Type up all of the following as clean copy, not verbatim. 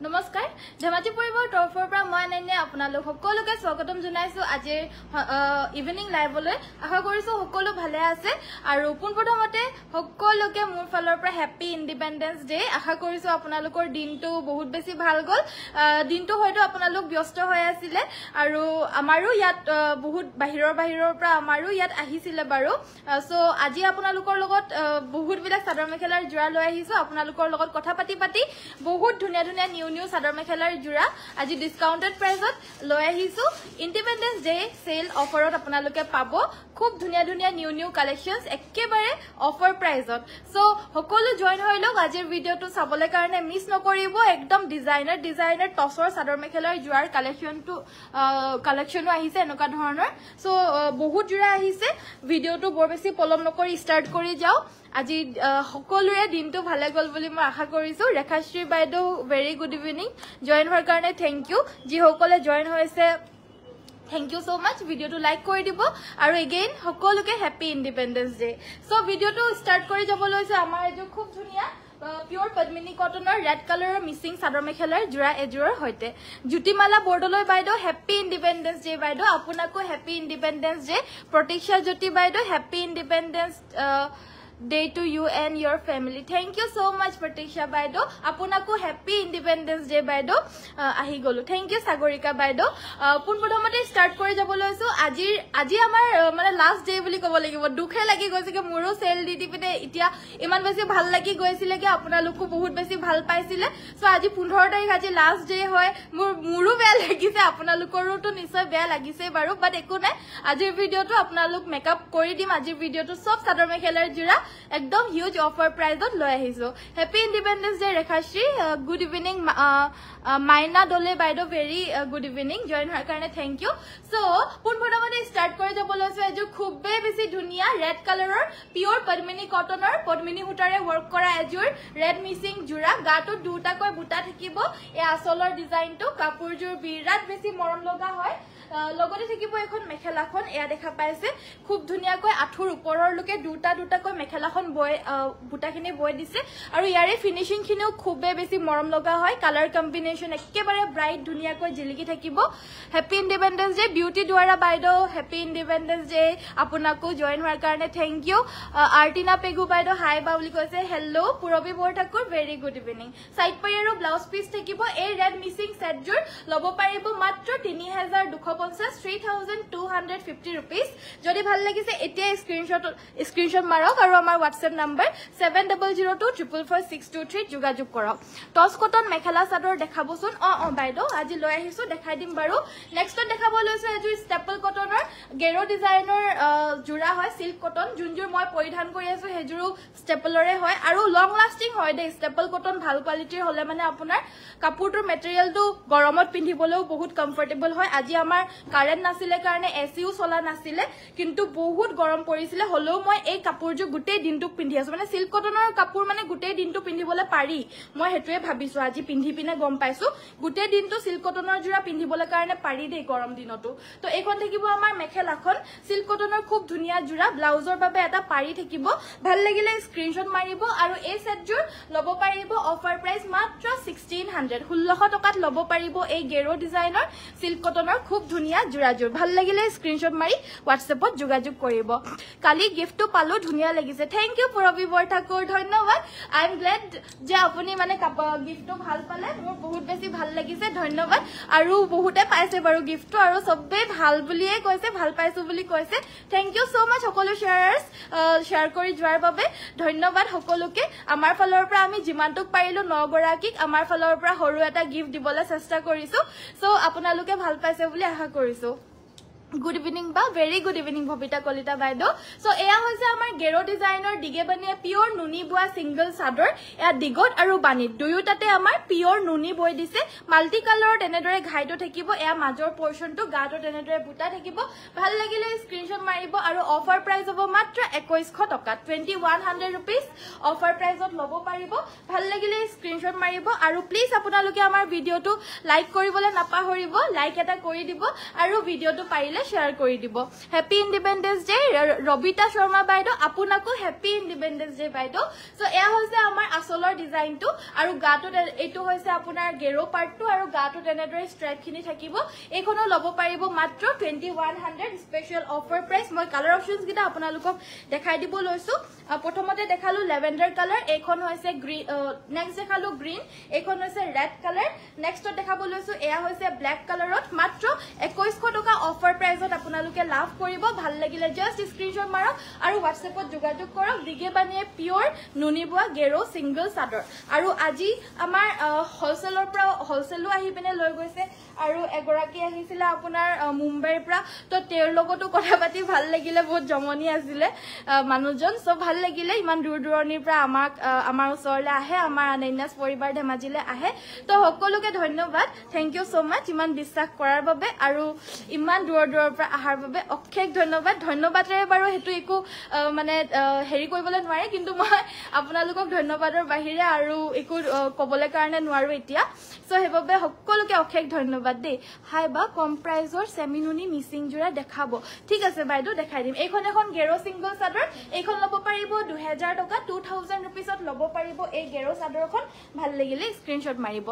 নমস্কাৰ ধেমাজি পৰিবৰ তৰফৰ পৰা মই আনন্যা আপোনালোক সকলোকে স্বাগতম জনাইছো আজিৰ ইভিনিং লাইভলৈ আশা কৰিছো সকলো ভালে আছে আৰু পোনপ্ৰথমতে সকলোকে মোৰ ফালৰ পৰা হেপী ইন্ডিপেন্ডেন্স ডে আশা কৰিছো আপোনালোকৰ দিনটো বহুত বেছি ভাল গল দিনটো হয়তো আপোনালোক ব্যস্ত হৈ আছিল আৰু আমাৰো ইয়াত বহুত বাহিৰৰ পৰা আমাৰো ইয়াত আহিছিল বাৰু সো আজি আপোনালোকৰ লগত বহুত বিলা চাদৰ মেখেলাৰ জোৰা লৈ আহিছো আপোনালোকৰ লগত কথা পাতি বহুত ধুনীয়া নিউ চাদৰ মেখেলাৰ জোৰা আজি ডিসকাউন্টেড প্ৰাইসত লৈ আহিছো ইন্ডিপেন্ডেন্স ডে সেল অফাৰত আপোনালোকে পাব খুব ধুনীয়া নিউ কালেকশনস একেবাৰে অফাৰ প্ৰাইসত সো সকলো জয়েন হৈ লওক আজিৰ ভিডিওটো চাবলৈ কাৰণে মিছ নকৰিব একদম ডিজাইনাৰ টসৰ চাদৰ মেখেলাৰ জোৰাৰ কালেকশনো আহিছে এনেকা ধৰণৰ সো বহুত জোৰা আহিছে ভিডিওটো বৰ বেছি পলম নকৰি স্টাৰ্ট কৰি যাও আজি সকলোৰে দিনটো ভালে গল বুলি মই আশা কৰিছো ৰেখাশ্ৰী বাইদেউ ভেৰি গুড ইভিনিং জয়েন হোৱাৰ কাৰণে থ্যাংক ইউ যি সকলে জয়েন হৈছে Thank you so much video to like kori dibo aru again hokoloke happy independence day so video to start kori jabolo hoise amar ejo khub dhuniya pure padmini cotton or red color missing sador mekhelar jura ejur hoite jutimala bordoloi baido happy independence day baido apunako happy independence day protection jyoti baido happy independence day to you and your family thank you so much Pratisha baido apunako happy independence day baido ahi golu thank you Sagorika baido pun prothomate start kori jabolo hoisu আজি amar mane last day boli kobo lagibo dukhe lagi goise ke muro sale di pine itia iman besi bhal lagi goisile ke apunaloko bahut besi bhal paisile so আজি 15 tarikh আজি last day hoy muro beya lagise apunalokoru to nisoy beya lagise baru but ekku nai ajir video to apunalok makeup kori dim ajir video to sob sador mekhelar jura একদম huge offer প্রাইসত লৈ আহিছো happy independence day Rekhashree good evening Maina Doley বাইদেউ very good evening join হোৱাৰ কাৰণে thank you so পোনপ্ৰথমতে start কৰি যাব লৈছো এজোৰ খুবেই বেছি ধুনীয়া ৰেড কালাৰৰ পিওৰ পদ্মিনী কটনৰ পদ্মিনী সূতাৰে ওয়াৰ্ক কৰা এজোৰ ৰেড মিসিং জোৰা গাটো দুটাকৈ বুটা থাকিব এই আসলৰ ডিজাইনটো কাপোৰজোৰ বিৰাট বেছি মৰম লগা হয় লগতে থাকিব এখন মেখেলাখন এয়া দেখা পাইছে খুব ধুনীয়াকৈ আঠুৰ ওপৰৰ লকে দুটাকৈ মেখেলাখন বয় বুটাখিনি বয় দিছে আৰু ইয়াৰে ফিনিশিং খিনিও খুবে বেছি মৰম লগা হয় কালাৰ কম্বিনেশন একেবাৰে ব্ৰাইট ধুনীয়াকৈ জিলিকি থাকিব হ্যাপি ইন্ডিপেন্ডেন্স ডে বিউটি দুৱাৰা বাইদেউ হ্যাপি ইন্ডিপেন্ডেন্স ডে আপোনাকো জয়েন হোৱাৰ কাৰণে থ্যাংক ইউ আৰ্টিনা পেগু বাইদেউ হাই বা বুলি কৈছে hello Purabi Borthakur very good evening side পাই আৰু ব্লাউজ পিস থাকিব এই ৰেড মিসিং সেটজোৰ লব পাৰিব মাত্ৰ 3250 rupees যদি ভাল লাগিছে এতিয়া স্ক্ৰিনশট মাৰক আৰু আমাৰ WhatsApp নম্বৰ 7002444623 যোগাযোগ কৰক টস কটন মেখেলা চাদৰ দেখাবচোন বাইদেউ আজি লৈ আহিছো দেখাই দিম বাৰু নেক্সট দেখাব লৈছো এজু ষ্টেপল কটনৰ গেৰো ডিজাইনৰ জোৰা হয় সিল্ক কটন যোনজোৰ মই পৰিধান কৰি আছো হেজুৰো ষ্টেপলৰে হয় আৰু লং লাস্টিং হয় দে ষ্টেপল কটন ভাল কোৱালিটিৰ হলে মানে আপোনাৰ কাপোৰটোৰ মেটেৰিয়েলটো গৰমত পিন্ধিবলৈও বহুত কমফৰ্টেবল হয় আজি আমাৰ কাৰেন্ট নাছিলে কাৰণে এসিও চলা নাছিলে কিন্তু বহুত গৰম পৰিছিল হলেও মই এই কাপোৰজো গুটেই দিনটো পিন্ধি আছো মানে সিল্ক কটনৰ কাপোৰ মানে গুটেই দিনটো পিন্ধিবলৈ পাৰি মই হেতুৱে ভাবিছো আজি পিন্ধি পিনে গম পাইছো গুটেই দিনটো সিল্ক কটনৰ জোৰা পিন্ধিবলৈ কাৰণে পাৰি দেই গৰম দিনটো তো এইখন থাকিব আমাৰ মেখেলাখন সিল্ক কটনৰ খুব ধুনীয়া জোৰা ব্লাউজৰ বাবে এটা পাৰি থাকিব ভাল লাগিলে স্ক্ৰিনশট মাৰিব আৰু এই সেটজোৰ লব পাৰিব অফাৰ প্ৰাইস মাত্ৰ 1600 টকাত লব পাৰিব এই গেৰো ডিজাইনৰ সিল্ক কটনৰ খুব ধুনীয়া জোৰাজোৰ ভাল লাগিলে স্ক্ৰিনশট মাৰি WhatsAppত যোগাযোগ কৰিব কালি গিফটটো পালো ধুনীয়া লাগিছে থ্যাংক ইউ পুৰবি বৰঠাকুৰ ধন্যবাদ আই এম গ্লেড যে আপুনি মানে গিফটটো ভাল পালে মোৰ বহুত বেছি ভাল লাগিছে ধন্যবাদ আৰু বহুতে পাইছে বাৰু গিফটটো আৰু সবে ভাল বুলিয়ে কৈছে ভাল পাইছো বুলি কৈছে থ্যাংক ইউ সো মাচ সকলো শেয়াৰছ শেয়াৰ কৰি যোৱাৰ বাবে ধন্যবাদ সকলোকে আমাৰ ফালৰ পৰা আমি যিমানটুক পাৰিলো নগৰাকীক আমাৰ ফালৰ পৰা সৰু এটা গিফট দিবলৈ চেষ্টা কৰিছো সো আপোনালোকে ভাল পাইছে বুলি আশা কৰিছো Good evening ba very good evening Bhabita Kolita baido so eya hoise amar gero designer dige baniya pure nuni boa single sador eya digot aru banit duyutate amar pure nuni boy dise multi color enedore ghaito thakibo eya major portion to gato enedore buta thakibo bhal lagile screenshot maribo aru offer price hobo matra 2100 toka 2100 rupees offer price ot lobo paribo bhal lagile screenshot maribo aru please apuna loke amar video to like koribole napahoribo like eta kori dibo aru video to parile share কৰি দিব happy independence day ৰবিতা Sharma বাইদেউ আপোনাকো happy independence day বাইদেউ so এয়া হৈছে আমাৰ আসলৰ ডিজাইনটো আৰু গাটো এটো হৈছে আপোনাৰ গেৰো পাৰ্টটো আৰু গাটো তেনেদৰে ষ্ট্ৰাইপখিনি থাকিব এইখনো ল'ব পাৰিব মাত্ৰ 2100 স্পেশাল অফাৰ প্ৰাইস মই কালাৰ অপশনস গিটা আপোনালোকক দেখাই দিব লৈছো প্ৰথমতে দেখালো লেভেন্ডাৰ কালাৰ এইখন হৈছে গ্ৰীন নেক্সট দেখালো গ্ৰীন এইখন হৈছে ৰেড কালাৰ নেক্সট দেখাব লৈছো এয়া হৈছে ব্ল্যাক কালাৰত মাত্ৰ 2100 টকা অফাৰ প্ৰাইসত আপোনালোকে লাভ কৰিব ভাল লাগিলে জাস্ট স্ক্ৰিনশ্বট মাৰক আৰু WhatsAppত যোগাযোগ কৰক দিগেবানিয়ে পিওৰ নুনিবোৱা গেৰো সিঙ্গল চাদৰ আৰু আজি আমাৰ হোলসেলৰ পৰা হোলসেলো আহি পিনে লৈ গৈছে আৰু এগৰাকী আহিছিল আপোনাৰ মুম্বাইৰ পৰা তো তেওঁৰ লগতো কথা পাতি ভাল লাগিলে বহুত জমনি আছিল মানুহজন সব ভাল লাগিলে ইমান দূৰ দূৰণিৰ পৰা আমাৰ ওচৰলে আহে আমাৰ আনন্যাস পৰিবাৰ ধেমাজিলে আহে তো সকলোকে ধন্যবাদ থ্যাংক ইউ সো মাচ ইমান বিশ্বাস কৰাৰ বাবে আৰু ইমান দূৰৰ দূৰৰ পৰা আহাৰ বাবে অশেষ ধন্যবাদৰে বাৰু হেতু একো মানে হেৰি কৰিবলৈ নোৱাৰে কিন্তু মই আপোনালোকক ধন্যবাদৰ বাহিৰে আৰু একো কবলৈ কাৰণে নোৱাৰো এতিয়া সো হেবাবে সকলোকে অশেষ ধন্যবাদ দে হাই বা কম প্ৰাইজৰ সেমিনুনি মিসিং জোৰা দেখাব ঠিক আছে বাইদেউ দেখাই দিম এইখন এখন গেৰো সিঙ্গল চাদৰ এইখন ল'ব পাৰিব 2000 টকা 2000 रुपीसত ল'ব পাৰিব এই গেৰো চাদৰখন ভাল লাগিলে স্ক্ৰিনশ্বট মাৰিব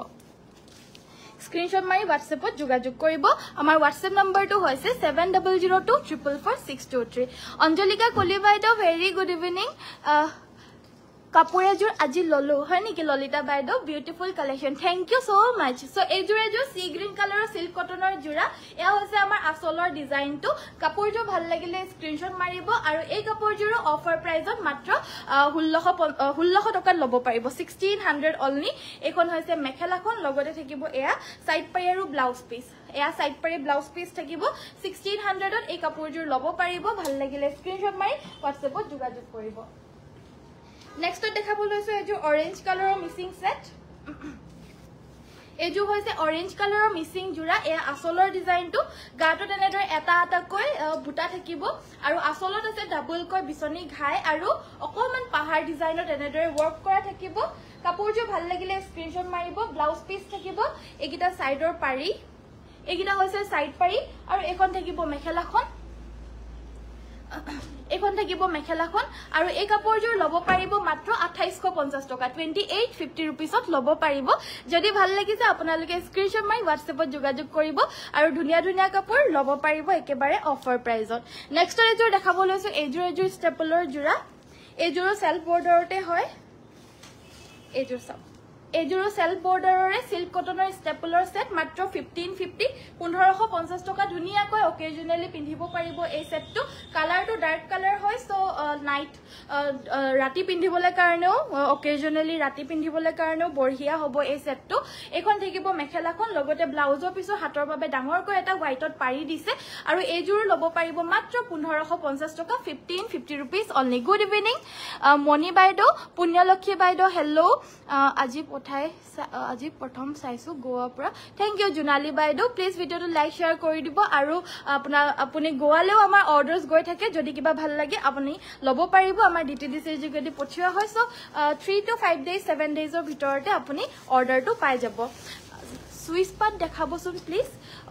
স্ক্ৰিনশ্বট মাৰি WhatsAppত যোগাযোগ কৰিব আমাৰ WhatsApp নম্বৰটো হৈছে 7002444623 অঞ্জলিকা কলি বাইদেউ ভেৰি গুড ইভিনিং কাপোৰ এজোৰ আজি ললো হয় নেকি ললিতা বাইদেউ beautiful collection thank you so much so এজোৰ সি গ্ৰীন কালাৰৰ সিল্ক কটনৰ জোৰা এয়া হৈছে আমাৰ আসলৰ ডিজাইনটো কাপোৰটো ভাল লাগিলে স্ক্ৰিনশ্বট মাৰিব আৰু এই কাপোৰজোৰ অফাৰ প্ৰাইজত মাত্ৰ 1600 টকাত ল'ব পাৰিব 1600 অনলি এখন হৈছে মেখেলাখন লগতে থাকিব এয়া সাইড পাই আৰু ব্লাউজ পিস এয়া সাইড পাই ব্লাউজ পিস থাকিব 1600ত এই কাপোৰজোৰ ল'ব পাৰিব ভাল লাগিলে স্ক্ৰিনশ্বট মাৰি WhatsAppত যোগাযোগ কৰিব নেক্সট দেখাব লৈছো এজো অৰেঞ্জ কালাৰৰ মিসিং সেট এজো হৈছে অৰেঞ্জ কালাৰৰ মিসিং জোৰা এ আসলৰ ডিজাইনটো গাটো তেনেদৰে এটা কৈ বুটা থাকিব আৰু আসলত আছে ডাবল কৈ বিছনি ঘাই আৰু অকমান পাহাৰ ডিজাইনৰ তেনেদৰে ওয়াৰ্ক কৰা থাকিব কাপোৰটো ভাল লাগিলে স্ক্ৰিনশ্বট মাৰিব ব্লাউজ পিস থাকিব একিটা সাইডৰ পাৰি একিটা হৈছে সাইড পাৰি আৰু এখন থাকিব মেখেলাখন এখন থাকিব মেখেলাখন আৰু এই কাপোৰজোৰ ল'ব পাৰিব মাত্ৰ 2850 টকা 2850 रुपीसত ল'ব পাৰিব যদি ভাল লাগিছে আপোনালোকে স্ক্ৰিনশ্বট মাৰি WhatsAppত যোগাযোগ কৰিব আৰু ধুনিয়া ধুনিয়া কাপোৰ ল'ব পাৰিব একেবাৰে অফাৰ প্ৰাইজত নেক্সট এজোৰ দেখাব লৈছো এজোৰ ষ্টেপলৰ জোৰা এজোৰ সেলফ বৰ্ডাৰতে হয় এজোৰ সব এজোৰ সেলফ বৰ্ডাৰৰে সিল্ক কটনৰ ষ্টেপলৰ সেট মাত্ৰ 1550 1550 টকা ধুনিয়াকৈ অকেজনেলি পিন্ধিব পাৰিব এই সেটটো কালাৰটো ডাৰ্ক কালাৰ হয় সো নাইট ৰাতি পিন্ধিবলৈ কাৰণেও অকেজনেলি ৰাতি পিন্ধিবলৈ কাৰণেও বঢ়িয়া হ'ব এই সেটটো এখন থাকিব মেখেলাখন লগতে ব্লাউজৰ পিছৰ হাতৰ বাবে ডাঙৰকৈ এটা হোৱাইটত পাৰি দিছে আৰু এইজোৰ ল'ব পাৰিব মাত্ৰ 1550 টকা 1550 रुपीस অনলি গুড ইভিনিং মনি বাইদেউ পুণ্যলক্ষী বাইদেউ হেল্লো আজি আজি প্ৰথম চাইছো গোৱাৰ পৰা থ্যাংক ইউ জুনালী বাইদেউ প্লিজ ভিডিওটো লাইক শেয়াৰ কৰি দিব আৰু আপুনি গোৱালেও আমাৰ অৰ্ডাৰছ গৈ থাকে যদি কিবা ভাল লাগে আপুনি ল'ব পাৰিব আমাৰ DTDC যোগেদি পঠিওৱা হয় সো 3 to 5 days 7 daysৰ ভিতৰতে আপুনি অৰ্ডাৰটো পাই যাব সুইচ পাট দেখাবচোন প্লিজ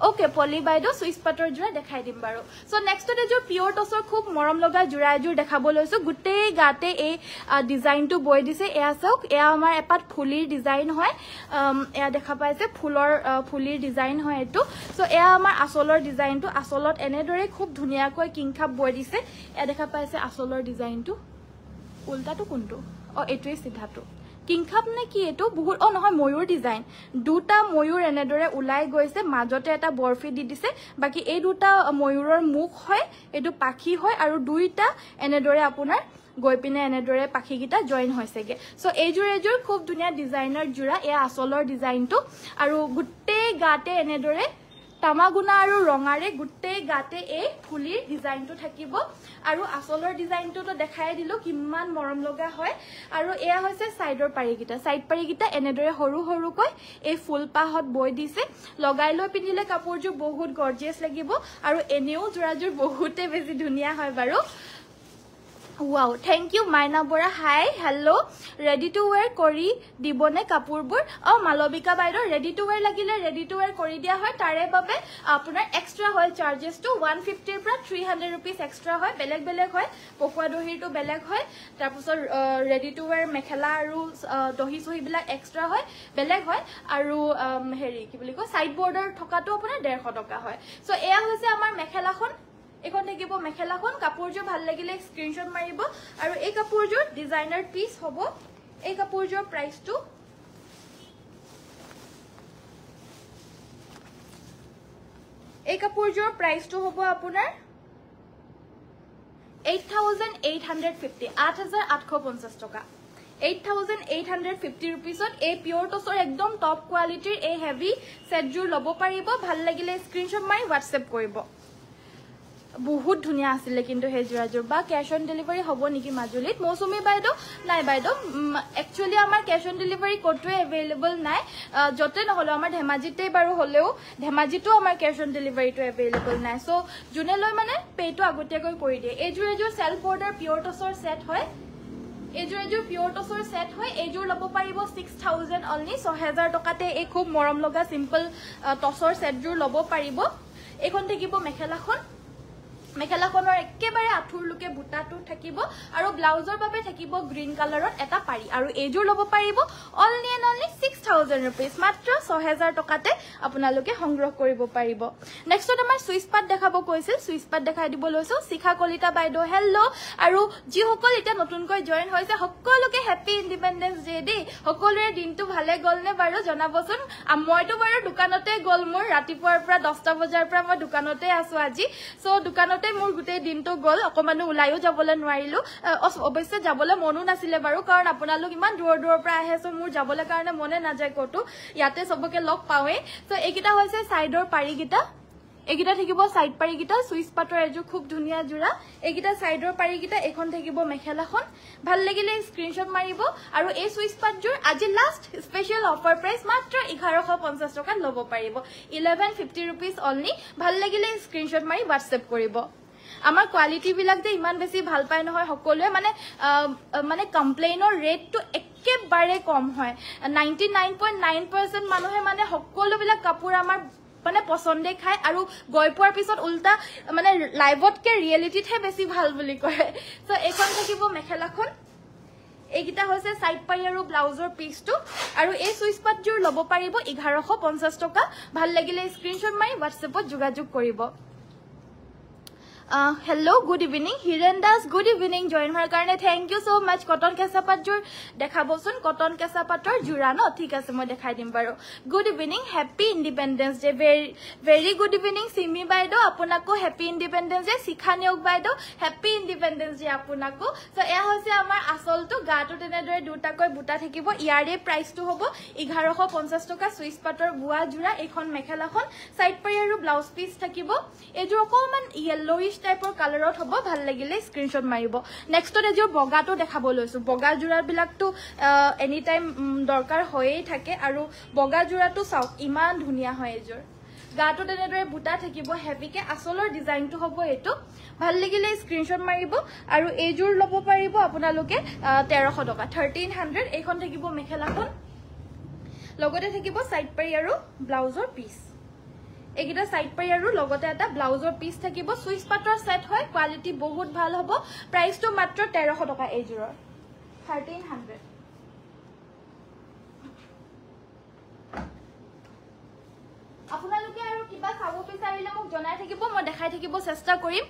ওকে পলি বাইদেউ সুইচ পাটৰ জোৰা দেখাই দিম বাৰু সো নেক্সট এজোৰ পিওৰ টছৰ খুব মৰম লগা জোৰা এজোৰ দেখাব লৈছো গুটেই গাতে এই ডিজাইনটো বৈ দিছে এয়া চাওক এয়া আমাৰ এপাত ফুলিৰ ডিজাইন হয় এয়া দেখা পাইছে ফুলিৰ ডিজাইন হয় এটো সো এয়া আমাৰ আসলৰ ডিজাইনটো আসলত এনেদৰে খুব ধুনিয়াকৈ কিংখাপ বৈ দিছে এয়া দেখা পাইছে আসলৰ ডিজাইনটো উল্টাটো কোনটো এটোই সিধাটো কিংখাপ নে কি এটো বহুত নহয় ময়ূৰ ডিজাইন দুটা ময়ূৰ এনেদৰে উলাই গৈছে মাজতে এটা বৰফি দি দিছে বাকি এই দুটা ময়ূৰৰ মুখ হয় এটো পাখি হয় আৰু দুইটা এনেদৰে আপোনাৰ গৈ পিনে এনেদৰে পাখিগিটা জয়েন হৈছেগে সো এইজোৰ খুব ধুনিয়া ডিজাইনাৰ জোৰা এ আসলৰ ডিজাইনটো আৰু গুটেই গাতে এনেদৰে তামাগুনা আৰু ৰঙাৰে গুটেই গাতে এই ফুলিৰ ডিজাইনটো থাকিব আৰু আসলৰ ডিজাইনটো দেখাই দিলো কিমান মৰম লগা হয় আৰু এয়া হৈছে সাইডৰ পাৰিগিটা সাইড পাৰিগিটা এনেদৰে হৰু হৰুকৈ এই ফুল পাহত বৈ দিছে লগাই লৈ পিন্ধিলে কাপোৰজোৰ বহুত গৰ্জিয়াস লাগিব আৰু এনেও জোৰাজোৰ বহুতে বেছি ধুনিয়া হয় বাৰু Wow, thank you Maina Bora. Hi, hello. Ready to wear kori dibone kapurbur. Oh, Malobika baido ready to wear lagile ready to wear kori dia hoy tare babe apunar extra hoy charges to 150 pra 300 rupees extra hoy beleg hoy pokwa dohi to beleg hoy tar pusor ready to wear mekhela aru dohi sohi bila extra hoy beleg hoy aru heri ki boli ko side border thoka to apunar 150 taka hoy. So eya hoise amar mekhela khon এখন দেখিব মেখেলাখন কাপোৰজোৰ ভাল লাগিলে screenshot মাৰিব আৰু এই কাপোৰজোৰ designer piece হ'ব এই কাপোৰজোৰ প্ৰাইসটো হ'ব আপোনাৰ 8850 8850 টকা 8850 rupeesত এই পিওৰ টসৰ একদম টপ কোৱালিটিৰ এই হেভি সেটজোৰ লব পাৰিব ভাল লাগিলে স্ক্ৰিনশ্বট মাৰি WhatsApp কৰিব বহুত ধুনিয়া আছিল কিন্তু হে জোৰাজোৰ বা ক্যাশ অন ডেলিভাৰী হ'ব নেকি মাজুলীত মৌসুমী বাইদো নাই বাইদো একচুয়ালি আমাৰ ক্যাশ অন ডেলিভাৰী কোডটো अवेलेबल নাই যতে নহলো আমাৰ ধেমাজিতে বাৰু হলেও ধেমাজিটো আমাৰ ক্যাশ অন ডেলিভাৰীটো अवेलेबल নাই সো জুনে লৈ মানে পেটো আগতীয়াকৈ কৰি দিয়ে এই জোৰাজোৰ সেলফ বৰ্ডাৰ পিওৰ টসৰ সেট হয় এই জোৰাজোৰ পিওৰ টসৰ সেট হয় এই জোৰ লব পাৰিব 6000 অনলি 6000 টকাতে এই খুব মৰম লগা সিম্পল টসৰ সেট জোৰ লব পাৰিব এখন থাকিব মেখেলাখন মেখেলাখনৰ একেবাৰে আঠুৰ লুকে বুটাটো থাকিব আৰু ব্লাউজৰ বাবে থাকিব গ্ৰীন কালাৰত এটা পাৰি আৰু এজোৰ লব পাৰিব অনলি এণ্ড অনলি 6000 rupees মাত্ৰ 6000 টকাতে আপোনালোকে সংগ্ৰহ কৰিব পাৰিব নেক্সটত আমাৰ সুইচ পাট দেখাব কৈছিল সুইচ পাট দেখাই দিব লৈছো শিখা কলিতা বাইদো হেল্লো আৰু যি সকল এটা নতুনকৈ জয়েন হৈছে সকলোকে হ্যাপি ইন্ডিপেন্ডেন্স ডে দে সকলোৰে দিনটো ভালে গলনে বাৰু জনাবচোন মইতো বাৰু দোকানতে গল মোৰ ৰাতিপুৱাৰ পৰা 10টা বজাৰ পৰা মই দোকানতে আছো আজি সো দোকানত মোৰ গুটে দিনটো গল অকমানো উলাইও যাবলৈ নোৱাৰিলো অৱশ্যে যাবলৈ মনো নাছিলে বাৰু কাৰণ আপোনালোক ইমান দূৰৰ পৰা আহেছো মোৰ যাবলৈ কাৰণে মনে নাযায় কটো ইয়াতে সবকে লগ পাৱে সো এইকিটা হৈছে সাইডৰ পাৰিকিটা এইকিটা থাকিব সাইড পাৰিকিটা সুইচ পাটৰ এজু খুব ধুনিয়া জোৰা এইকিটা সাইডৰ পাৰিকিটা এখন থাকিব মেখেলাখন ভাল লাগিলে স্ক্ৰিনশ্বট মাৰিব আৰু এই সুইচ পাটজোৰ আজি লাষ্ট স্পেশাল অফাৰ প্ৰাইস মাত্ৰ 1150 টকা লব পাৰিব 1150 rupees অনলি ভাল লাগিলে স্ক্ৰিনশ্বট মাৰি WhatsApp কৰিব আমাৰ কোৱালিটি বিলাক যে ইমান বেছি ভাল পায় নহয় সকলোৱে মানে কমপ্লেইনৰ ৰেটটো একেবাৰে কম হয় 99.9% মানুহে মানে সকলো বিলাক কাপোৰ আমাৰ মানে পছন্দে খায় আৰু গৈ পোৱাৰ পিছত উল্টা মানে লাইভতকে ৰিয়েলিটিতহে বেছি ভাল বুলি কয় সো এখন থাকিব মেখেলাখন এইকিটা হৈছে সাইড পাৰি আৰু ব্লাউজৰ পিসটো আৰু এই সুইচ পাটজোৰ লব পাৰিব 1150 টকা ভাল লাগিলে স্ক্ৰিনশ্বট মাৰি WhatsAppত যোগাযোগ কৰিব hello good evening Hiren Das good evening join hoar karone thank you so much cotton kesa patjur dekhabosun cotton kesa pator jura no thik ase moi dekhai dim baro good evening happy independence day very good evening Simi baido apunako happy independence day sikhaniok baido happy independence day apunako so eya hoise amar asol to gato tenedore duta koi buta thakibo iare price to hobo 1150 toka swiss pator bua jura ekhon mekhela khon side pari aru blouse piece thakibo ejo okoman yellowish টাইপৰ কালাৰত হ'ব ভাল লাগিলে screenshot মাৰিব নেক্সটত এজোৰ বগাটো দেখাব লৈছো বগা জোৰা বিলাকটো এনি টাইম দৰকাৰ হৈয়ে থাকে আৰু বগা জোৰাটো চাওক ইমান ধুনিয়া হয় এজোৰ গাটো তেনেদৰে বুটা থাকিব হেভিকে আসলৰ ডিজাইনটো হ'ব এটো ভাল লাগিলে স্ক্ৰিনশ্বট মাৰিব আৰু এজোৰ লব পাৰিব আপোনালোকে 1300 টকা 1300 এইখন থাকিব মেখেলাখন লগতে থাকিব সাইড পাৰি আৰু ব্লাউজৰ পিস এগিটা সাইড পাৰি আৰু লগতে এটা ব্লাউজৰ পিস থাকিব সুইচ পাটৰ সেট হয় কোৱালিটি বহুত ভাল হ'ব প্ৰাইসটো মাত্ৰ 1300 টকা এজোৰৰ 1300 আপোনালোকে আৰু কিবা খাব বিচাৰিলে মোক জনাই থাকিব মই দেখাই থাকিব চেষ্টা কৰিম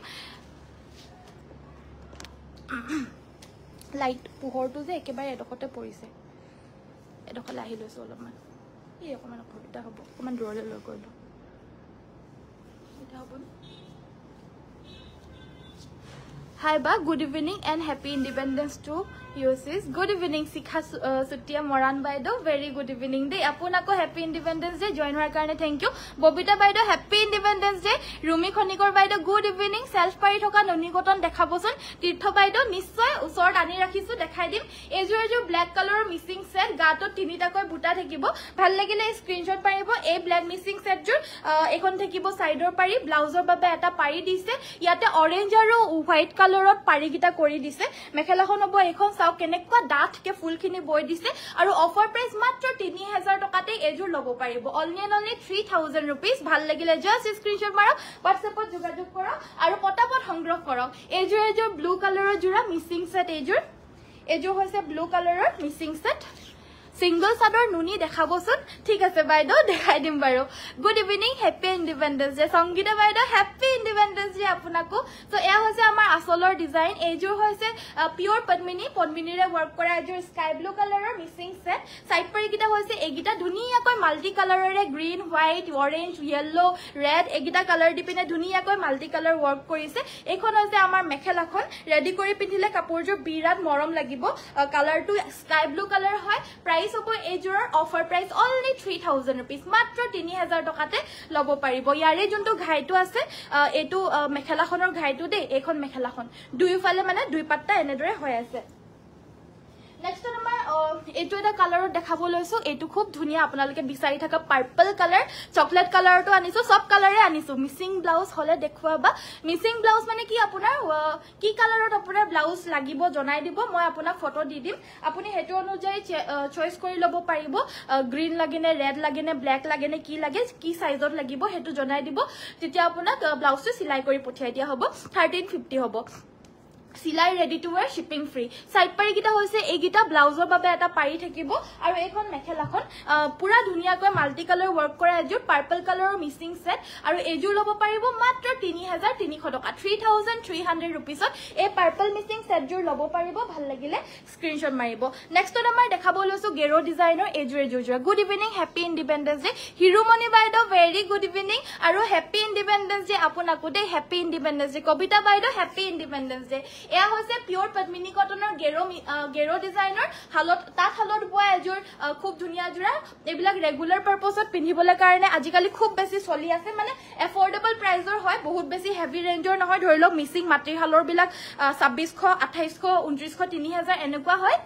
লাইট পোহৰটো যে একেবাৰে এডখতে পৰিছে এডখলে আহি লৈছো অলপমান এই অকমান অসুবিধা হ'ব অকমান দূৰলৈ লৈ গ'লো Hi ba good evening and happy independence to Yosis, good evening, Sikha Sutia Moran Baido, very good evening. Day Apunako, happy Independence Day, join her karne, thank you. Bobita Baido, happy Independence Day. Rumi Konikor Baido, good evening. Self Paritoka, Nonikoton, Dekaboson, Tito Baido, Nisoy, Usor, Anirakisu, Dekadim, Ejo, black color missing set, Gato, Tinitako, Buta Tekibo, Palagile, screenshot Paribo, a black missing set, Ekon Tekibo, side or pari, blouse or Babata Pari dise, Yata orange or white color of Parigita Kori dise, Mekalahonobo Ekon. চাও কেনেকুৱা ডাঠ কে ফুলখিনি বই দিছে আৰু offer price মাত্ৰ 3000 টকাতে এজোৰ লব পাৰিব অনলি 3000 रुपीस ভাল লাগিলে জাস্ট স্ক্ৰিনশ্বট মাৰক WhatsAppত যোগাযোগ কৰক আৰু পটাপট সংগ্ৰহ কৰক এজোৰ ব্লু কালাৰৰ জোৰা মিসিং সেট এজোৰ হৈছে ব্লু কালাৰৰ missing set Single sador nuni dekhabosun thik ase baido dekhai dim baro good evening happy independence day songita baido happy independence day apunako so eya hoise amar asolor design ejur hoise pure padmini re work kora ejur sky blue color or missing set side par gita hoise egita dhuniya koi multi color re green white orange yellow red egita color dipine dhuniya koi multi color work korise ekhon hoise amar mekhela khon ready kori pindile kapur jo birat morom lagibo color to sky blue color hoy price এজোৰৰ offer price only 3000 rupees মাত্ৰ 3000 টকাতে লব পাৰিব ইয়াৰে যোনটো ঘাইটো আছে এটো মেখেলাখনৰ ঘাইটো দে এখন মেখেলাখন দুইফালে মানে দুই পাট্টা এনেদৰে হৈ আছে Next number etu eta color dekhabo loisu etu khub dhuniya apnaloke bisari thaka purple color chocolate color to anisu sob color e anisu missing blouse hole dekhuaba missing blouse mane ki apunar ki color ot apunar blouse lagibo jonai dibo moi apunak photo di dim apuni hetu onujai choice kori lobo paribo green lagene red lagene black lagene ki lage ki size ot lagibo hetu jonai dibo titia apunak blouse to silai kori pothai dia hobo 1350 hobo Silai ready to wear shipping free. Side pari kita hoise egita blouse or babe eta pari thakibo aru ekhon mekhelakhon pura dhuniya koi multi color work kora ejur purple color missing set aru ejur lobo paribo matro 3300 toka 3300 rupees ot e purple missing set jur lobo paribo bhal lagile screenshot maribo next number dekhabo loisu gero designer ejur good evening happy independence day hirumoni baido very good evening aru happy independence day apunako de happy independence day kobita baido happy independence day এয়া হৈছে pure পদ্মিনী কটনৰ Gero ডিজাইনৰ হালত তাত হালত বয় এজোৰ খুব ধুনিয়া জোৰা এবিলাক ৰেগুলাৰ পাৰপাসত পিন্ধিবলৈ কাৰণে আজিকালি খুব বেছি চলি আছে মানে এফোৰ্ডেবল প্ৰাইজৰ হয় বহুত বেছি হেভি ৰেঞ্জৰ নহয় ধৰি লওক মিসিং মাটি হালৰ বিলাক 2600 2800 2900 3000 এনেকুৱা হয়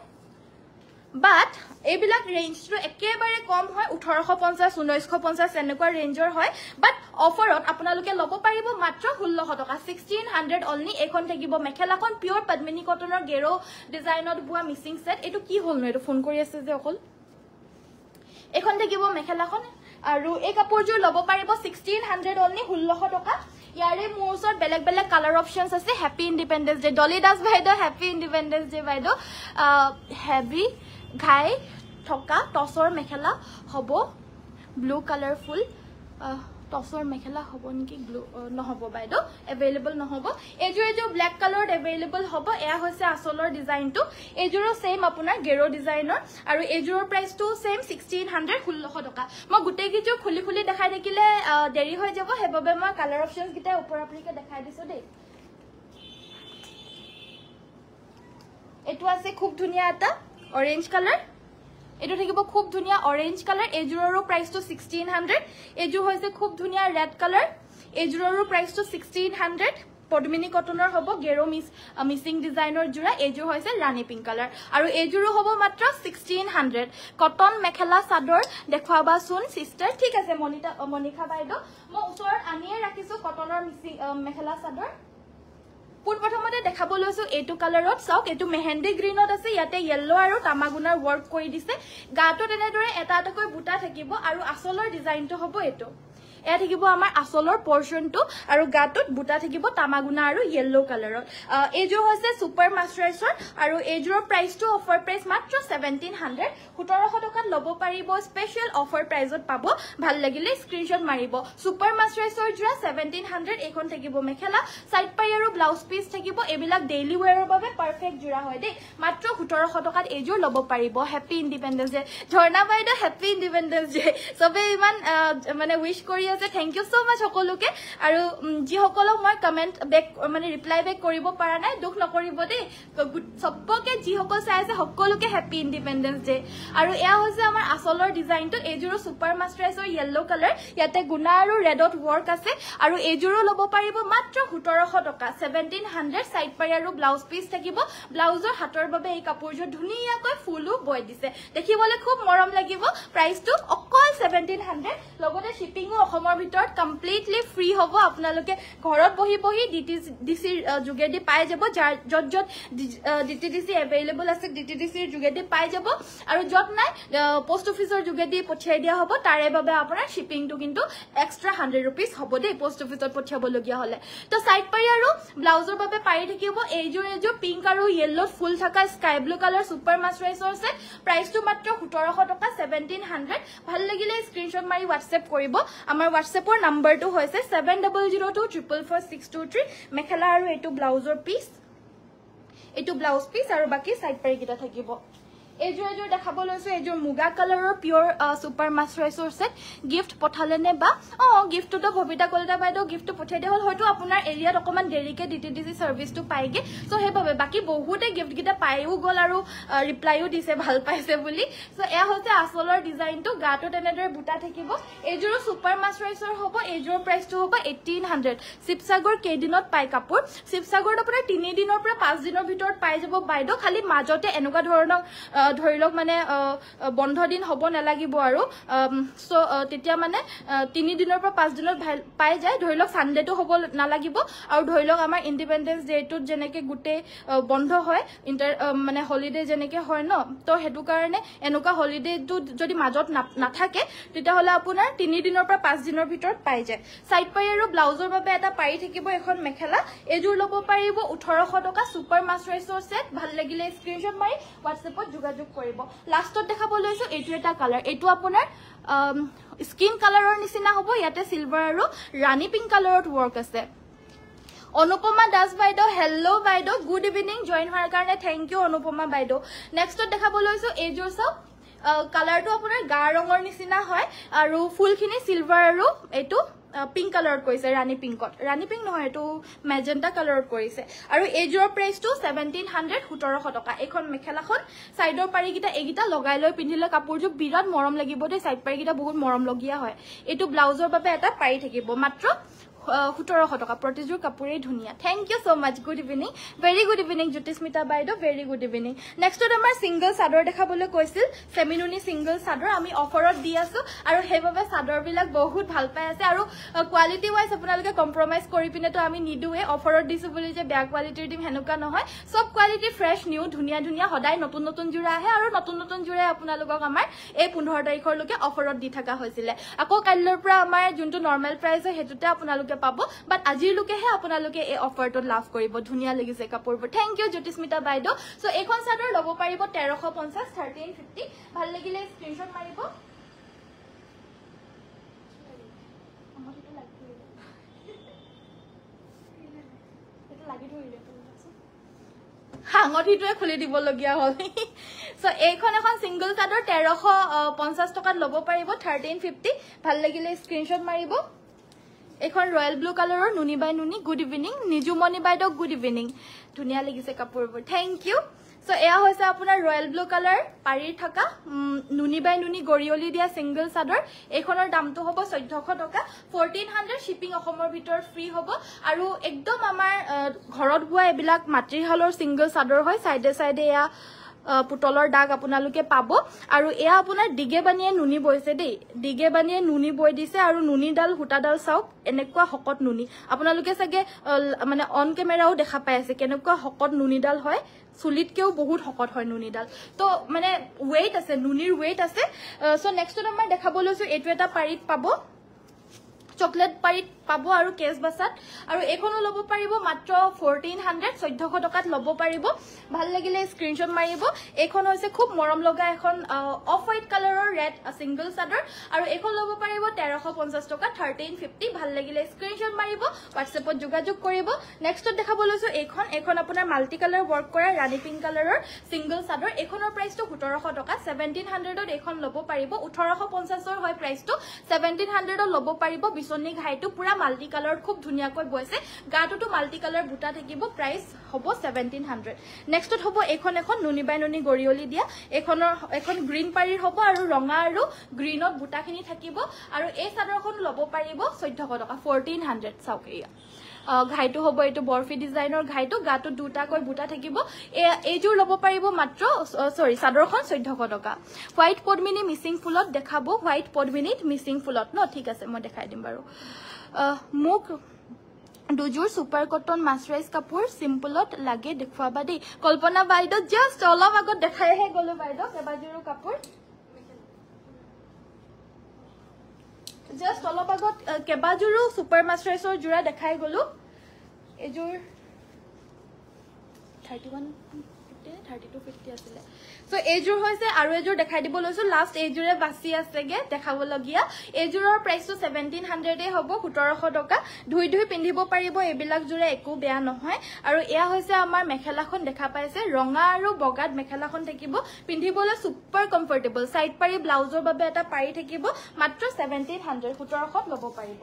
But এবিলাক ৰেঞ্জ টো একেবাৰে কম হয় 1850 1950 এনেকুৱা ৰেঞ্জৰ হয় বাট অফাৰত আপোনালোকে লব পাৰিব মাত্ৰ 1600 টকা 1600 only এখন থাকিব মেখেলাখন পিওৰ পদ্মিনী কটনৰ গেৰো ডিজাইনত বুৱা মিসিং সেট এটো কি হল ন এটো ফোন কৰি আছে যে অকল এখন থাকিব মেখেলাখন আৰু এই কাপোৰজোৰ লব পাৰিব 1600 only 1600 টকা ইয়াৰে মোৰছত বেলেগ কালাৰ অপশনস আছে happy independence day Dolly Das ভাইদো হ্যাপি ইন্ডিপেন্ডেন্স ডে ভাইদো হেভি ঘাই থকা টসৰ মেখেলা হ'ব ব্লু কালাৰফুল টসৰ মেখেলা হ'ব নেকি ব্লু নহব বাইদো अवेलेबल নহব এজো ব্ল্যাক কালাৰত अवेलेबल হ'ব এয়া হৈছে আসলৰ ডিজাইনটো এজোৰ সেম আপোনাৰ গেৰো ডিজাইনৰ আৰু এজোৰ প্ৰাইসটো সেম 1600 1600 টকা মই গুটেই কিজো খুলি দেখাই দেখিলে দেৰি হৈ যাব হেববে মই কালাৰ অপশনস গিটা ওপৰ আপলিকে দেখাই দিছো দেই এটো আছে খুব ধুনিয়া এটা orange color এটো থাকিব খুব ধুনিয়া orange color এজোৰৰ প্ৰাইস তো 1600 এজো হৈছে খুব ধুনিয়া red color এজোৰৰ প্ৰাইস তো 1600 পদ্মিনী কটনৰ হ'ব গেৰো মিসিং ডিজাইনৰ জোৰা এজো হৈছে ৰাণী পিংক কালাৰ আৰু এজোৰো হ'ব মাত্ৰ 1600 কটন মেখেলা চাদৰ দেখুৱাবা শুন সিস্টাৰ ঠিক আছে মনিকা বাইদো মই ওচৰত আনিয়ে ৰাখিছো কটনৰ মিসিং মেখেলা চাদৰ পুন প্ৰথমতে দেখাব লৈছো এটো কালাৰত চাওক এটো মেহেন্দি গ্ৰীনত আছে ইয়াতে ইয়েলো আৰু তামাগুনাৰ ওয়াৰ্ক কৰি দিছে গাটো তেনেদৰে এটা এটাকৈ বুটা থাকিব আৰু আসলৰ ডিজাইনটো হ'ব এটো এয়া থাকিব আমাৰ আসলৰ পোৰশনটো আৰু গাটোত বুটা থাকিব তামাগুনা আৰু ইয়েলো কালাৰত এজো হৈছে সুপাৰ মাস্টাৰাইজৰ আৰু এজোৰ প্ৰাইসটো অফাৰ প্ৰাইস মাত্ৰ 1700 1700 টকাত লব পাৰিব স্পেশাল অফাৰ প্ৰাইসত পাব ভাল লাগিলে স্ক্ৰিনশ্বট মাৰিব সুপাৰ মাস্টাৰাইজৰ জোৰা 1700 এখন থাকিব মেখেলা সাইড পাই আৰু ব্লাউজ পিস থাকিব এবিলাক ডেইলি ওয়্যাৰৰ বাবে পাৰফেক্ট জোৰা হয় দেই মাত্ৰ 1700 টকাত এজোৰ লব পাৰিব হ্যাপি ইন্ডিপেন্ডেন্স ডে ঝৰ্ণা বাইদো হ্যাপি ইন্ডিপেন্ডেন্স ডে সবে ইমান মানে উইশ কৰি আছে থ্যাংক ইউ সো মাচ সকলোকে আৰু যি সকলক মই কমেন্ট বেক মানে ৰিপ্লাই বেক কৰিব পৰা নাই দুখ নকৰিব দেই সবকে যি সকল চাই আছে সকলোকে হ্যাপি ইন্ডিপেন্ডেন্স ডে আৰু এয়া হৈছে আমাৰ আসলৰ ডিজাইনটো এইজোৰো সুপাৰ মাস্টাৰাইজৰ ইয়েলো কালাৰ ইয়াতে গুণা আৰু ৰেডত ওয়াৰ্ক আছে আৰু এইজোৰো ল'ব পাৰিব মাত্ৰ 1700 টকা 1700 সাইড পাৰি আৰু ব্লাউজ পিস থাকিব ব্লাউজৰ হাতৰ বাবে এই কাপোৰযোৰ ধুনীয়াকৈ ফুলো বৈ দিছে দেখিবলৈ খুব মৰম লাগিব প্ৰাইসটো অকল 1700 লগতে শিপিংও অসমৰ ভিতৰত কমপ্লিটলি ফ্ৰী হ'ব আপোনালোকে ঘৰত বহি বহি ডিটিডিসি যোগেদি পাই যাব যত যত ডিটিডিসি अवेलेबल আছে ডিটিডিসিৰ যোগেদি পাই যাব আৰু যত নাই পোষ্ট অফিচৰ যোগেদি পঠিয়াই দিয়া হ'ব তাৰে বাবে আপোনাৰ শিপিংটো কিন্তু এক্সট্ৰা 100 रुपीस হ'ব দেই পোষ্ট অফিচত পঠিয়াব লগিয়া হলে তো সাইড পাৰি আৰু ব্লাউজৰ বাবে পাৰি থাকিব এইজোৰ পিংক আৰু ইয়েলো ফুল থকা স্কাই ব্লু কালাৰ সুপাৰ মাস্টাৰাইজৰ আছে প্ৰাইসটো মাত্ৰ 1700 টকা 1700 ভাল লাগিলে স্ক্ৰিনশ্বট মাৰি WhatsApp কৰিব আমাৰ WhatsAppৰ নম্বৰটো হৈছে 7002444623 মেখেলা আৰু এটো ব্লাউজৰ পিস এটো ব্লাউজ পিস আৰু বাকি সাইড পাৰি কিটা থাকিব এইজোৰ দেখাব লৈছো এইজোৰ মুগা কালাৰৰ পিওৰ সুপাৰ মাস্টাৰাইজৰ সেট গিফট পঠালে নে বা গিফটটো ভবিতা কলতা বাইদেউ গিফটটো পঠাই দিয়া হল হয়তো আপোনাৰ এৰিয়াত অকমান দেৰিকে ডিটিডিসি সাৰ্ভিসটো পাইগে সো হেভাবে বাকি বহুতে গিফট কিটা পাইও গল আৰু ৰিপ্লাইও দিছে ভাল পাইছে বুলি সো এয়া হৈছে আসলৰ ডিজাইনটো গাটো তেনেদৰে বুটা থাকিব এইজোৰ সুপাৰ মাস্টাৰাইজৰ হ'ব এইজোৰ প্ৰাইসটো হ'ব 1800 শিৱসাগৰ কেইদিনত পাই কাপোৰ শিৱসাগৰত আপোনাৰ 3 দিনৰ পৰা 5 দিনৰ ভিতৰত পাই যাব বাইদেউ খালি মাজতে এনেকুৱা ধৰণৰ ধৰিলক মানে বন্ধ দিন হ'ব নালাগিব আৰু সো তেতিয়া মানে 3 দিনৰ পৰা 5 দিনত পাই যায় ধৰিলক সানডেটো হ'ব নালাগিব আৰু ধৰিলক আমাৰ ইন্ডিপেন্ডেন্স ডেটো যেনেকে গুটে বন্ধ হয় মানে হলিডে যেনেকে হয় ন তো হেতু কাৰণে এনেকুৱা হলিডেটো যদি মাজত নাথাকে তেতিয়া হলে আপোনাৰ 3 দিনৰ পৰা 5 দিনৰ ভিতৰত পাই যায় সাইড পাৰি আৰু ব্লাউজৰ বাবে এটা পাৰি থাকিব এখন মেখেলা এজোৰ ল'ব পাৰিব 1800 টকা সুপাৰ মাস্টাৰাইজৰ সেট ভাল লাগিলে স্ক্ৰিনশ্বট মাৰি WhatsAppত যোগাযোগ কৰিব লাষ্টত দেখাব লৈছো এইটো এটা কালাৰ এইটো আপোনাৰ স্কিন কালাৰৰ নিচিনা হ'ব ইয়াতে সিলভাৰ আৰু ৰাণী পিংক কালাৰত ওয়াৰ্ক আছে অনুপমা দাস বাইদেউ হেল্লো বাইদেউ গুড ইভিনিং জয়েন হোৱাৰ কাৰণে থ্যাংক ইউ অনুপমা বাইদেউ নেক্সটত দেখাব লৈছো এইজোৰ সব কালাৰটো আপোনাৰ গা ৰঙৰ নিচিনা হয় আৰু ফুলখিনি সিলভাৰ আৰু এইটো পিংক কালাৰত কৈছে ৰাণী পিংকত ৰাণী পিংক নহয় এটো মেজেন্টা কালাৰত কৰিছে আৰু এইজোৰ প্ৰাইসটো 1700 টকা এখন মেখেলাখন সাইডৰ পাৰি কিটা এগিটা লগাই লৈ পিন্ধিলে কাপোৰজোৰ বিৰাট মৰম লাগিব দে সাইড পাৰি কিটা বহুত মৰম লগিয়া হয় এটো ব্লাউজৰ বাবে এটা পাৰি থাকিব মাত্ৰ 1700 টকা প্ৰতিজোৰ কাপোৰেই ধুনিয়া thank you so much good evening very good evening Jyotismita বাইদেউ ভেৰি গুড ইভিনিং নেক্সটত আমাৰ সিঙ্গল চাদৰ দেখাবলৈ কৈছিল সেমিনুনি সিঙ্গল চাদৰ আমি অফাৰত দি আছো আৰু হেভাবে চাদৰ বিলাক বহুত ভাল পাই আছে আৰু কোৱালিটি ওয়াইজ আপোনালোকে কম্প্ৰমাইজ কৰি পিনে তো আমি নিদুৱে অফাৰত দিছো বুলি যে বেয়া কোৱালিটিৰ দিম হেনুকা নহয় সব কোৱালিটি ফ্ৰেশ নিউ ধুনিয়া ধুনিয়া সদায় নতুন নতুন জোৰা আহে আৰু নতুন নতুন জোৰে আপোনালোকক আমাৰ এই 15 তাৰিখৰ লৈকে অফাৰত দি থকা হৈছিল আকৌ কাইলৈৰ পৰা আমাৰ যোনটো নৰমাল প্ৰাইস হয় হেতুতে আপোনালোকে পাবো বাট আজিৰ লোকেহে আপোনালোকে এই অফাৰটো লাভ কৰিব ধুনিয়া লাগিছে কাপোৰবোৰ থ্যাংক ইউ জ্যোতিস্মিতা বাইদেউ সো এখন চাদৰ ল'ব পাৰিব 1350 1350 ভাল লাগিলে স্ক্ৰিনশ্বট মাৰিব হাঙঠিটোৱে খুলি দিব লগিয়া হল সো এইখন এখন সিঙ্গল চাদৰ 1350 টকাত ল'ব পাৰিব 1350 ভাল লাগিলে স্ক্ৰিনশ্বট মাৰিব এখন ৰয়্যাল ব্লু কালাৰৰ নুনি বাই নুনি গুড ইভিনিং নিজুমণি বাইদেউ গুড ইভিনিং ধুনিয়া লাগিছে কাপোৰবোৰ থ্যাংক ইউ সো এয়া হৈছে আপোনাৰ ৰয়্যাল ব্লু কালাৰ পাৰি থকা নুনি বাই নুনি গৰিয়লি দিয়া সিঙ্গল চাদৰ এইখনৰ দামটো হ'ব 1400 টকা 1400 শিপিং অসমৰ ভিতৰ ফ্ৰী হ'ব আৰু একদম আমাৰ ঘৰত বোৱা এবিলাক মাটিৰহালৰ সিঙ্গল চাদৰ হয় সাইডে সাইডে এয়া পুতলৰ দাগ আপোনালোকে পাব আৰু এয়া আপোনাৰ দিগে বানিয়ে নুনি বইছে দেই দিগে বানিয়ে নুনি বই দিছে আৰু নুনিডাল হুটাডাল চাওক এনেকুৱা হকত নুনি আপোনালোকে সগে মানে অন কেমেৰাও দেখা পাই আছে কেনেকুৱা হকত নুনিডাল হয় চুলিতকেও বহুত হকত হয় নুনিডাল তো মানে ওয়েট আছে নুনিৰ ওয়েট আছে সো নেক্সট আমাৰ দেখাব লৈছো এটো এটা পাৰিত পাব চকলেট পাৰিত পাব আৰু কেস বাসাত আৰু এখনো ল'ব পাৰিব মাত্ৰ 1400 টকাত ল'ব পাৰিব ভাল লাগিলে স্ক্ৰিনশ্বট মাৰিব এখন হৈছে খুব মৰম লগা এখন অফ হোৱাইট কালাৰৰ ৰেড সিঙ্গল চাদৰ আৰু এখন ল'ব পাৰিব 1350 টকা 1350 ভাল লাগিলে স্ক্ৰিনশ্বট মাৰিব WhatsAppত যোগাযোগ কৰিব নেক্সটত দেখাব লৈছো এখন আপোনাৰ মাল্টি কালাৰ ওয়াৰ্ক কৰা ৰাণী পিংক কালাৰৰ সিঙ্গল চাদৰ এখনৰ প্ৰাইসটো 1700 টকা 1700ত এখন ল'ব পাৰিব 1850 ৰ হয় প্ৰাইসটো 1700ত ল'ব পাৰিব বিচনী ঘাইটো পুৰা মাল্টি কালাৰত খুব ধুনিয়াকৈ বৈছে গাটোটো মাল্টি কালাৰ বুটা থাকিব প্ৰাইস হ'ব 1700 নেক্সটত হ'ব এখন নুনি বাই নুনি গৰিয়লি দিয়া এখন গ্ৰীণ পাৰীৰ হ'ব আৰু ৰঙা আৰু গ্ৰীনত বুটাখিনি থাকিব আৰু এই চাদৰখন ল'ব পাৰিব 1400 টকা 1400 চাওকেয়া ঘাইটো হ'ব এটো বৰফি ডিজাইনৰ ঘাইটো গাটো দুটাকৈ বুটা থাকিব এইযোৰ ল'ব পাৰিব মাত্ৰ সৰি চাদৰখন 1400 টকা হোৱাইট পদ্মিনী মিসিং ফুলত দেখাবো হোৱাইট পদ্মিনীত মিসিং ফুলত ন ঠিক আছে মই দেখাই দিম বাৰু মোক দুজোৰ সুপাৰ কটন মাছৰাইজ কাপোৰ সিম্পলত লাগে দেখুৱাবা দেই কল্পনা বাইদেউ জাস্ট অলপ আগত দেখাইহে গলো বাইদেউ কেবাজোৰ কাপোৰ জাস্ট অলপ আগত কেবাজোৰ সুপাৰ মাছৰাইজৰ জোৰা দেখাই গলো এজোৰ 3250 আছিল সো এজোৰ হৈছে আৰু এজোৰ দেখাই দিব লৈছো লাষ্ট এজোৰে বাছি আছেগে দেখাব লগিয়া এজোৰৰ প্ৰাইসটো 1700 এ হ'ব 1700 টকা ধুই পিন্ধিব পাৰিব এবিলাক জোৰে একো বেয়া নহয় আৰু এয়া হৈছে আমাৰ মেখেলাখন দেখা পাইছে ৰঙা আৰু বগাত মেখেলাখন থাকিব পিন্ধিবলৈ সুপাৰ কমফৰ্টেবল সাইড পাৰি ব্লাউজৰ বাবে এটা পাৰি থাকিব মাত্ৰ 1700 1700 ল'ব পাৰিব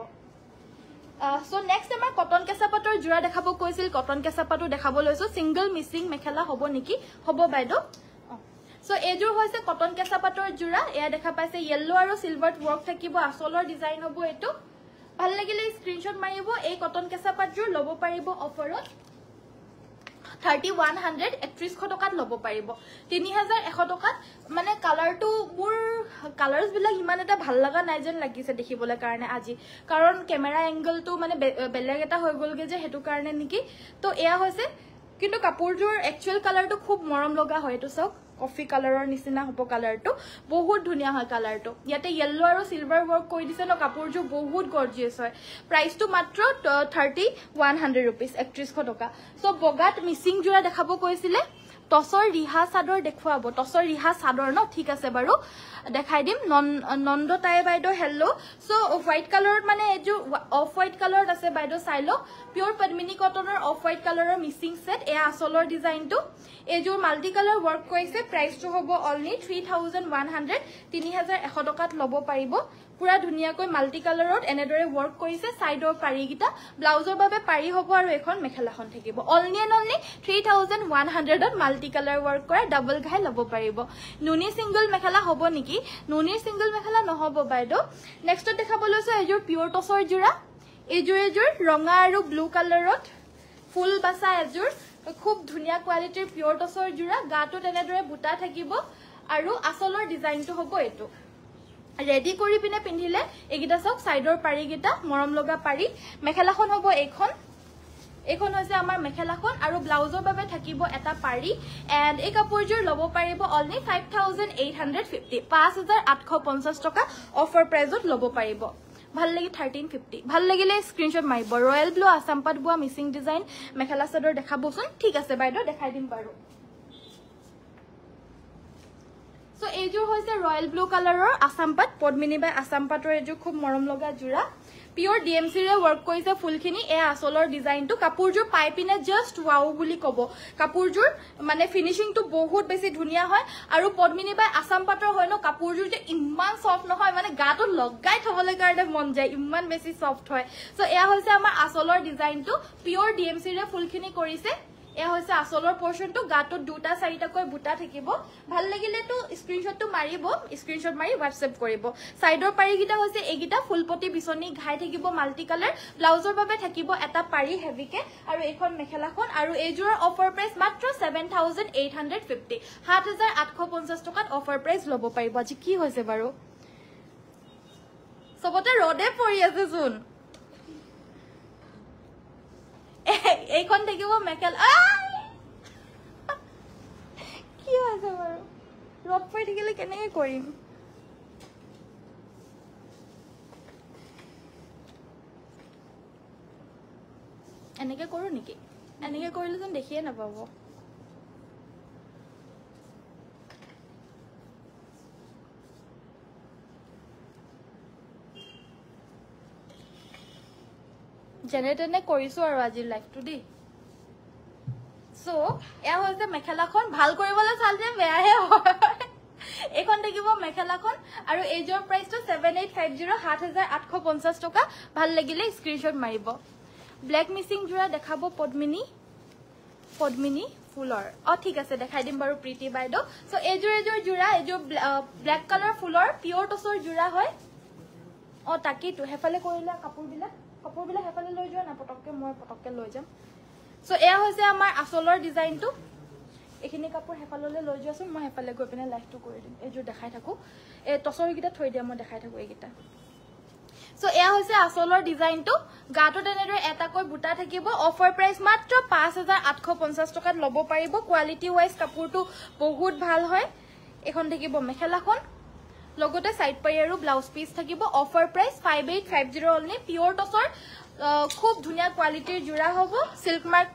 So next আমাৰ কটন কেঁচাপাতৰ জোৰা দেখাব কৈছিল কটন কেঁচাপাটো দেখাব লৈছো সিঙ্গল মিসিং মেখেলা হ'ব নেকি হ'ব বাইদো So এজোৰ হৈছে কটন কেঁচাপাতৰ জোৰা এয়া দেখা পাইছে ইয়েলো আৰু সিলভাৰ ওয়াৰ্ক থাকিব আসলৰ ডিজাইন হ'ব এটো ভাল লাগিলে স্ক্ৰিনশ্বট মাৰিব এই কটন কেঁচাপাতজোৰ ল'ব পাৰিব অফাৰত 3100 3100 টকাত ল'ব পাৰিব 3100 টকাত মানে কালাৰটো মোৰ কালাৰস বিলাক ইমান এটা ভাল লাগা নাই যেন লাগিছে দেখিবলৈ কাৰণে আজি কাৰণ কেমেৰা এংগলটো মানে বেলেগ এটা হৈ গলগে যে হেতু কাৰণে নেকি তো এয়া হৈছে কিন্তু কাপোৰজোৰ একচুয়াল কালাৰটো খুব মৰম লগা হয় তো সব কফি কালাৰৰ নিচিনা হ'ব কালাৰটো বহুত ধুনিয়া হয় কালাৰটো ইয়াতে ইয়েলো আৰু সিলভাৰ ওয়াৰ্ক কৰি দিছে ন কাপোৰজোৰ বহুত গৰ্জিয়াস হয় প্ৰাইসটো মাত্ৰ 3100 रुपीस 3100 টকা সো বগাত মিসিং জোৰা দেখাব কৈছিলে টসৰ ৰিহা চাদৰ দেখুৱাব টসৰ ৰিহা চাদৰ ন ঠিক আছে বাৰু দেখাই দিম নন্দতাই বাইদো হেল্লো সো হোৱাইট কালাৰত মানে এজো অফ হোৱাইট কালাৰত আছে বাইদো চাইলো পিওৰ পদ্মিনী কটনৰ অফ হোৱাইট কালাৰৰ মিসিং সেট এয়া আসলৰ ডিজাইনটো এজোৰ মাল্টি কালাৰ ওয়াৰ্ক কৰিছে প্ৰাইসটো হ'ব অনলি 3100 3100 টকাত ল'ব পাৰিব পুৰা ধুনিয়াকৈ মাল্টি কালাৰত এনেদৰে ওয়াৰ্ক কৰিছে সাইডৰ পাৰিগিটা ব্লাউজৰ বাবে পাৰি হ'ব আৰু এখন মেখেলাখন থাকিব অনলি 3100 ত মাল্টি কালাৰ ওয়াৰ্ক কৰা ডাবল ঘাই ল'ব পাৰিব নুনি সিঙ্গল মেখেলা হ'ব নেকি নুনিৰ সিঙ্গল মেখেলা নহব বাইদো নেক্সটত দেখাব লৈছো এজোৰ পিওৰ টসৰ জোৰা এজোৰ ৰঙা আৰু ব্লু কালাৰত ফুল বাসা এজোৰ খুব ধুনিয়া কোৱালিটিৰ পিওৰ টসৰ জোৰা গাটো তেনেদৰে বুটা থাকিব আৰু আসলৰ ডিজাইনটো হ'ব এটো ৰেডি কৰি পিনে পিন্ধিলে এগিটা সব সাইডৰ পাৰিগিটা মৰম লগা পাৰি মেখেলাখন হ'ব এখন হৈছে আমাৰ মেখেলাখন আৰু ব্লাউজৰ বাবে থাকিব এটা পাৰি এন্ড এই কাপোৰজোৰ ল'ব পাৰিব অনলি 5850 5850 টকা অফাৰ প্ৰাইজত ল'ব পাৰিব ভাল লাগি 1350 ভাল লাগিলে স্ক্ৰিনশ্বট মাৰিব ৰয়েল ব্লু আসাম পাট বুৱা মিসিং ডিজাইন মেখেলা চাদৰ দেখাবচোন ঠিক আছে বাইদেউ দেখাই দিম বাৰু সো এজোৰ হৈছে ৰয়েল ব্লু কালাৰৰ আসাম পাট পদ্মিনী বাই আসাম পাটৰ এজোৰ খুব মৰম লগা জোৰা পিওৰ ডিএমসি ৰে ওয়াৰ্ক কৰিছে ফুলখিনি এ আসলৰ ডিজাইনটো কাপোৰজোৰ পাই পিনে জাস্ট ওয়াও বুলি কব কাপোৰজোৰ মানে ফিনিশিংটো বহুত বেছি ধুনিয়া হয় আৰু পদ্মিনী বাই আসাম পাটৰ হয় ন কাপোৰজোৰ যে ইমান সফট নহয় মানে গাটো লগাই থবলৈ কাৰণে মন যায় ইমান বেছি সফট হয় সো এয়া হৈছে আমাৰ আসলৰ ডিজাইনটো পিওৰ ডিএমসি ৰে ফুলখিনি কৰিছে এয়া হৈছে আসলৰ পোৰশনটো গাটো দুটা চাৰিটাকৈ বুটা থাকিব ভাল লাগিলে তো স্ক্ৰিনশ্বটটো মাৰিব স্ক্ৰিনশ্বট মাৰি WhatsApp কৰিব সাইডৰ পাৰিগিটা হৈছে এগিটা ফুলপটি বিচনী ঘাই থাকিব মাল্টি কালাৰ ব্লাউজৰ বাবে থাকিব এটা পাৰি হেভিকে আৰু এখন মেখেলাখন আৰু এজোৰৰ অফাৰ প্ৰাইস মাত্ৰ 7850 7850 টকাত অফাৰ প্ৰাইস ল'ব পাৰিব আজি কি হৈছে বাৰু সবতে ৰডে পৰি আছে চোন এইখন থাকিব মেখেলা কি আছে বাৰু ৰড পৰি থাকিলে কেনেকৈ কৰিম এনেকৈ কৰো নেকি এনেকৈ কৰিলে যেন দেখিয়ে নাপাব যেনে তেনে কৰিছো আৰু আজি লাইভটো দি সো এয়া হৈছে মেখেলাখন ভাল কৰিবলৈ চালে বেয়াহে হয় এখন থাকিব মেখেলাখন আৰু এইযোৰ প্ৰাইসটো 7850 7850 টকা ভাল লাগিলে স্ক্ৰিনশ্বট মাৰিব ব্ল্যাক মিসিং জোৰা দেখাব পদ্মিনী ফুলৰ ঠিক আছে দেখাই দিম বাৰু প্ৰীতি বাইদো সো এইযোৰ জোৰা এইযোৰ ব্ল্যাক কালাৰ ফুলৰ পিওৰ টছৰ জোৰা হয় তাকিটো হেফালে কৰিলা কাপোৰবিলাক হেফালে লৈ যোৱা না পটককে লৈ যাম সো এয়া হৈছে আমাৰ আসলৰ ডিজাইনটো এখিনি কাপোৰ হেফাললে লৈ যোৱাছোন মই হেফালে গৈ পিনে লাইভটো কৰি দিম এইযোৰ দেখাই থাকো এই টছৰ গিটা থৈ দিয়া মই দেখাই থাকো এইগিটা সো এয়া হৈছে আসলৰ ডিজাইনটো গাটো তেনেদৰে এটাকৈ বুটা থাকিব অফাৰ প্ৰাইস মাত্ৰ 5850 টকাত লব পাৰিব কোৱালিটি ওয়াইজ কাপোৰটো বহুত ভাল হয় এখন থাকিব মেখেলাখন লগতে সাইড পাই আৰু ব্লাউজ পিস থাকিব অফাৰ প্ৰাইস 5850 অনলি পিওৰ টছৰ খুব ধুনিয়া কোৱালিটিৰ জোৰা হ'ব সিল্ক মাৰ্ক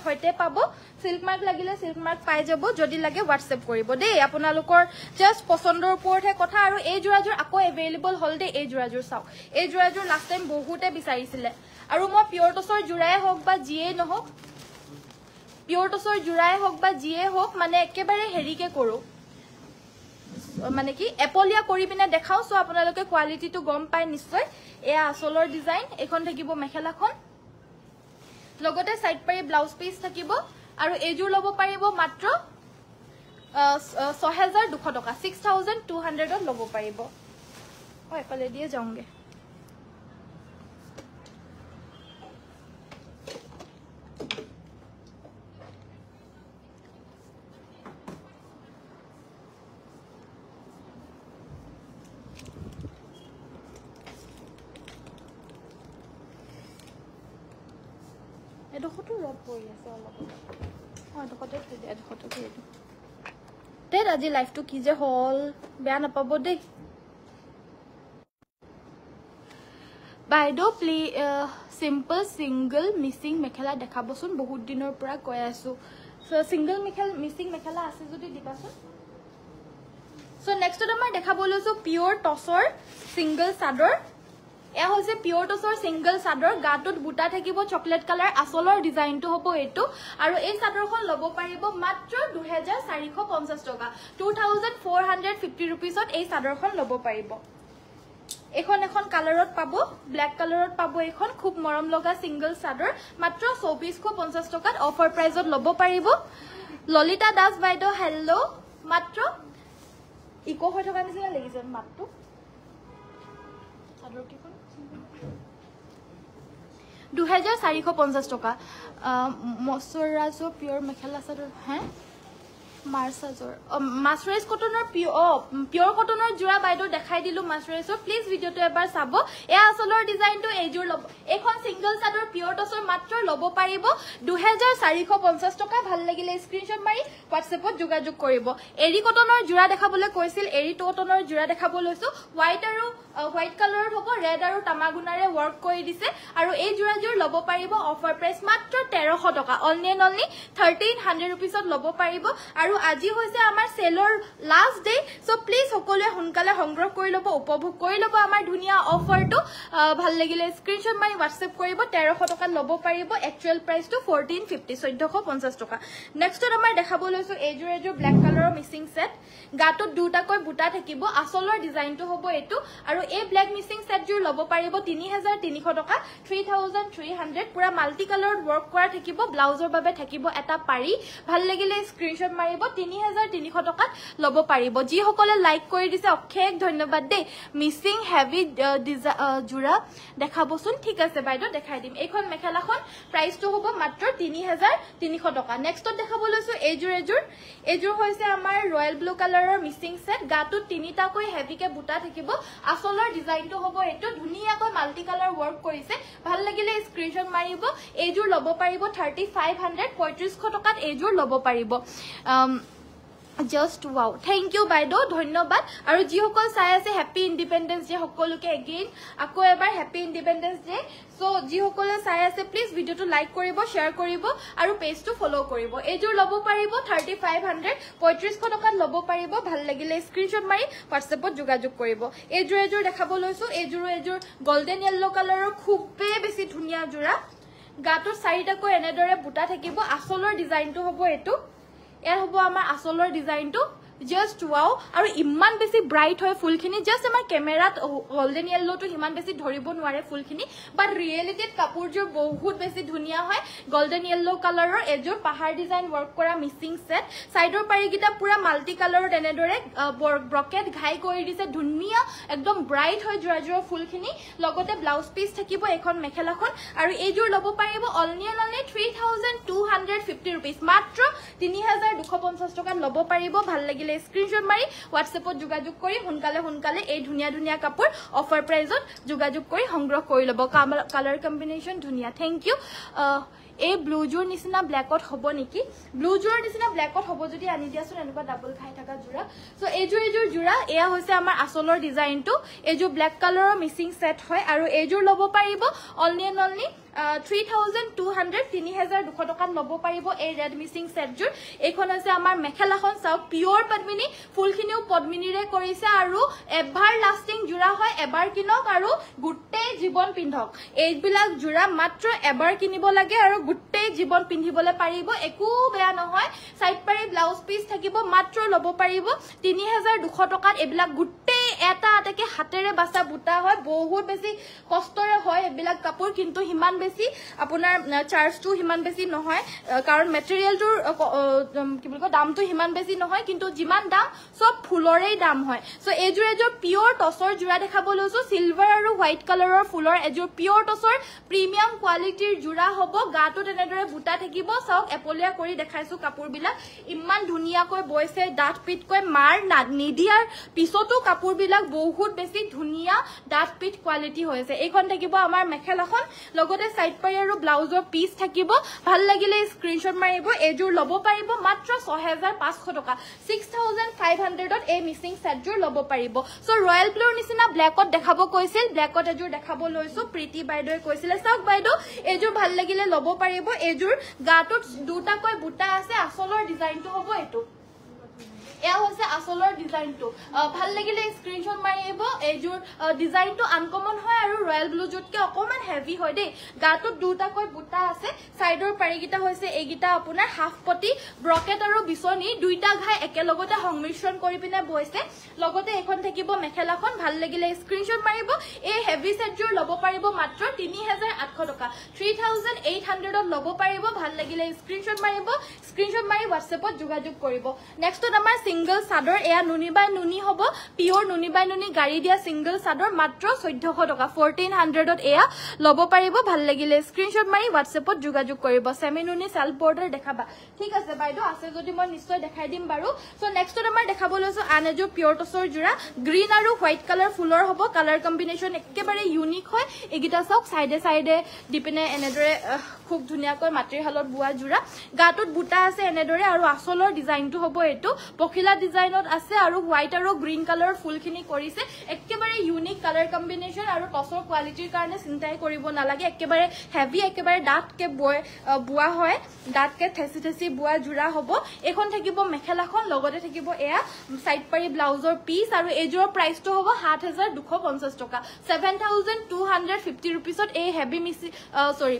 হয়তে পাব সিল্ক মাৰ্ক লাগিলে সিল্ক মাৰ্ক পাই যাব যদি লাগে WhatsApp কৰিব দেই আপোনালোকৰ জাস্ট পছন্দৰ ওপৰতহে কথা আৰু এই জোৰাজোৰ আকৌ এভেইলেবল হল দে এই জোৰাজোৰ চাও এই জোৰাজোৰ লাষ্ট টাইম বহুতে বিচাৰিছিলে আৰু মই পিওৰ টছৰ জোৰাই হওক বা জিয়ে নহওক পিওৰ টছৰ জোৰাই হওক বা জিয়ে হওক মানে একেবাৰে হেৰিকে কৰো মানে কি এপলিয়া কৰি পিনে দেখাও সো আপোনালোকে কোৱালিটিটো গম পাই নিশ্চয় এয়া আসলৰ ডিজাইন এখন থাকিব মেখেলাখন লগতে সাইড পাই ব্লাউজ পিস থাকিব আৰু এইযোৰ লব পাৰিব মাত্ৰ 6200 টকা 6200 ত লব পাৰিব হয় পালে দিয়ে যাওঁগে এডোখৰটো ৰব কৰি আছে অলপ এডোখৰতে থৈ দিয়া এডোখৰতে থৈ দিওঁ তেত আজি লাইভটো কি যে হল বেয়া নাপাব দেই বাইদো প্লি সিম্পল সিঙ্গল মিসিং মেখেলা দেখাবচোন বহুত দিনৰ পৰা কৈ আছো সো সিঙ্গল মিসিং মেখেলা আছে যদি দিবাচোন সো নেক্সট আমাৰ দেখাব লৈছো পিওৰ টছৰ সিঙ্গল চাদৰ এয়া হৈছে পিওৰ টছৰ সিঙ্গল চাদৰ গাটোত বুটা থাকিব চকলেট কালাৰ আসলৰ ডিজাইনটো হ'ব এটো আৰু এই চাদৰখন লব পাৰিব মাত্ৰ 2450 টকা 2450 रुपीसত এই চাদৰখন লব পাৰিব এখন কালাৰত পাব ব্ল্যাক কালাৰত পাব এখন খুব মৰম লগা সিঙ্গল চাদৰ মাত্ৰ 2450 টকাত অফাৰ প্ৰাইজত লব পাৰিব ললিতা দাস বাইদো হেল্লো মাত্ৰ ইকো হৈ থকা নিচিনা লাগিছে মাত্ৰ চাদৰ কিখন 2450 টকা মছৰাজো পিওৰ মেখেলা চাদৰ হে মাৰ্সাজৰ মাছৰাইজ কটনৰ পিওৰ কটনৰ জোৰা বাইদো দেখাই দিলো মাছৰাইজৰ প্লিজ ভিডিওটো এবাৰ চাব এ আসলৰ ডিজাইনটো এইজোৰ লব এখন সিঙ্গল চাদৰ পিওৰ টছৰ মাত্ৰ লব পাৰিব 2450 টকা ভাল লাগিলে স্ক্ৰিনশ্বট মাৰি WhatsAppত যোগাযোগ কৰিব এৰি কটনৰ জোৰা দেখাবলৈ কৈছিল এৰি কটনৰ জোৰা দেখাব লৈছো হোৱাইট আৰু হোৱাইট কালাৰত হ'ব ৰেড আৰু তামাগুনাৰে ওয়াৰ্ক কৰি দিছে আৰু এই জোৰাজোৰ লব পাৰিব অফাৰ প্ৰাইস মাত্ৰ 1300 টকা অনলি 1300 रुपीसত লব পাৰিব আৰু আজি হৈছে আমাৰ সেলৰ লাষ্ট ডে সো প্লিজ সকলোৱে সোনকালে সংগ্ৰহ কৰি লব উপভোগ কৰি লব আমাৰ ধুনিয়া অফাৰটো ভাল লাগিলে স্ক্ৰিনশ্বট মাৰি WhatsApp কৰিব 1300 টকা লব পাৰিব একচুয়াল প্ৰাইসটো 1450 1450 টকা নেক্সটত আমাৰ দেখাব লৈছো এইজোৰ ব্ল্যাক কালাৰৰ মিসিং সেট গাটোত দুটাকৈ বুটা থাকিব আসলৰ ডিজাইনটো হ'ব এটো আৰু এই ব্ল্যাক মিসিং সেট জোৰ লব পাৰিব 3300 টকা 3300 পুৰা মাল্টি কালাৰত ওয়াৰ্ক কৰা থাকিব ব্লাউজৰ বাবে থাকিব এটা পাৰি ভাল লাগিলে স্ক্ৰিনশ্বট মাৰিব 3300 টকাত লব পাৰিব যি সকলে লাইক কৰি দিছে অশেষ ধন্যবাদ দেই মিসিং হেভি জোৰা দেখাবচোন ঠিক আছে বাইদো দেখাই দিম এইখন মেখেলাখন প্ৰাইসটো হ'ব মাত্ৰ 3300 টকা নেক্সটত দেখাব লৈছো এইজোৰ হৈছে আমাৰ ৰয়্যাল ব্লু কালাৰৰ মিসিং সেট গাটোত তিনিটাকৈ হেভিকে বুটা থাকিব আসলৰ ডিজাইনটো হ'ব এটো ধুনিয়াকৈ মাল্টি কালাৰ ওয়াৰ্ক কৰিছে ভাল লাগিলে স্ক্ৰিনশ্বট মাৰিব এইজোৰ লব পাৰিব 3500 3500 টকাত এইজোৰ লব পাৰিব just wow thank you BeiDou ধন্যবাদ আৰু যি সকল চাই আছে হ্যাপি ইন্ডিপেন্ডেন্স ডে সকলোকে এগেইন আকৌ এবাৰ হ্যাপি ইন্ডিপেন্ডেন্স ডে সো যি সকলে চাই আছে প্লিজ ভিডিওটো লাইক কৰিব শেয়াৰ কৰিব আৰু পেজটো ফলো কৰিব এইজোৰ লব পাৰিব 3500 3500 টকাত লব পাৰিব ভাল লাগিলে স্ক্ৰিনশ্বট মাৰি WhatsAppত যোগাযোগ কৰিব এইজোৰ দেখাব লৈছো এইজোৰ গোল্ডেন ইয়েলো কালাৰৰ খুববে বেছি ধুনিয়া জোৰা গাটোৰ চাৰিটাকৈ এনেদৰে বুটা থাকিব আসলৰ ডিজাইনটো হ'ব এটো এৰ হ'ব আমাৰ আসলৰ ডিজাইনটো জাস্ট ওয়াও আৰু ইমান বেছি ব্ৰাইট হয় ফুলখিনি জাস্ট আমাৰ কেমেৰাত গোল্ডেন য়েল্লোটো ইমান বেছি ধৰিব নোৱাৰে ফুলখিনি বাট ৰিয়েলিটিত কাপোৰযোৰ বহুত বেছি ধুনীয়া হয় গোল্ডেন য়েল্লো কালাৰৰ এযোৰ পাহাৰ ডিজাইন ৱৰ্ক কৰা মিচিং সেট সাইডৰ পাৰিকিটা পুৰা মাল্টি কালাৰৰ তেনেদৰে ব্ৰকেট ঘাই কৰি দিছে ধুনীয়া একদম ব্ৰাইট হয় জোৰাজোৰ ফুলখিনি লগতে ব্লাউজ পিস থাকিব এখন মেখেলাখন আৰু এইযোৰ ল'ব পাৰিব অনলি 3250 rupees মাত্ৰ 3250 টকাত ল'ব পাৰিব ভাল লাগিলে স্ক্ৰিনশ্বট মাৰি WhatsAppত যোগাযোগ কৰি সোনকালে এই ধুনীয়া ধুনীয়া কাপোৰ অফাৰ প্ৰাইজত যোগাযোগ কৰি সংগ্ৰহ কৰি ল'ব কালাৰ কম্বিনেশ্যন ধুনীয়া থ্যাংক ইউ এই ব্লুজোৰ নিচিনা ব্ল্যাকত হ'ব নেকি ব্লুজোৰ নিচিনা ব্ল্যাকত হ'ব যদি আনি দিয়াছোন এনেকুৱা ডাবল খাই থকা জোৰা সো এইযোৰ জোৰা এয়া হৈছে আমাৰ আসলৰ ডিজাইনটো এইযোৰ ব্ল্যাক কালাৰৰ মিচিং সেট হয় আৰু এইযোৰ ল'ব পাৰিব অনলি 3200 টকাত ল'ব পাৰিব এই ৰেড মিচিং সেটযোৰ এইখন আছে আমাৰ মেখেলাখন চাওক পিওৰ পদ্মিনী ফুলখিনিও পদ্মিনীৰে কৰিছে আৰু এভাৰ লাষ্টিং জোৰা হয় এবাৰ কিনক আৰু গুটেই জীৱন পিন্ধক এইবিলাক জোৰা মাত্ৰ এবাৰ কিনিব লাগে আৰু গুটেই জীৱন পিন্ধিবলৈ পাৰিব একো বেয়া নহয় সাইড পাৰি ব্লাউজ পিস থাকিব মাত্ৰ ল'ব পাৰিব 3200 টকাত এইবিলাক গুটেই এটা আটাকে হাতেৰে বাছা বুটা হয় বহুত বেছি কষ্টৰে হয় এইবিলাক কাপোৰ কিন্তু হিমান বেছি আপোনাৰ চাৰ্জটো হিমান বেছি নহয় কাৰণ মেটেৰিয়েলটোৰ কি বুলি কয় দামটো হিমান বেছি নহয় কিন্তু যিমান দাম সব ফুলৰেই দাম হয় সো এযোৰ পিওৰ টছৰ জোৰা দেখাব লৈছো সিলভাৰ আৰু হোৱাইট কালাৰৰ ফুলৰ এযোৰ পিওৰ টছৰ প্ৰিমিয়াম কোৱালিটিৰ জোৰা হ'ব গাটো তেনেদৰে বুটা থাকিব চাওক এপলিয়া কৰি দেখাইছো কাপোৰবিলাক ইমান ধুনীয়াকৈ বৈছে ডাঠ পিটকৈ মাৰ নিদিয়াৰ পিছতো কাপোৰবিলাক বহুত বেছি ধুনীয়া ডাঠ পিট কোৱালিটি হৈছে এইখন থাকিব আমাৰ মেখেলাখন লগতে সাইড পাৰি আৰু ব্লাউজৰ পিস থাকিব ভাল লাগিলে স্ক্ৰিনশ্বট মাৰিব এযোৰ ল'ব পাৰিব মাত্ৰ 6500 টকা 6500 ত এই মিচিং সেটযোৰ ল'ব পাৰিব সো ৰয়েল ব্লুৰ নিচিনা ব্ল্যাকত দেখাব কৈছিল ব্ল্যাকত এযোৰ দেখাব লৈছো প্ৰীতি বাইদেৱে কৈছিলে চাওক বাইদেউ এযোৰ ভাল লাগিলে ল'ব পাৰিব এযোৰ গাটোত দুটাকৈ বুটা আছে আসলৰ ডিজাইনটো হ'ব এটো এয়া হৈছে আসলৰ ডিজাইনটো ভাল লাগিলে স্ক্ৰিনশ্বট মাৰিব এযোৰ ডিজাইনটো আনকমন হয় আৰু ৰয়েল ব্লু জুটকে অকমান হেভি হয় দেই গাটোত দুটাকৈ বুটা আছে সাইডৰ পাৰিকিটা হৈছে এইগিটা আপোনাৰ হাফ পটি ব্ৰকেট আৰু বিছনি দুইটা ঘাই একেলগতে সংমিশ্ৰণ কৰি পিনে বৈছে লগতে এখন থাকিব মেখেলাখন ভাল লাগিলে স্ক্ৰিনশ্বট মাৰিব এই হেভি সেটযোৰ ল'ব পাৰিব মাত্ৰ 3800 টকা 3800 ত ল'ব পাৰিব ভাল লাগিলে স্ক্ৰিনশ্বট মাৰি WhatsAppত যোগাযোগ কৰিব নেক্সটত আমাৰ সিঙ্গল সাদৰ এয়া নুনি বাই নুনি হ'ব পিওৰ নুনি বাই নুনি গাড়ি দিয়া সিঙ্গল সাদৰ মাত্ৰ 1400 টকা 1400 ত এয়া ল'ব পাৰিব ভাল লাগিলে স্ক্ৰিনশ্বট মাৰি WhatsAppত যোগাযোগ কৰিব সেমি নুনি সেলফ বৰ্ডাৰ দেখাবা ঠিক আছে বাইদেউ আছে যদি মই নিশ্চয় দেখাই দিম বাৰু সো নেক্সটত আমাৰ দেখাব লৈছো আন এযোৰ পিওৰ টছৰ জোৰা গ্ৰীন আৰু হোৱাইট কালাৰ ফুলৰ হ'ব কালাৰ কম্বিনেশ্যন একেবাৰে ইউনিক হয় এগিটা চাওক সাইডে দিপিনে এনেদৰে খুব ধুনীয়াকৈ মাটিৰ হালত বুৱা জোৰা গাটোত বুটা আছে এনেদৰে আৰু আসলৰ ডিজাইনটো হ'ব এটো পখিলা ডিজাইনত আছে আৰু হোৱাইট আৰু গ্ৰীন কালাৰৰ ফুলখিনি কৰিছে একেবাৰে ইউনিক কালাৰ কম্বিনেশ্যন আৰু টছৰ কোৱালিটিৰ কাৰণে চিন্তাই কৰিব নালাগে একেবাৰে হেভি একেবাৰে ডাঠকে বুৱা হয় ডাঠকে থেচি বুৱা জোৰা হ'ব এখন থাকিব মেখেলাখন লগতে থাকিব এয়া সাইড পাৰি ব্লাউজৰ পিস আৰু এযোৰৰ প্ৰাইসটো হ'ব 7250 টকা 7250 rupeesত এই হেভি মিছি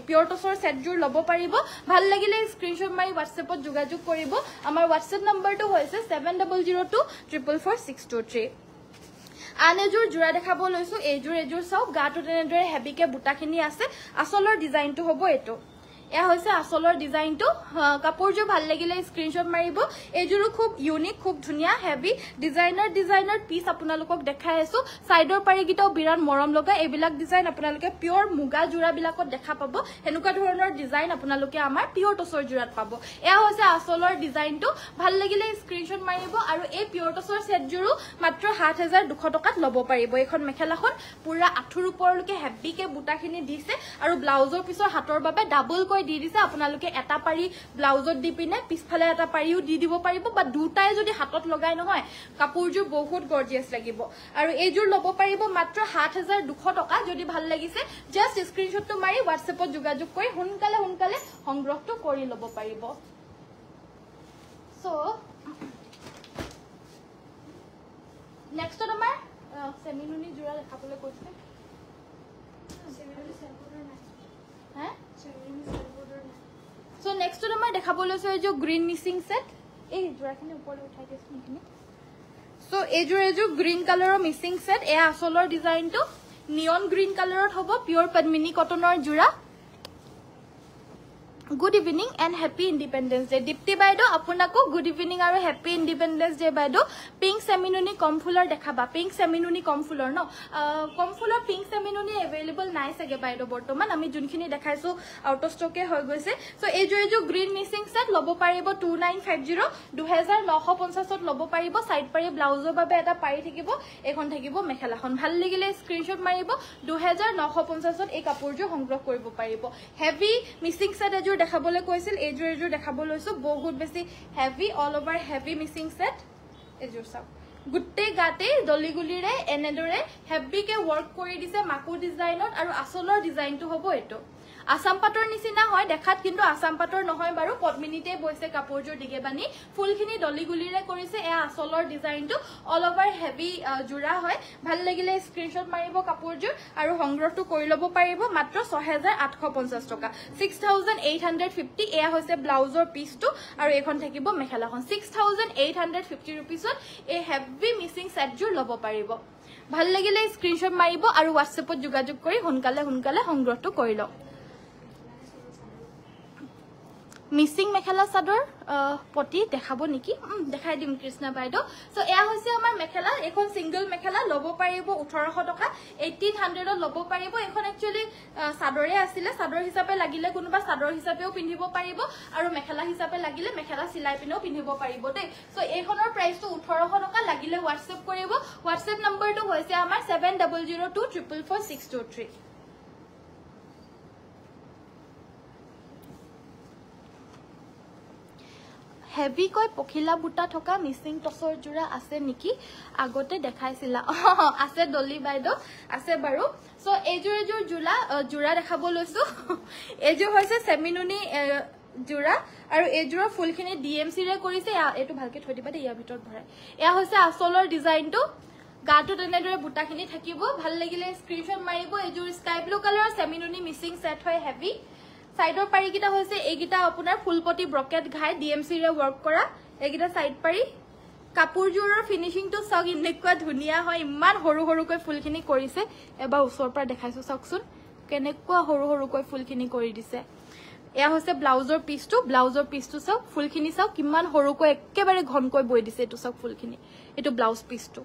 পিওৰ টছৰ সেটযোৰ ল'ব পাৰিব ভাল লাগিলে স্ক্ৰিনশ্বট মাৰি WhatsAppত যোগাযোগ কৰিব আমাৰ WhatsApp নম্বৰটো হৈছে 7002444623 আন এযোৰ জোৰা দেখাব লৈছো এযোৰ চাওক গাটো তেনেদৰে হেভিকে বুটাখিনি আছে আসলৰ ডিজাইনটো হ'ব এটো এয়া হৈছে আসলৰ ডিজাইনটো কাপোৰযোৰ ভাল লাগিলে স্ক্ৰিনশ্বট মাৰিব এযোৰো খুব ইউনিক খুব ধুনীয়া হেভি ডিজাইনাৰ পিস আপোনালোকক দেখাই আছো সাইডৰ পাৰিকিটাও বিৰাট মৰম লগা এইবিলাক ডিজাইন আপোনালোকে পিওৰ মুগা জোৰা বিলাকত দেখা পাব হেনুকা ধৰণৰ ডিজাইন আপোনালোকে আমাৰ পিওৰ টছৰ জোৰাত পাব এয়া হৈছে আসলৰ ডিজাইনটো ভাল লাগিলে স্ক্ৰিনশ্বট মাৰিব আৰু এই পিওৰ টছৰ সেটযোৰো মাত্ৰ 7200 টকাত ল'ব পাৰিব এখন মেখেলাখন পুৰা আঠুৰ ওপৰলৈকে হেভিকে বুটাখিনি দিছে আৰু ব্লাউজৰ পিছৰ হাতৰ বাবে ডাবল দি দিছে আপোনালোকে এটা পাৰি ব্লাউজত দি পিনে পিছফালে এটা পাৰিও দি দিব পাৰিব বা দুটাই যদি হাতত লগাই নহয় কাপোৰযোৰ বহুত গৰ্জিয়াস লাগিব আৰু এইযোৰ ল'ব পাৰিব মাত্ৰ 7200 টকা যদি ভাল লাগিছে জাস্ট স্ক্ৰিনশ্বটটো মাৰি WhatsAppত যোগাযোগ কৰি সোনকালে সংগ্ৰহটো কৰি ল'ব পাৰিব সো নেক্সটত আমাৰ সেমিনুনি জোৰা দেখাবলৈ কৈছে সেমিনুনি সেলফোডৰ নাই হ্যাঁ So next to আমাৰ দেখাব লৈছো এই যে গ্ৰীন মিচিং সেট এই জোৰাখিনি ওপৰলৈ উঠাই দিছো নেকি সো এজোৰ গ্ৰীণ কালাৰৰ মিচিং সেট এ আসলৰ ডিজাইনটো নিয়ন গ্ৰীণ কালাৰত হ'ব পিওৰ পদ্মিনী কটনৰ জোৰা Good evening and happy Independence Day. Dipti Baido, apunako good evening aru happy Independence Day Baido. Pink seminuni comfuller dekhaba. Pink seminuni comfuller no. Comfuller pink seminuni available nice age Baido bortoman. Ami junkhini dekhaisu out of stock e hoy goise. So ejo green missing set lobo paribo 2950 2950 ot lobo paribo side pari blouse babe eta pari thakibo ekhon thakibo mekhelakhon bhal legile screenshot maribo 2950 ot ei kapurjo সংগ্ৰহ কৰিব পাৰিব heavy missing set ejo দেখাবলে কৈছিল এজোৰ দেখাব লৈছো বহুত বেছি heavy all over heavy missing set এজোৰ সব গুটে গাতে দলিগুলিৰে এনেদৰে হেভি কে ওয়াৰ্ক কৰি দিছে মাকু ডিজাইনত আৰু আসলৰ ডিজাইনটো হ'ব এটো আসাম পাটৰ নিচিনা হয় দেখাত কিন্তু আসাম পাটৰ নহয় বাৰু পদ্মিনীতে বৈছে কাপোৰজোৰ দিগে বানি ফুলখিনি দলিগুলিৰে কৰিছে এ আসলৰ ডিজাইনটো অল ওভাৰ হেভি জোৰা হয় ভাল লাগিলে স্ক্ৰিনশট মাৰিব কাপোৰজোৰ আৰু সংগ্ৰহটো কৰি লব পাৰিব মাত্ৰ 6850 টকা 6850 এয়া হৈছে ব্লাউজৰ পিসটো আৰু এখন থাকিব মেখেলাখন 6850 रुपीसত এ হেভি মিসিং সেটজোৰ লব পাৰিব ভাল লাগিলে স্ক্ৰিনশট মাৰিব আৰু WhatsAppত যোগাযোগ কৰি সোনকালে সংগ্ৰহটো কৰি লওক মিসিং মেখেলা চাদৰ পটি দেখাব নেকি দেখাই দিম কৃষ্ণা বাইদো সো এয়া হৈছে আমাৰ মেখেলা এখন সিঙ্গল মেখেলা লব পাৰিব 1800 টকা 1800 ত লব পাৰিব এখন একচুয়ালি চাদৰে আছিল চাদৰ হিচাপে লাগিলে কোনোবা চাদৰ হিচাপেও পিন্ধিব পাৰিব আৰু মেখেলা হিচাপে লাগিলে মেখেলা সিলাই পিনেও পিন্ধিব পাৰিব দে সো এইখনৰ প্ৰাইসটো 1800 টকা লাগিলে WhatsApp কৰিব WhatsApp নম্বৰটো হৈছে আমাৰ 7002444623 হেভি কয় পখিলা বুটা থকা মিসিং টসৰ জোৰা আছে নেকি আগতে দেখাইছিলা আছে দলি বাইদো আছে বাৰু সো এজোৰ জোৰা দেখাব লৈছো এজোৰ হৈছে সেমিনুনি জোৰা আৰু এজোৰৰ ফুলখিনি ডিএমসি ৰে কৰিছে এটো ভালকে থৈ দিবা দে ইয়াৰ ভিতৰত ভৰাই এয়া হৈছে আসলৰ ডিজাইনটো গাটো তেনেদৰে বুটাখিনি থাকিব ভাল লাগিলে স্ক্ৰিনশট মাৰিব এজোৰ স্কাই ব্লু কালাৰৰ সেমিনুনি মিসিং সেট হয় হেভি সাইডৰ পাৰি কিটা হৈছে এইগিটা আপোনাৰ ফুলপটি ব্ৰকেট ঘাই ডিএমসি ৰে ওয়াৰ্ক কৰা এইগিটা সাইড পাৰি কাপোৰজোৰৰ ফিনিশিংটো সগ ইনেকুৱা ধুনিয়া হয় ইমান হৰু ফুলখিনি কৰিছে এবা ওচৰৰ পৰা দেখাইছো সকচোন কেনেকুৱা হৰু ফুলখিনি কৰি দিছে এয়া হৈছে ব্লাউজৰ পিসটো সব ফুলখিনি সব কিমান হৰুকৈ একেবাৰে ঘনকৈ বৈ দিছে এটো সব ফুলখিনি এটো ব্লাউজ পিসটো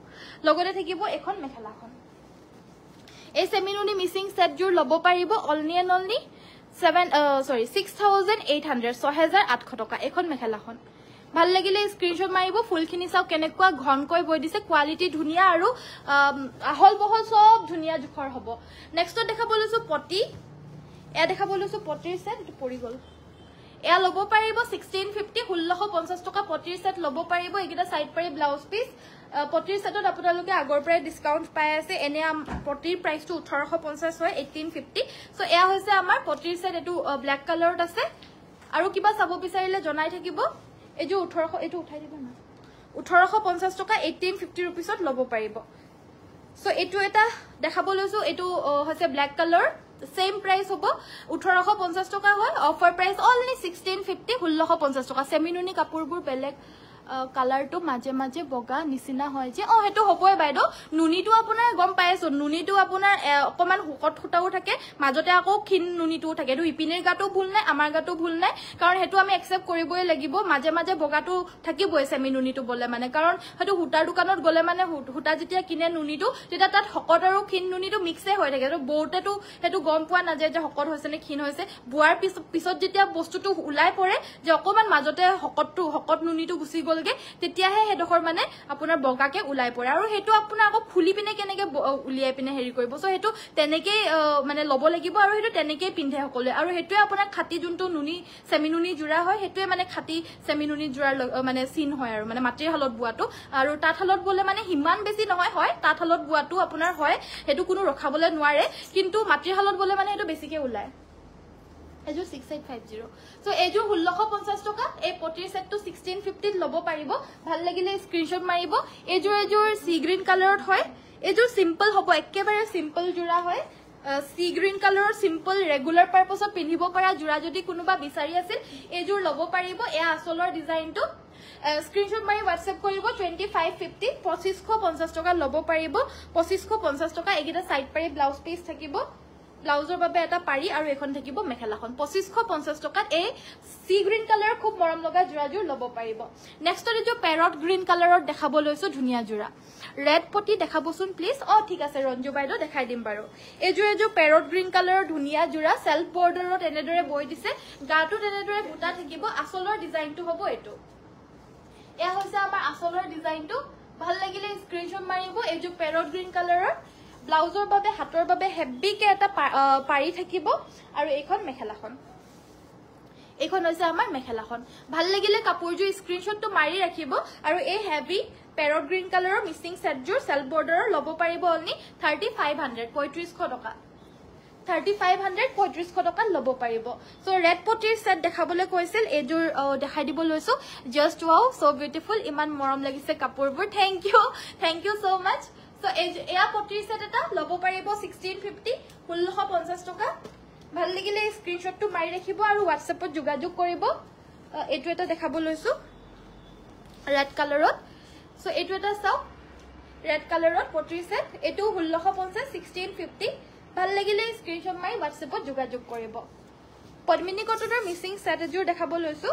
লগতে থাকিব এখন মেখেলাখন এই সেমিনুনি মিসিং সেট জোৰ লব পাৰিব অনলি 6800 6800 টকা এখন মেখেলাখন ভাল লাগিলে স্ক্ৰিনশট মাৰিব ফুলখিনি চাও কেনেকুৱা ঘনকৈ বৈ দিছে কোৱালিটি ধুনিয়া আৰু আহল বহল সব ধুনিয়া জুখৰ হ'ব নেক্সটত দেখাব লৈছো পটি এ দেখাব লৈছো পটিৰ সেট এটো পৰি গল এয়া লব পাৰিব 1650 1650 টকা পটিৰ সেট লব পাৰিব এগিটা সাইড পাৰি ব্লাউজ পিস পটিৰ সেটত আপোনালোকে আগৰ পৰাই ডিসকাউন্ট পাই আছে এনে পটিৰ প্ৰাইসটো 1850 হয় 1850 সো এয়া হৈছে আমাৰ পটিৰ সেট এটো ব্ল্যাক কালাৰত আছে আৰু কিবা চাব বিচাৰিলে জনাই থাকিব এজো 1800 এটো উঠাই দিব না 1850 টকা 1850 रुपीसত লব পাৰিব সো এটো এটা দেখাব লৈছো এটো হৈছে ব্ল্যাক কালাৰ সেম প্ৰাইস হবো 1850 টকা হয় অফাৰ প্ৰাইস অনলি 1650 1650 টকা সেমিনুনি কাপোৰবোৰ বেলেগ কালাৰটো মাঝে বগা নিচিনা হয় যে হেতু হবই বাইদো নুনিটো আপোনাৰ গম পাইছো নুনিটো আপোনাৰ অকমান হুকট খুটাও থাকে মাজতে আকৌ খিন নুনিটো থাকে এটো ইপিনের গাটো ভুল নাই আমাৰ গাটো ভুল নাই কাৰণ হেতু আমি একসেপ্ট কৰিবই লাগিব মাঝে বগাটো থাকিবই সেমিনুনিটো বলে মানে কাৰণ হেতু হুটাৰ দোকানত গলে মানে হুটা যেতিয়া কিনে নুনিটো তেতিয়া তাত হকট আৰু খিন নুনিটো মিক্সে হৈ থাকে বহুতেটো হেতু গম পোৱা না যে হকট হৈছে নে খিন হৈছে বুৱাৰ পিছত যেতিয়া বস্তুটো উলাই পৰে যে অকমান মাজতে হকট নুনিটো গুছি গল তেতিয়াহে হেডখৰ মানে আপোনাৰ বগাকে উলাই পৰে আৰু হেতু আপোনাৰ আকৌ ফুলি পিনে কেনেকে উলিয়াই পিনে হেৰি কৰিব সো হেতু তেনেকে মানে লব লাগিব আৰু হেতু তেনেকে পিন্ধে সকলে আৰু হেতুৱে আপোনাৰ খাটি জুনটো নুনি সেমিনুনি জোৰা হয় হেতুৱে মানে খাটি সেমিনুনি জোৰাৰ মানে সিন হয় আৰু মানে মাটিৰ হালত বুৱাটো আৰু তাত হালত বলে মানে হিমান বেছি নহয় হয় তাত হালত বুৱাটো আপোনাৰ হয় হেতু কোনো ৰখাবলে নোৱাৰে কিন্তু মাটিৰ হালত বলে মানে হেতু বেছিকে উলাই এজো 6850 সো এজো 1650 টকা এই পটিৰ সেটটো 1650 লব পাৰিব ভাল লাগিলে স্ক্ৰিনশট মাৰিব এজোৰ সি গ্ৰীন কালাৰত হয় এজোৰ সিম্পল হ'ব একেবাৰে সিম্পল জোৰা হয় সি গ্ৰীন কালাৰৰ সিম্পল ৰেগুলাৰ পাৰপাসত পিন্ধিব পৰা জোৰা যদি কোনোবা বিচাৰি আছিল এজোৰ লব পাৰিব এয়া আসলৰ ডিজাইনটো স্ক্ৰিনশ্বট মাৰি WhatsApp কৰিব 2550 2550 টকা ল'ব পাৰিব 2550 টকা এইকেইটা সাইড পাৰি ব্লাউজ পিস থাকিব ব্লাউজৰ বাবে এটা পাৰি আৰু এখন থাকিব মেখেলাখন 2550 টকাত এই সি গ্ৰীণ কালাৰৰ খুব মৰম লগা জোৰাজোৰ ল'ব পাৰিব নেক্সট এই যে পেৰট গ্ৰীণ কালাৰৰ দেখাব লৈছো ধুনিয়া জোৰা ৰেড পটি দেখাবচোন প্লিজ ঠিক আছে ৰঞ্জু বাইদেউ দেখাই দিম বাৰু এই যে পেৰট গ্ৰীণ কালাৰৰ ধুনিয়া জোৰা সেলফ বৰ্ডাৰত এনেদৰে বৈ দিছে গাটো এনেদৰে বুটা থাকিব আসলৰ ডিজাইনটো হ'ব এটো এয়া হৈছে আমাৰ আসলৰ ডিজাইনটো ভাল লাগিলে স্ক্ৰিনশ্বট মাৰিব এই যে পেৰট গ্ৰীণ কালাৰৰ ব্লাউজৰ বাবে হাতৰ বাবে হেভি কে এটা পাৰি থাকিব আৰু এইখন মেখেলাখন এইখন হৈছে আমাৰ মেখেলাখন ভাল লাগিলে কাপোৰজোৰ স্ক্ৰিনশ্বটটো মাৰি ৰাখিব আৰু এই হেভি পেৰট গ্ৰীণ কালাৰৰ মিচিং সেটজোৰ সেলফ বৰ্ডাৰৰ ল'ব পাৰিব অনলি 3500 3500 টকা 3500 3500 টকা ল'ব পাৰিব সো ৰেড পটিৰ সেট দেখাবলৈ কৈছিল এজোৰ দেখাই দিব লৈছো জাস্ট ওয়াও সো বিউটিফুল ইমান মৰম লাগিছে কাপোৰবোৰ thank you so much so এয়া পটিৰ সেট এটা ল'ব পাৰিব 1650 1650 টকা ভাল লাগিলে স্ক্ৰিনশ্বটটো মাৰি ৰাখিব আৰু WhatsAppত যোগাযোগ কৰিব এটো এটা দেখাব লৈছো ৰেড কালাৰত সো এটো এটা চাও ৰেড কালাৰত পটিৰ সেট এটো 1650 1650 ভাল লাগিলে স্ক্ৰিনশ্বট মাৰি WhatsAppত যোগাযোগ কৰিব পদ্মিনী কটনৰ মিচিং সেট এজোৰ দেখাব লৈছো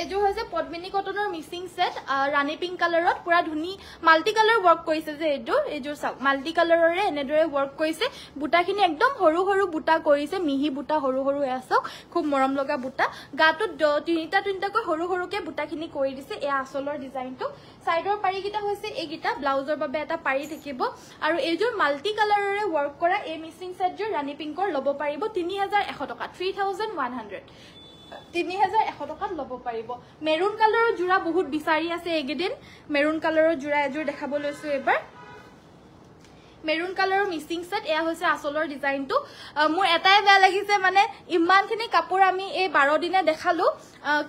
এজোৰ হৈছে পদ্মিনী কটনৰ মিচিং সেট ৰাণী পিংক কালাৰত পুৰা ধুনি মাল্টি কালাৰ ওয়াৰ্ক কৰিছে যে এজোৰ চাওক মাল্টি কালাৰৰে এনেদৰে ওয়াৰ্ক কৰিছে বুটাখিনি একদম সৰু সৰু বুটা কৰিছে মিহি বুটা সৰু সৰু আছে খুব মৰম লগা বুটা গাটো তিনিটাকৈ সৰু সৰুকে বুটাখিনি কৰি দিছে এয়া আসলৰ ডিজাইনটো সাইডৰ পাৰিকিটা হৈছে এইগিটা ব্লাউজৰ বাবে এটা পাৰি থাকিব আৰু এজোৰ মাল্টি কালাৰৰে ওয়াৰ্ক কৰা এই মিচিং সেটজোৰ ৰাণী পিংকৰ ল'ব পাৰিব 3100 টকা 3100 3100 টকাত ল'ব পাৰিব মেৰুন কালাৰৰ জোৰা বহুত বিচাৰি আছে এগেদিন মেৰুন কালাৰৰ জোৰা এজোৰ দেখাব লৈছো এবাৰ মেৰুন কালাৰৰ মিচিং সেট এয়া হৈছে আসলৰ ডিজাইনটো মোৰ এটাই বেয়া লাগিছে মানে ইমানখিনি কাপোৰ আমি এই 12 দিনে দেখালো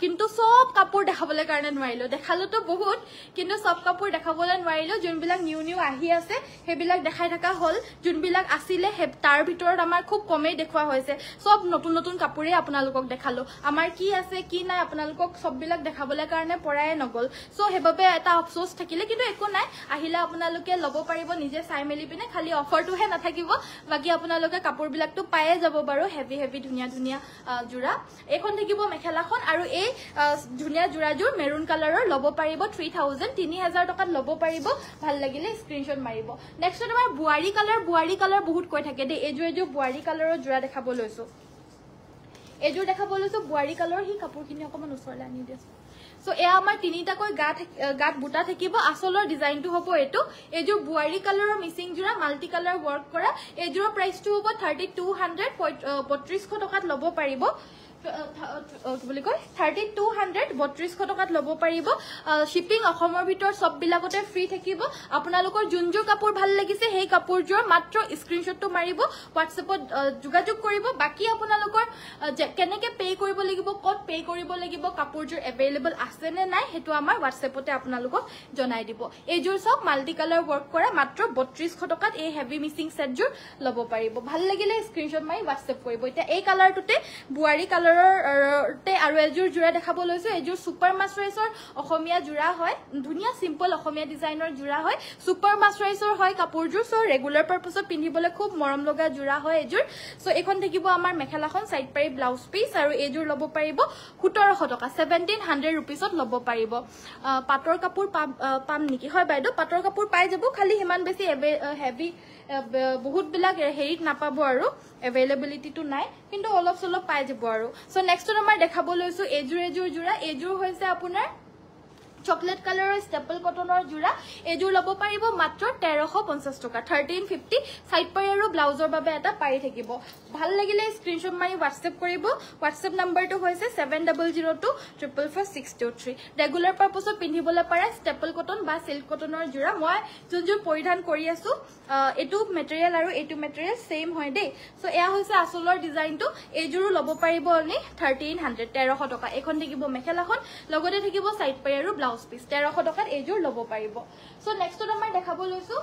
কিন্তু সব কাপোৰ দেখাবলৈ কাৰণে নোৱাৰিলো দেখালোতো বহুত কিন্তু সব কাপোৰ দেখাবলৈ নোৱাৰিলো যোনবিলাক নিউ আহি আছে হেবিলাক দেখাই থকা হল যোনবিলাক আছিল তাৰ ভিতৰত আমাৰ খুব কমেই দেখুৱা হৈছে সব নতুন নতুন কাপোৰে আপোনালোকক দেখালো আমাৰ কি আছে কি নাই আপোনালোকক সববিলাক দেখাবলৈ কাৰণে পৰাই নগল সো হেবাবে এটা অফসোস থাকিলে কিন্তু একো নাই আহিলে আপোনালোকে ল'ব পাৰিব নিজে চাই মেলি পিনে খালি অফাৰটোহে নাথাকিব বাকি আপোনালোকে কাপোৰবিলাকটো পায়ে যাব বাৰু হেভি ধুনিয়া জোৰা এখন থাকিব মেখেলাখন আৰু এই ধুনিয়া জোৰাজোৰ মেৰুন কালাৰৰ ল'ব পাৰিব 3000 টকাত ল'ব পাৰিব ভাল লাগিলে স্ক্ৰিনশ্বট মাৰিব নেক্সট আমাৰ বুৱাৰী কালাৰ বহুত কৈ থাকে দে এজোৰ বুৱাৰী কালাৰৰ জোৰা দেখাব লৈছো বুৱাৰী কালাৰৰ হি কাপোৰখিনি অকমান ওচৰলৈ আনি দিছো সো এয়া আমাৰ তিনিটাকৈ গাত বুটা থাকিব আসলৰ ডিজাইনটো হ'ব এটো এজোৰ বুৱাৰী কালাৰৰ মিচিং জোৰা মাল্টি কালাৰ ওয়াৰ্ক কৰা এজোৰ প্ৰাইসটো হ'ব 3200 3200 টকাত ল'ব পাৰিব কি বুলি কয় 3200 3200 টকাত ল'ব পাৰিব শিপিং অসমৰ ভিতৰ সব বিলাকতে ফ্ৰী থাকিব আপোনালোকৰ যোনজোৰ কাপোৰ ভাল লাগিছে সেই কাপোৰজোৰ মাত্ৰ স্ক্ৰিনশ্বটটো মাৰিব WhatsAppত যোগাযোগ কৰিব বাকি আপোনালোকৰ কেনেকে পে কৰিব লাগিব কত পে কৰিব লাগিব কাপোৰজোৰ এভেইলেবল আছে নে নাই হেতু আমাৰ WhatsAppতে আপোনালোকক জনাই দিব এইজোৰ সব মাল্টি কালাৰ ওয়াৰ্ক কৰা মাত্ৰ 3200 টকাত এই হেভি মিচিং সেটজোৰ ল'ব পাৰিব ভাল লাগিলে স্ক্ৰিনশ্বট মাৰি WhatsApp কৰিব এতিয়া এই কালাৰটোতে বুৱাৰী কালাৰ আৰু এজোৰ জোৰা দেখাব লৈছো এজোৰ সুপাৰ মাস্টাৰাইজৰ অসমীয়া জোৰা হয় ধুনিয়া সিম্পল অসমীয়া ডিজাইনৰ জোৰা হয় সুপাৰ মাস্টাৰাইজৰ হয় কাপোৰজোৰ সো ৰেগুলাৰ পাৰপাছত পিন্ধিবলৈ খুব মৰম লগা জোৰা হয় এজোৰ সো এখন থাকিব আমাৰ মেখেলাখন সাইড পাৰি ব্লাউজ পিস আৰু এজোৰ ল'ব পাৰিব 1700 টকা 1700 रुपीसত ল'ব পাৰিব পাটৰ কাপোৰ পাম নেকি হয় বাইদেউ পাটৰ কাপোৰ পাই যাব খালি হিমান বেছি হেভি বহুত বিলাক হেৰিত নাপাব আৰু এভেইলেবিলিটি টু নাই কিন্তু অলপ সলপ পাই যাব আৰু সো নেক্সট আমাৰ দেখাব লৈছো এজোৰ জোৰা এজোৰ হৈছে আপোনাৰ চকলেট কালাৰৰ স্টেপল কটনৰ জোৰা এজোৰ ল'ব পাৰিব মাত্ৰ 1350 টকা 1350 সাইড পাৰি আৰু ব্লাউজৰ বাবে এটা পাৰি থাকিব ভাল লাগিলে স্ক্ৰিনশ্বট মাৰি WhatsApp কৰিব WhatsApp নাম্বাৰটো হৈছে 7002444623 ৰেগুলাৰ পাৰপাছত পিন্ধিবলৈ পাৰা স্টেপল কটন বা সিল্ক কটনৰ জোৰা মই যোনজোৰ পৰিধান কৰি আছো এটু মেটেৰিয়েল আৰু এটু মেটেৰিয়েল সেম হয় দে সো এয়া হৈছে আসলৰ ডিজাইনটো এজোৰ ল'ব পাৰিব অনলি 1300 টকা এখন থাকিব মেখেলাখন লগতে থাকিব সাইড পাৰি আৰু ব্লাউজ পিস 1300 টকাত এজোৰ ল'ব পাৰিব সো নেক্সট আমাৰ দেখাব লৈছো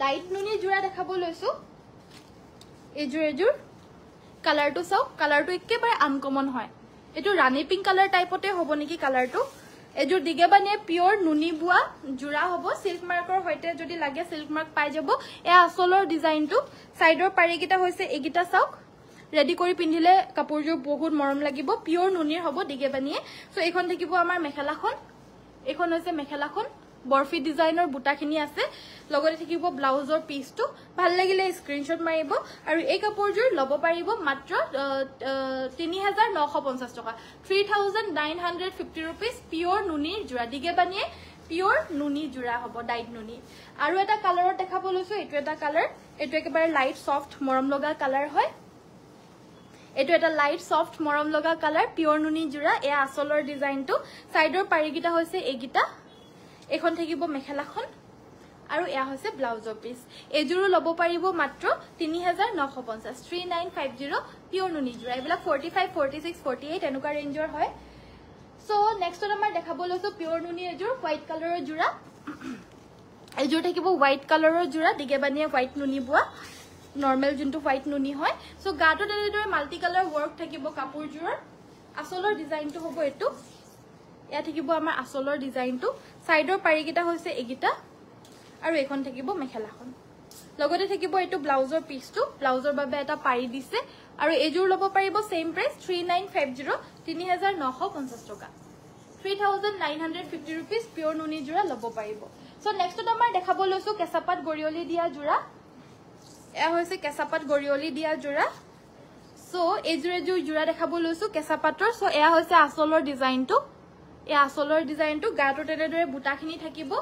ডাইট নুনি জোৰা দেখাব লৈছো এযোৰ কালাৰটো চাওক কালাৰটো একেবাৰে আনকমন হয় এটো ৰাণী পিংক কালাৰ টাইপতে হ'ব নেকি কালাৰটো এযোৰ দিগেবানিয়ে পিওৰ নুনি বুৱা জোৰা হ'ব সিল্ক মাৰ্কৰ হৈতে যদি লাগে সিল্ক মাৰ্ক পাই যাব এ আসলৰ ডিজাইনটো সাইডৰ পাৰিকিটা হৈছে এগিটা চাওক ৰেডি কৰি পিন্ধিলে কাপোৰযোৰ বহুত মৰম লাগিব পিওৰ নুনিৰ হ'ব দিগেবানিয়ে সো এখন থাকিব আমাৰ মেখেলাখন এখন হৈছে মেখেলাখন বৰফি ডিজাইনৰ বুটাখিনি আছে লগতে থাকিব ব্লাউজৰ পিসটো ভাল লাগিলে স্ক্ৰিনশ্বট মাৰিব আৰু এই কাপোৰযোৰ লব পাৰিব মাত্ৰ 3950 টকা 3950 rupees পিওৰ নুনিৰ জোৰা দিগেবানিয়ে পিওৰ নুনি জোৰা হ'ব ডাইট নুনি আৰু এটা কালাৰত দেখাব লৈছো এটো এটা কালাৰ এটো একেবাৰে লাইট সফট মৰম লগা কালাৰ হয় এটো এটা লাইট সফট মৰম লগা কালাৰ পিওৰ নুনি জোৰা এ আসলৰ ডিজাইনটো সাইডৰ পাৰিকিটা হৈছে এগিটা এখন থাকিব মেখেলাখন আৰু এয়া হৈছে ব্লাউজৰ পিস এজোৰো লব পাৰিব মাত্ৰ 3950 3950 পিওৰ নুনি জোৰা এবিলাক 45 46 48 এনেকুৱা ৰেঞ্জৰ হয় সো নেক্সটত আমাৰ দেখাব লৈছো পিওৰ নুনি এজোৰ হোৱাইট কালাৰৰ জোৰা এজোৰ থাকিব হোৱাইট কালাৰৰ জোৰা দিগেবানিয়ে হোৱাইট নুনি বুৱা নৰমাল যোনটো হোয়াইট নুনি হয় সো গাটো তেনেদৰে মাল্টি কালাৰ ওয়াৰ্ক থাকিব কাপোৰজোৰৰ আসলৰ ডিজাইনটো হ'ব এটো ইয়া থাকিব আমাৰ আসলৰ ডিজাইনটো সাইডৰ পাৰিকিটা হৈছে এগিটা আৰু এখন থাকিব মেখেলাখন লগতে থাকিব এটো ব্লাউজৰ পিসটো ব্লাউজৰ বাবে এটা পাৰি দিছে আৰু এজোৰ লব পাৰিব সেম প্ৰাইস 3950 3950 টকা 3950 rupees পিওৰ নুনি জোৰা লব পাৰিব সো নেক্সটত আমাৰ দেখাব লৈছো কেঁচাপাত গৰিয়লি দিয়া জোৰা এয়া হৈছে কেঁচাপাত গৰিয়লি দিয়া জোৰা সো এজোৰ জোৰা দেখাব লৈছো কেঁচাপাতৰ সো এয়া হৈছে আসলৰ ডিজাইনটো এ আসলৰ ডিজাইনটো গাটো তেনেদৰে বুটাখিনি থাকিব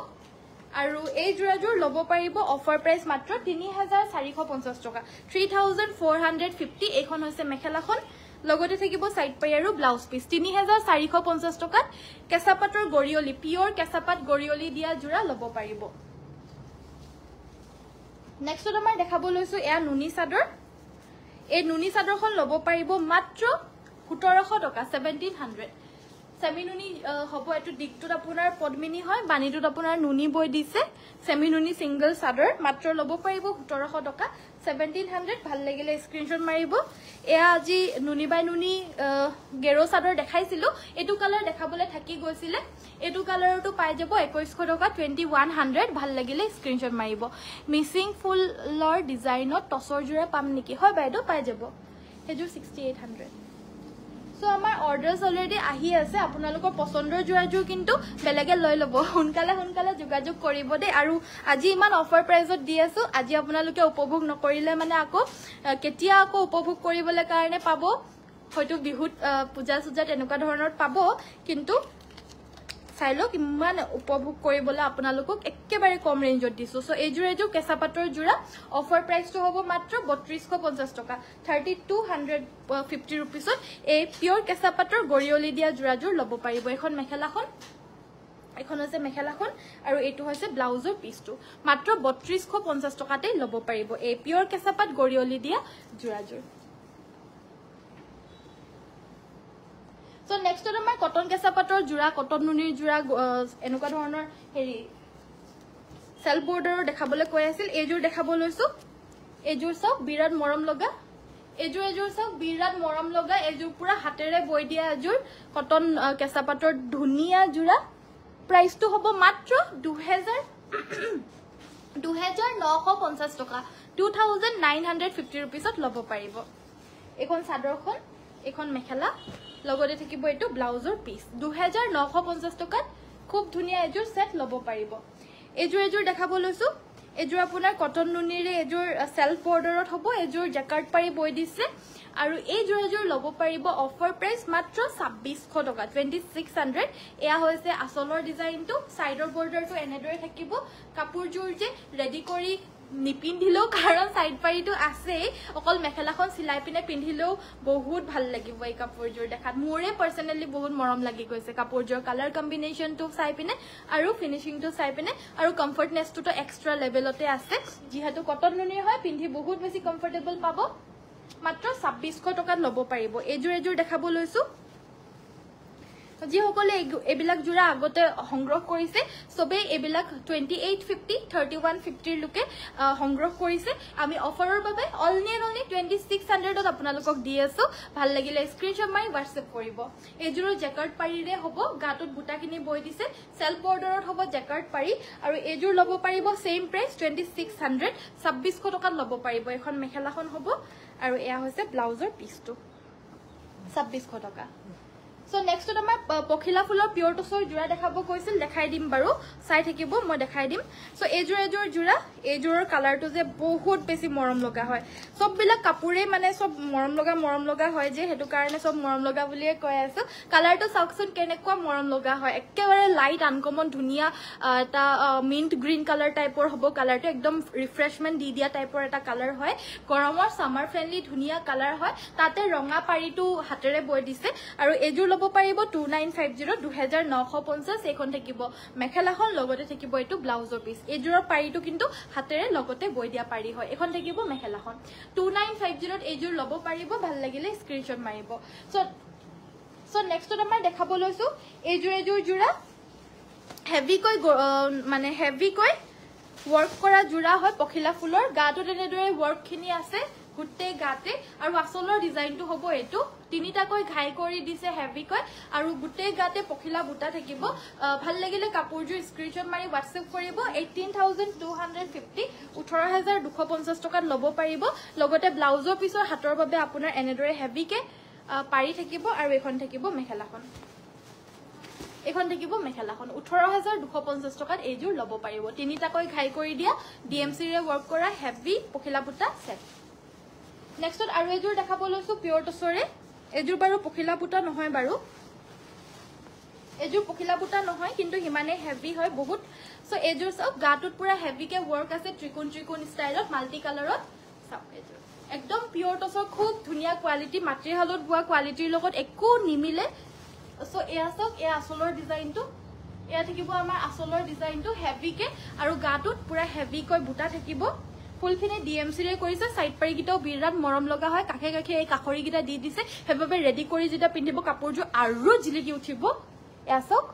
আৰু এই জোৰাজোৰ লব পাৰিব অফাৰ প্ৰাইস মাত্ৰ 3450 টকা 3450 এখন হৈছে মেখেলাখন লগতে থাকিব সাইড পাই আৰু ব্লাউজ পিস 3450 টকাত কেঁচাপাতৰ গৰিয়লি পিওৰ কেঁচাপাত গৰিয়লি দিয়া জোৰা লব পাৰিব নেক্সটত আমাৰ দেখাব লৈছো এয়া নুনি চাদৰ এই নুনি চাদৰখন লব পাৰিব মাত্ৰ 1700 টকা 1700 সেমি নুনি হ'ব এটো দিকটোত আপোনাৰ পদ্মিনী হয় বানিটোত আপোনাৰ নুনি বৈ দিছে সেমি নুনি সিঙ্গল চাদৰ মাত্ৰ লব পাৰিব 1700 টকা 1700 ভাল লাগিলে স্ক্ৰিনশ্বট মাৰিব এয়া আজি নুনি বাই নুনি গেৰো চাদৰ দেখাইছিলো এটো কালাৰ দেখাবলে থাকি গৈছিলে এটো কালাৰটো পাই যাব 2100 টকা 2100 ভাল লাগিলে স্ক্ৰিনশ্বট মাৰিব মিসিং ফুলৰ ডিজাইনত টসৰ জোৰা পাম নেকি হয় বাইদো পাই যাব হেজু 6800 সো আমাৰ অৰ্ডাৰস অলৰেডি আহি আছে আপোনালোকৰ পছন্দৰ জোৰাজোৰ কিন্তু বেলেগে লৈ লব হুনকালে যোগাযোগ কৰিব দে আৰু আজি ইমান অফাৰ প্ৰাইজত দি আছো আজি আপোনালোকে উপভোগ নকৰিলে মানে কেতিয়া উপভোগ কৰিবলৈ কাৰণে পাব হয়তো বিহুত পূজা সুজা তেনেকুৱা ধৰণৰ পাব কিন্তু চাইলো কিমান উপভোগ কৰিবলৈ আপোনালোকক একেবাৰে কম ৰেঞ্জত দিছো সো এজোৰ কেঁচাপাতৰ জোৰা অফাৰ প্ৰাইসটো হ'ব মাত্ৰ 3250 টকা 3250 rupeesত এই পিওৰ কেঁচাপাতৰ গৰিয়লি দিয়া জোৰাজোৰ লব পাৰিব এখন মেখেলাখন এখন হৈছে মেখেলাখন আৰু এটো হৈছে ব্লাউজৰ পিসটো মাত্ৰ 3250 টকাতে লব পাৰিব এই পিওৰ কেঁচাপাত গৰিয়লি দিয়া জোৰাজোৰ সো নেক্সটত আমাৰ কটন কেঁচাপাতৰ জোৰা কটন নুনিৰ জোৰা এনেকুৱা ধৰণৰ হেৰি সেলফ বৰ্ডাৰৰ দেখাবলৈ কৈ আছিল এজোৰ দেখাব লৈছো এজোৰ সব বিৰাট মৰম লগা এজোৰ সব বিৰাট মৰম লগা এজোৰ পুৰা হাতেৰে বৈ দিয়া এজোৰ কটন কেঁচাপাতৰ ধুনিয়া জোৰা প্ৰাইসটো হ'ব মাত্ৰ 2950 টকা 2950 rupeesত লব পাৰিব এখন চাদৰখন এখন মেখেলা লগতে থাকিব এটো ব্লাউজৰ পিস 2950 টকাত খুব ধুনিয়া এজোৰ সেট লব পাৰিব এজোৰ দেখাব লৈছো এজোৰ আপোনাৰ কটন নুনিৰে এজোৰ সেলফ বৰ্ডাৰত হ'ব এজোৰ জ্যাকাৰ্ড পাৰি বৈ দিছে আৰু এই জোৰাজোৰ লব পাৰিব অফাৰ প্ৰাইস মাত্ৰ 2600 টকা 2600 এয়া হৈছে আসলৰ ডিজাইনটো সাইডৰ বৰ্ডাৰটো এনেদৰে থাকিব কাপোৰজোৰ যে ৰেডি কৰি নিপিন্ধিলো কাৰণ সাইড পাৰিটো আছে অকল মেখেলাখন সিলাই পিনে পিন্ধিলেও বহুত ভাল লাগিব এই কাপোৰজোৰ দেখাত মোৰে পাৰ্সোনালি বহুত মৰম লাগি গৈছে কাপোৰজোৰ কালাৰ কম্বিনেশনটো চাই পিনে আৰু ফিনিশিংটো চাই পিনে আৰু কমফৰ্টনেছটো তো এক্সট্ৰা লেভেলতে আছে যিহেতু কটন নুনি হয় পিন্ধি বহুত বেছি কমফৰ্টেবল পাব মাত্ৰ 2600 টকাত লব পাৰিব এজোৰ দেখাব লৈছো যিসকলে এইবিলাক জোৰা আগতে সংগ্ৰহ কৰিছে সবে এইবিলাক 2850 3150 লোকে সংগ্ৰহ কৰিছে আমি অফাৰৰ বাবে অনলি 2600ত আপোনালোকক দি আছো ভাল লাগিলে স্ক্ৰিনশ্বট মাৰি WhatsApp কৰিব এইজোৰৰ জেকাৰ্ড পাৰিৰে হ'ব গাটোত বুটাখিনি বৈ দিছে সেলফ বৰ্ডাৰত হ'ব জেকাৰ্ড পাৰি আৰু এইজোৰ ল'ব পাৰিব সেম প্ৰাইস 2600 2600 টকাত ল'ব পাৰিব এখন মেখেলাখন হ'ব আৰু এয়া হৈছে ব্লাউজৰ পিছটো 2600 টকা So next to আমাৰ পখিলা ফুলৰ পিয়ৰ টছৰ জোৰা দেখাব কৈছিল দেখাই দিম বাৰু চাই থাকিব মই দেখাই দিম সো এজোৰ জোৰা এজোৰৰ কালাৰটো যে বহুত বেছি মৰম লগা হয় সব বিলাক কাপোৰে মানে সব মৰম লগা হয় যে হেতু কাৰণে সব মৰম লগা বুলিয়ে কৈ আছে কালাৰটো চাওকচোন কেনেকুৱা মৰম লগা হয় একেবাৰে লাইট আনকমন ধুনিয়া এটা মিন্ট গ্ৰীন কালাৰ টাইপৰ হ'ব কালাৰটো একদম ৰিফ্ৰেশমেন্ট দি দিয়া টাইপৰ এটা কালাৰ হয় গৰমৰ সামাৰ ফ্ৰেন্ডলি ধুনিয়া কালাৰ হয় তাতে ৰঙা পাৰিটো হাতেৰে বৈ দিছে আৰু এজোৰ ল'ব পাৰিব 2950 2950 এখন থাকিব মেখেলাখন লগতে থাকিব এটো ব্লাউজৰ পিস এজোৰৰ পাৰিটো কিন্তু হাতেৰে লগতে বৈ দিয়া পাৰি হয় এখন থাকিব মেখেলাখন 2950 এজোৰ ল'ব পাৰিব ভাল লাগিলে স্ক্ৰিনশ্বট মাৰিব সো নেক্সটত আমাৰ দেখাব লৈছো এজোৰ জোৰা হেভিকৈ work কৰা জোৰা হয় পখিলা ফুলৰ গাটো তেনেদৰে work খিনি আছে গুটে গাতে আৰু আসলৰ ডিজাইনটো হ'ব এটো তিনিটাকৈ ঘাই কৰি দিছে হেভিকৈ আৰু গুটে গাতে পখিলা বুটা থাকিব ভাল লাগিলে কাপোৰজোৰ স্ক্ৰিনশ্বট মাৰি WhatsApp কৰিব 18250 18250 টকাত ল'ব পাৰিব লগতে ব্লাউজৰ পিছৰ হাতৰ বাবে আপোনাৰ এনেদৰে হেভিকে পাৰি থাকিব আৰু এখন থাকিব মেখেলাখন এখন থাকিব মেখেলাখন 18250 টকাত এইজোৰ ল'ব পাৰিব তিনিটাকৈ ঘাই কৰি দিয়া DMC ৰে work কৰা হেভি পখিলা বুটা সেট নেক্সটত আৰু এজোৰ দেখাব লৈছো পিয়ৰ টছৰে এজোৰ বাৰু পখিলা বুটা নহয় বাৰু এজোৰ পখিলা বুটা নহয় কিন্তু হিমানে হেভি হয় বহুত সো এজোৰ সব গাটোত পুৰা হেভিকে work আছে ত্ৰিকোণ ষ্টাইলত মাল্টি কালাৰত সব এজোৰ একদম পিয়ৰ টছৰ খুব ধুনিয়া কোৱালিটি মাটিহালত বোৱা কোৱালিটিৰ লগত একো নিমিলে সো এয়া সক এয়া আসলৰ ডিজাইনটো এয়া থাকিব আমাৰ আসলৰ ডিজাইনটো হেভিকে আৰু গাটোত পুৰা হেভিকৈ বুটা থাকিব ফুলখিনি DMC ৰে কৰিছে সাইড পাৰি গিটাও বিৰাট মৰম লগা হয় কাখে কাখে এই কাখৰি গিটা দি দিছে হেভাবে ৰেডি কৰি যেটা পিন্ধিব কাপোৰজো আৰু জিলিকি উঠিব এসক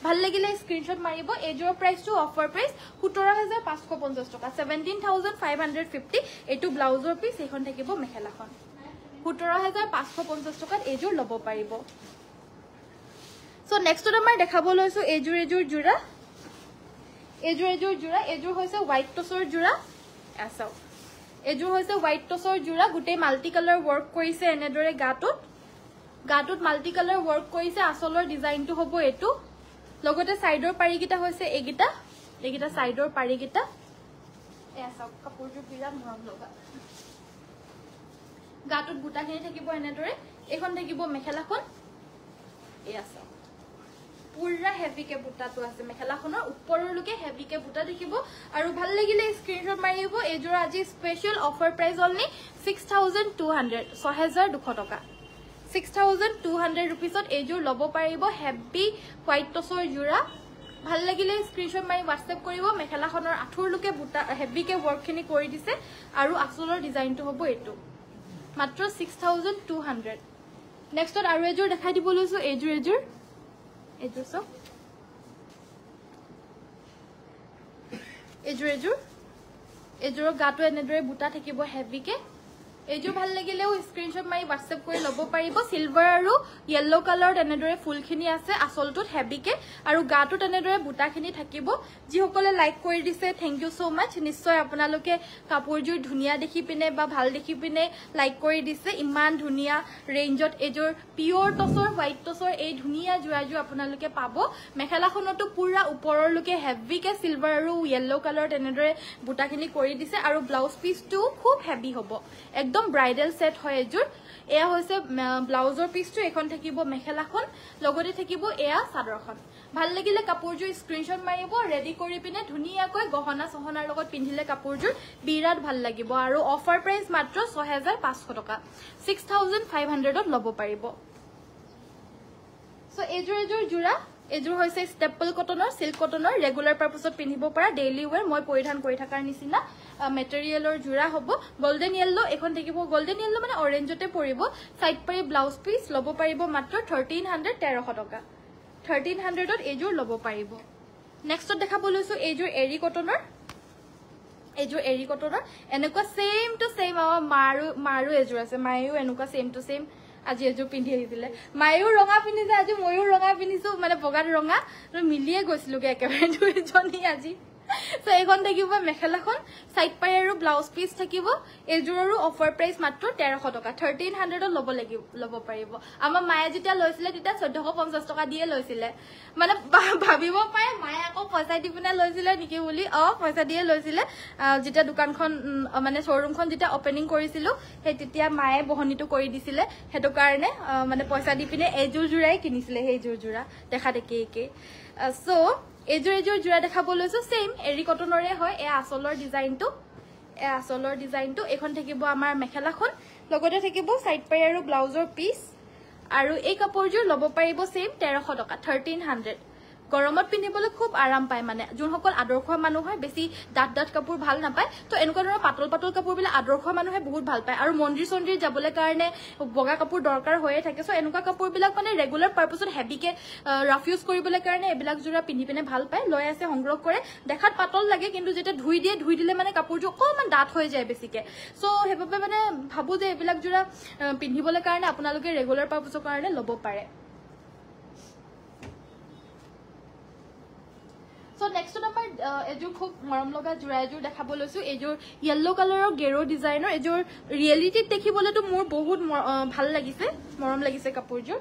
ভাল লাগিলে স্ক্ৰিনশ্বট মাৰিব এজোৰ প্ৰাইসটো অফাৰ প্ৰাইস 17550 টকা 17550 এটো ব্লাউজৰ পিস এখন থাকিব মেখেলাখন 17550 টকাত এজোৰ ল'ব পাৰিব সো নেক্সটত আমাৰ দেখাব লৈছো এজোৰ জোৰা এজোৰ হৈছে হোৱাইট টছৰ জোৰা এসাও এজোৰ হৈছে হোৱাইট টছৰ জোৰা গুটে মাল্টি কালাৰ work কৰিছে এনেদৰে গাটোত মাল্টি কালাৰ work কৰিছে আসলৰ ডিজাইনটো হ'ব এটো লগতে সাইডৰ পাৰি গিটা হৈছে এগিটা সাইডৰ পাৰি গিটা এসাও কাপোৰজোৰ বিৰাট মৰম লগা গাটোত বুটাখিনি থাকিব এনেদৰে এখন থাকিব মেখেলাখন এসাও পুৰা হেভিকে বুটাটো আছে মেখেলাখনৰ ওপৰলৈকে হেভিকে বুটা দেখিব আৰু ভাল লাগিলে স্ক্ৰিনশ্বট মাৰিব এজোৰ আজি স্পেশাল অফাৰ প্ৰাইস অনলি 6200 টকা 6200 रुपीसত এজোৰ ল'ব পাৰিব হেভি হোৱাইট টছৰ জোৰা ভাল লাগিলে স্ক্ৰিনশ্বট মাৰি WhatsApp কৰিব মেখেলাখনৰ আঠুৰলৈকে বুটা হেভিকে ওয়াৰ্কখিনি কৰি দিছে আৰু আসলৰ ডিজাইনটো হ'ব এটো মাত্ৰ 6200 নেক্সটত আৰু এজোৰ দেখাই দিব লৈছো এজোৰ সব এজোৰ গাটো এনেদৰে বুটা থাকিব হেভিকে এজোৰ ভাল লাগিলেও স্ক্ৰিনশ্বট মাৰি WhatsApp কৰি ল'ব পাৰিব সিলভাৰ আৰু ইয়েলো কালাৰ এনেদৰে ফুলখিনি আছে আসলটোত হেভিকে আৰু গাটোত এনেদৰে বুটাখিনি থাকিব যিসকলে লাইক কৰি দিছে থ্যাংক ইউ সো মাচ নিশ্চয় আপোনালোকে কাপোৰজোৰ ধুনিয়া দেখি পিনে বা ভাল দেখি পিনে লাইক কৰি দিছে ইমান ধুনিয়া ৰেঞ্জত এজোৰ পিয়ৰ টছৰ হোৱাইট টছৰ এই ধুনিয়া জোৰাজোৰ আপোনালোকে পাব মেখেলাখনটো পুৰা ওপৰলৈকে হেভিকে সিলভাৰ আৰু ইয়েলো কালাৰ এনেদৰে বুটাখিনি কৰি দিছে আৰু ব্লাউজ পিসটো খুব হেভি হ'ব একদম ব্ৰাইডাল সেট হয় এজোৰ এয়া হৈছে ব্লাউজৰ পিসটো এখন থাকিব মেখেলাখন লগতে থাকিব এয়া চাদৰখন ভাল লাগিলে কাপোৰজোৰ স্ক্ৰিনশ্বট মাৰিব ৰেডি কৰি পিনে ধুনিয়াকৈ গহনা সহনাৰ লগত পিন্ধিলে কাপোৰজোৰ বিৰাট ভাল লাগিব আৰু অফাৰ প্ৰাইস মাত্ৰ 6500 টকা 6500ত ল'ব পাৰিব সো এজোৰ জোৰা এজোৰ হৈছে ষ্টেপল কটনৰ সিল্ক কটনৰ ৰেগুলাৰ পাৰপাসত পিন্ধিব পৰা ডেইলি ওয়্যাৰ মই পৰিধান কৰি থাকাৰ নিচিনা মেটেৰিয়েলৰ জোৰা হ'ব গোল্ডেন ইয়েলো এখন থাকিব গোল্ডেন ইয়েলো মানে অৰেঞ্জতে পৰিব সাইড পাৰি ব্লাউজ পিস ল'ব পাৰিব মাত্ৰ 1300 টকা 1300 এইযোৰ ল'ব পাৰিব নেক্সটত দেখাব লৈছো এইযোৰ এৰি কটনৰ এনেকুৱা সেম টু সেম মাৰো এযোৰ আছে মায়েও এনেকুৱা সেম টু সেম আজি এযোৰ পিন্ধি আহিছিলে মায়েও ৰঙা পিন্ধিছে আজি ময়ো ৰঙা পিন্ধিছো মানে বগাত ৰঙা মিলিয়ে গৈছিলোগে একেবাৰে দুইজনী আজি সো এইখন থাকিব মেখেলাখন সাইড পাই আৰু ব্লাউজ পিস থাকিব এযোৰৰো অফাৰ প্ৰাইস মাত্ৰ 1300 টকা 1300 ল'ব পাৰিব আমাৰ মায়ে যেতিয়া লৈছিলে তেতিয়া 1450 টকা দিয়ে লৈছিলে মানে ভাবিব পায় মায়ে আকৌ পইচা দি পিনে লৈছিলে নেকি বুলি পইচা দিয়ে লৈছিলে যেতিয়া দোকানখন মানে শ্বৰুমখন যেতিয়া ওপেনিং কৰিছিল সেই তেতিয়া মায়ে বহনিটো কৰি দিছিলে হেতু কাৰণে মানে পইচা দি পিনে এযোৰ জোৰাই কিনিছিলে সেই জোৰা দেখা দেখি একে সো এযোৰ জোৰা দেখাব লৈছো সেম এৰি কটনৰে হয় এ আসলৰ ডিজাইনটো এখন থাকিব আমাৰ মেখেলাখন লগতে থাকিব সাইড পাই আৰু ব্লাউজৰ পিস আৰু এই কাপোৰযোৰ ল'ব পাৰিব সেম 1300 টকা 1300 গৰমত পিন্ধিবলৈ খুব আৰাম পায় মানে যোনসকল আদৰ্শ মানুহ হয় বেছি ডাট কাপোৰ ভাল নাপায় তো এনেকুৱা ধৰণৰ পাতল কাপোৰ বিলা আদৰ্শ মানুহে বহুত ভাল পায় আৰু মন্দিৰ যাবলৈ কাৰণে বগা কাপোৰ দৰকাৰ হৈয়ে থাকে সো এনেকুৱা কাপোৰ বিলাক মানে ৰেগুলাৰ পাৰপাছত হেভিকে ৰাফ ইউজ কৰিবলৈ কাৰণে এবিলাক জোৰা পিন্ধি পিনে ভাল পায় লৈ আছে সংগ্ৰহ কৰে দেখাত পাতল লাগে কিন্তু যেতিয়া ধুই দিলে মানে কাপোৰটো অকমান ডাঠ হৈ যায় বেছিকে সো হেবাবে মানে ভাবো যে এবিলাক জোৰা পিন্ধিবলৈ কাৰণে আপোনালোকে ৰেগুলাৰ পাৰপাছৰ কাৰণে ল'ব পাৰে So next number এযোৰ খুব মৰম লগা জোৰা এযোৰ দেখাব লৈছো এযোৰ yellow কালাৰৰ গেৰো ডিজাইনৰ এযোৰ ৰিয়েলিটিত দেখিবলেতো মোৰ বহুত ভাল লাগিছে মৰম লাগিছে কাপোৰযোৰ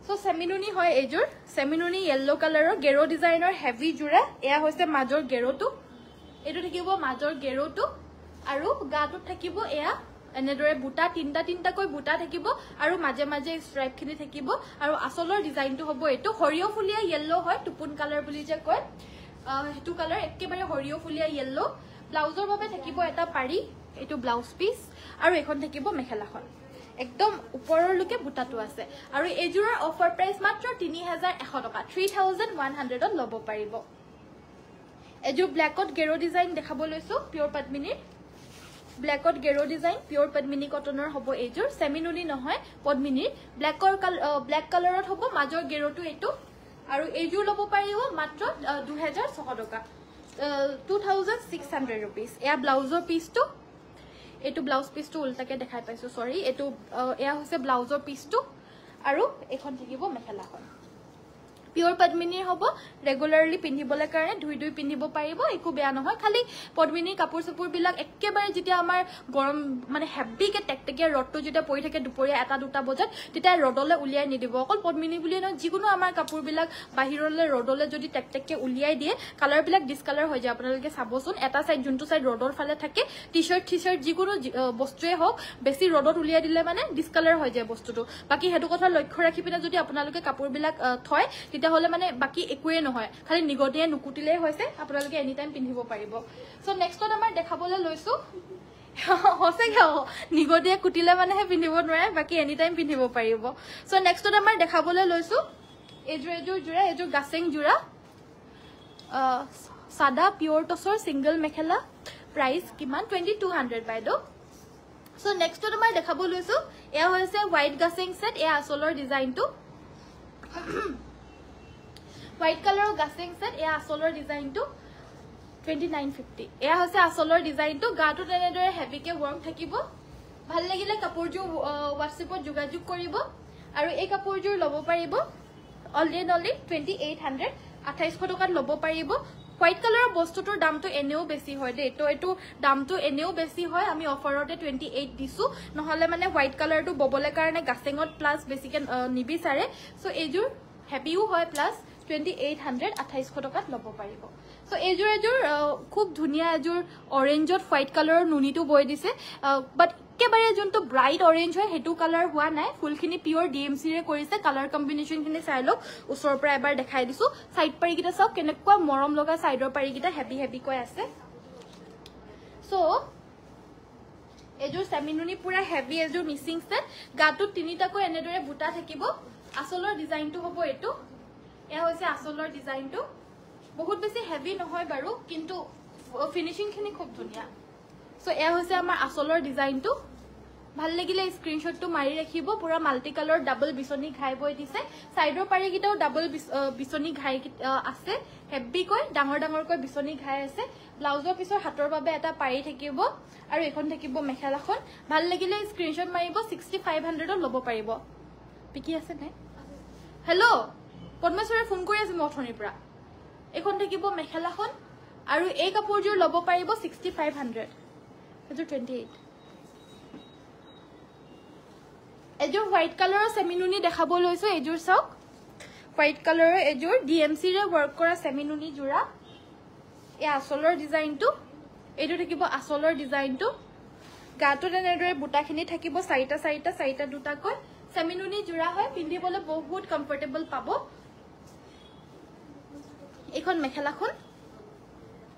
সো সেমিনুনি হয় এযোৰ সেমিনুনি yellow কালাৰৰ গেৰো ডিজাইনৰ হেভি জোৰা এয়া হৈছে মাজৰ গেৰোটো এটো থাকিব মাজৰ গেৰোটো আৰু গাটোত থাকিব এয়া এনেদৰে বুটা তিনটা কৈ বুটা থাকিব আৰু মাজে মাজে স্ট্ৰাইপ খিনি থাকিব আৰু আসলৰ ডিজাইনটো হ'ব এটো হৰিয় ফুলিয়া yellow হয় টুপুন কালাৰ বুলি যে কয় হেতু কালাৰ একেবাৰে হৰিয় ফুলিয়া yellow ব্লাউজৰ বাবে থাকিব এটা পাৰি এটো ব্লাউজ পিস আৰু এখন থাকিব মেখেলাখন একদম ওপৰৰ লুকে বুটাটো আছে আৰু এজোৰৰ অফাৰ প্ৰাইস মাত্ৰ 3100 টকা 3100 ল'ব পাৰিব এজোৰ ব্ল্যাকত গেৰো ডিজাইন দেখাব লৈছো পিওৰ পদ্মিনীৰ ব্ল্যাকত গেৰো ডিজাইন পিওৰ পদ্মিনী কটনৰ হ'ব এযোৰ সেমিনুনি নহয় পদ্মিনীৰ ব্ল্যাক কালাৰত হ'ব মাজৰ গেৰোটো এটো আৰু এযোৰ ল'ব পাৰিব মাত্ৰ 2600 টকা 2600 rupees এয়া ব্লাউজৰ পিসটো এটো ব্লাউজ পিসটো উল্টাকে দেখাই পাইছো সৰি এটো এয়া হৈছে ব্লাউজৰ পিসটো আৰু এখন থাকিব মেখেলাখন পিওৰ পদ্মিনীৰ হ'ব ৰেগুলাৰলি পিন্ধিবলৈ কাৰণে দুই পিন্ধিব পাৰিব একো বেয়া নহয় খালি পদ্মিনীৰ কাপোৰ সপুৰ বিলাক একেবাৰে যেতিয়া আমাৰ গৰম মানে হেভিকে টেকটেকিয়া ৰডটো যেতিয়া পৰি থাকে দুপৰীয়া এটা দুটা বজাত তেতিয়া ৰডলে উলিয়াই নিদিব অকল পদ্মিনী বুলি নহয় যিকোনো আমাৰ কাপোৰ বিলাক বাহিৰলে ৰডলে যদি টেকটেকে উলিয়াই দিয়ে কালাৰ বিলাক ডিসকালাৰ হৈ যায় আপোনালোকে চাবচোন এটা সাইড যোনটো সাইড ৰডৰ ফালে থাকে টি-শাৰ্ট যিকোনো বস্তুৱে হওক বেছি ৰডত উলিয়াই দিলে মানে ডিসকালাৰ হৈ যায় বস্তুটো বাকি হেতু কথা লক্ষ্য ৰাখি পিনে যদি আপোনালোকে কাপোৰ বিলাক থয় তেতিয়া হলে মানে বাকি একোৱে নহয় খালি নিগটিয়ে নুকুটিলে হৈছে আপোনালোকে এনি টাইম পিন্ধিব পাৰিব সো নেক্সটত আমাৰ দেখাবলৈ লৈছো হসে গাও নিগটিয়ে কুটিলে মানেহে পিন্ধিব নোৱাৰে বাকি এনি টাইম পিন্ধিব পাৰিব সো নেক্সটত আমাৰ দেখাবলৈ লৈছো এযোৰ জোৰা এযোৰ গাছেং জোৰা সাদা পিওৰ টছৰ সিঙ্গল মেখেলা প্ৰাইস কিমান 2200 বাইদো সো নেক্সটত আমাৰ দেখাব লৈছো এয়া হৈছে হোৱাইট গাছেং সেট এয়া আসলৰ ডিজাইনটো হোয়াইট কালাৰৰ গাছেং সেট এয়া আসলৰ ডিজাইনটো 2950 এয়া হৈছে আসলৰ ডিজাইনটো গাটো তেনেদৰে হেভিকে ওয়াৰ্ম থাকিব ভাল লাগিলে কাপোৰযোৰ WhatsAppত যোগাযোগ কৰিব আৰু এই কাপোৰযোৰ ল'ব পাৰিব অলৰেডি 2800 2800 টকাত ল'ব পাৰিব হোয়াইট কালাৰৰ বস্তুটোৰ দামটো এনেও বেছি হয় দে তো এটো দামটো এনেও বেছি হয় আমি অফাৰতে 28 দিছো নহলে মানে হোয়াইট কালাৰটো ববলে কাৰণে গাছেঙত প্লাস বেছিকে নিবিচাৰে সো এযোৰ হেভিও হয় প্লাস 2800 2800 টকাত ল'ব পাৰিব সো এযোৰ খুব ধুনিয়া এযোৰ অৰেঞ্জত হোয়াইট কালাৰৰ নুনিটো বৈ দিছে বাট একেবাৰে যোনটো ব্ৰাইট অৰেঞ্জ হয় হেতু কালাৰ হোৱা নাই ফুলখিনি পিওৰ ডিএমসি ৰে কৰিছে কালাৰ কম্বিনেশন খিনি চাই লওক ওচৰৰ পৰা এবাৰ দেখাই দিছো সাইড পাৰি কিটা চাওক কেনেকুৱা মৰম লগা সাইডৰ পাৰি কিটা হেভি কৈ আছে সো এযোৰ সেমিনুনি পুৰা হেভি এযোৰ মিসিং সেট গাটো তিনিটাকৈ এনেদৰে বুটা থাকিব আসলৰ ডিজাইনটো হ'ব এটো এয়া হৈছে আসলৰ ডিজাইনটো বহুত বেছি হেভি নহয় বাৰু কিন্তু ফিনিশিং খিনি খুব ধুনিয়া সো এয়া হৈছে আমাৰ আসলৰ ডিজাইনটো ভাল লাগিলে স্ক্ৰিনশ্বটটো মাৰি ৰাখিব পুৰা মাল্টি কালাৰ ডাবল বিচনি ঘাই বৈ দিছে সাইডৰ পাৰি কিটাও ডাবল বিচনি ঘাই আছে হেভি কৈ ডাঙৰ ডাঙৰকৈ বিচনি ঘাই আছে ব্লাউজৰ পিছৰ হাতৰ বাবে এটা পাৰি থাকিব আৰু এখন থাকিব মেখেলাখন ভাল লাগিলে স্ক্ৰিনশ্বট মাৰিব 6500 ল'ব পাৰিব পিকি আছে নে হেল্ল পদ্মেশ্বৰে ফোন কৰি আছে মথনিৰ পৰা এখন থাকিব মেখেলাখন আৰু এই কাপোৰযোৰ ল'ব পাৰিব 6500 এযোৰ 28 এযোৰ হোয়াইট কালাৰৰ সেমিনুনি দেখাব লৈছো এযোৰ চাওক হোয়াইট কালাৰৰ এযোৰ ডিএমসি ৰে ওয়াৰ্ক কৰা সেমিনুনি জোৰা এই আসলৰ ডিজাইনটো এটো থাকিব আসলৰ ডিজাইনটো গাটো এনেদৰে বুটাখিনি থাকিব চাৰিটা দুটাকৈ সেমিনুনি জোৰা হয় পিন্ধিবলৈ বহুত কমফৰ্টেবল পাব এখন মেখেলাখন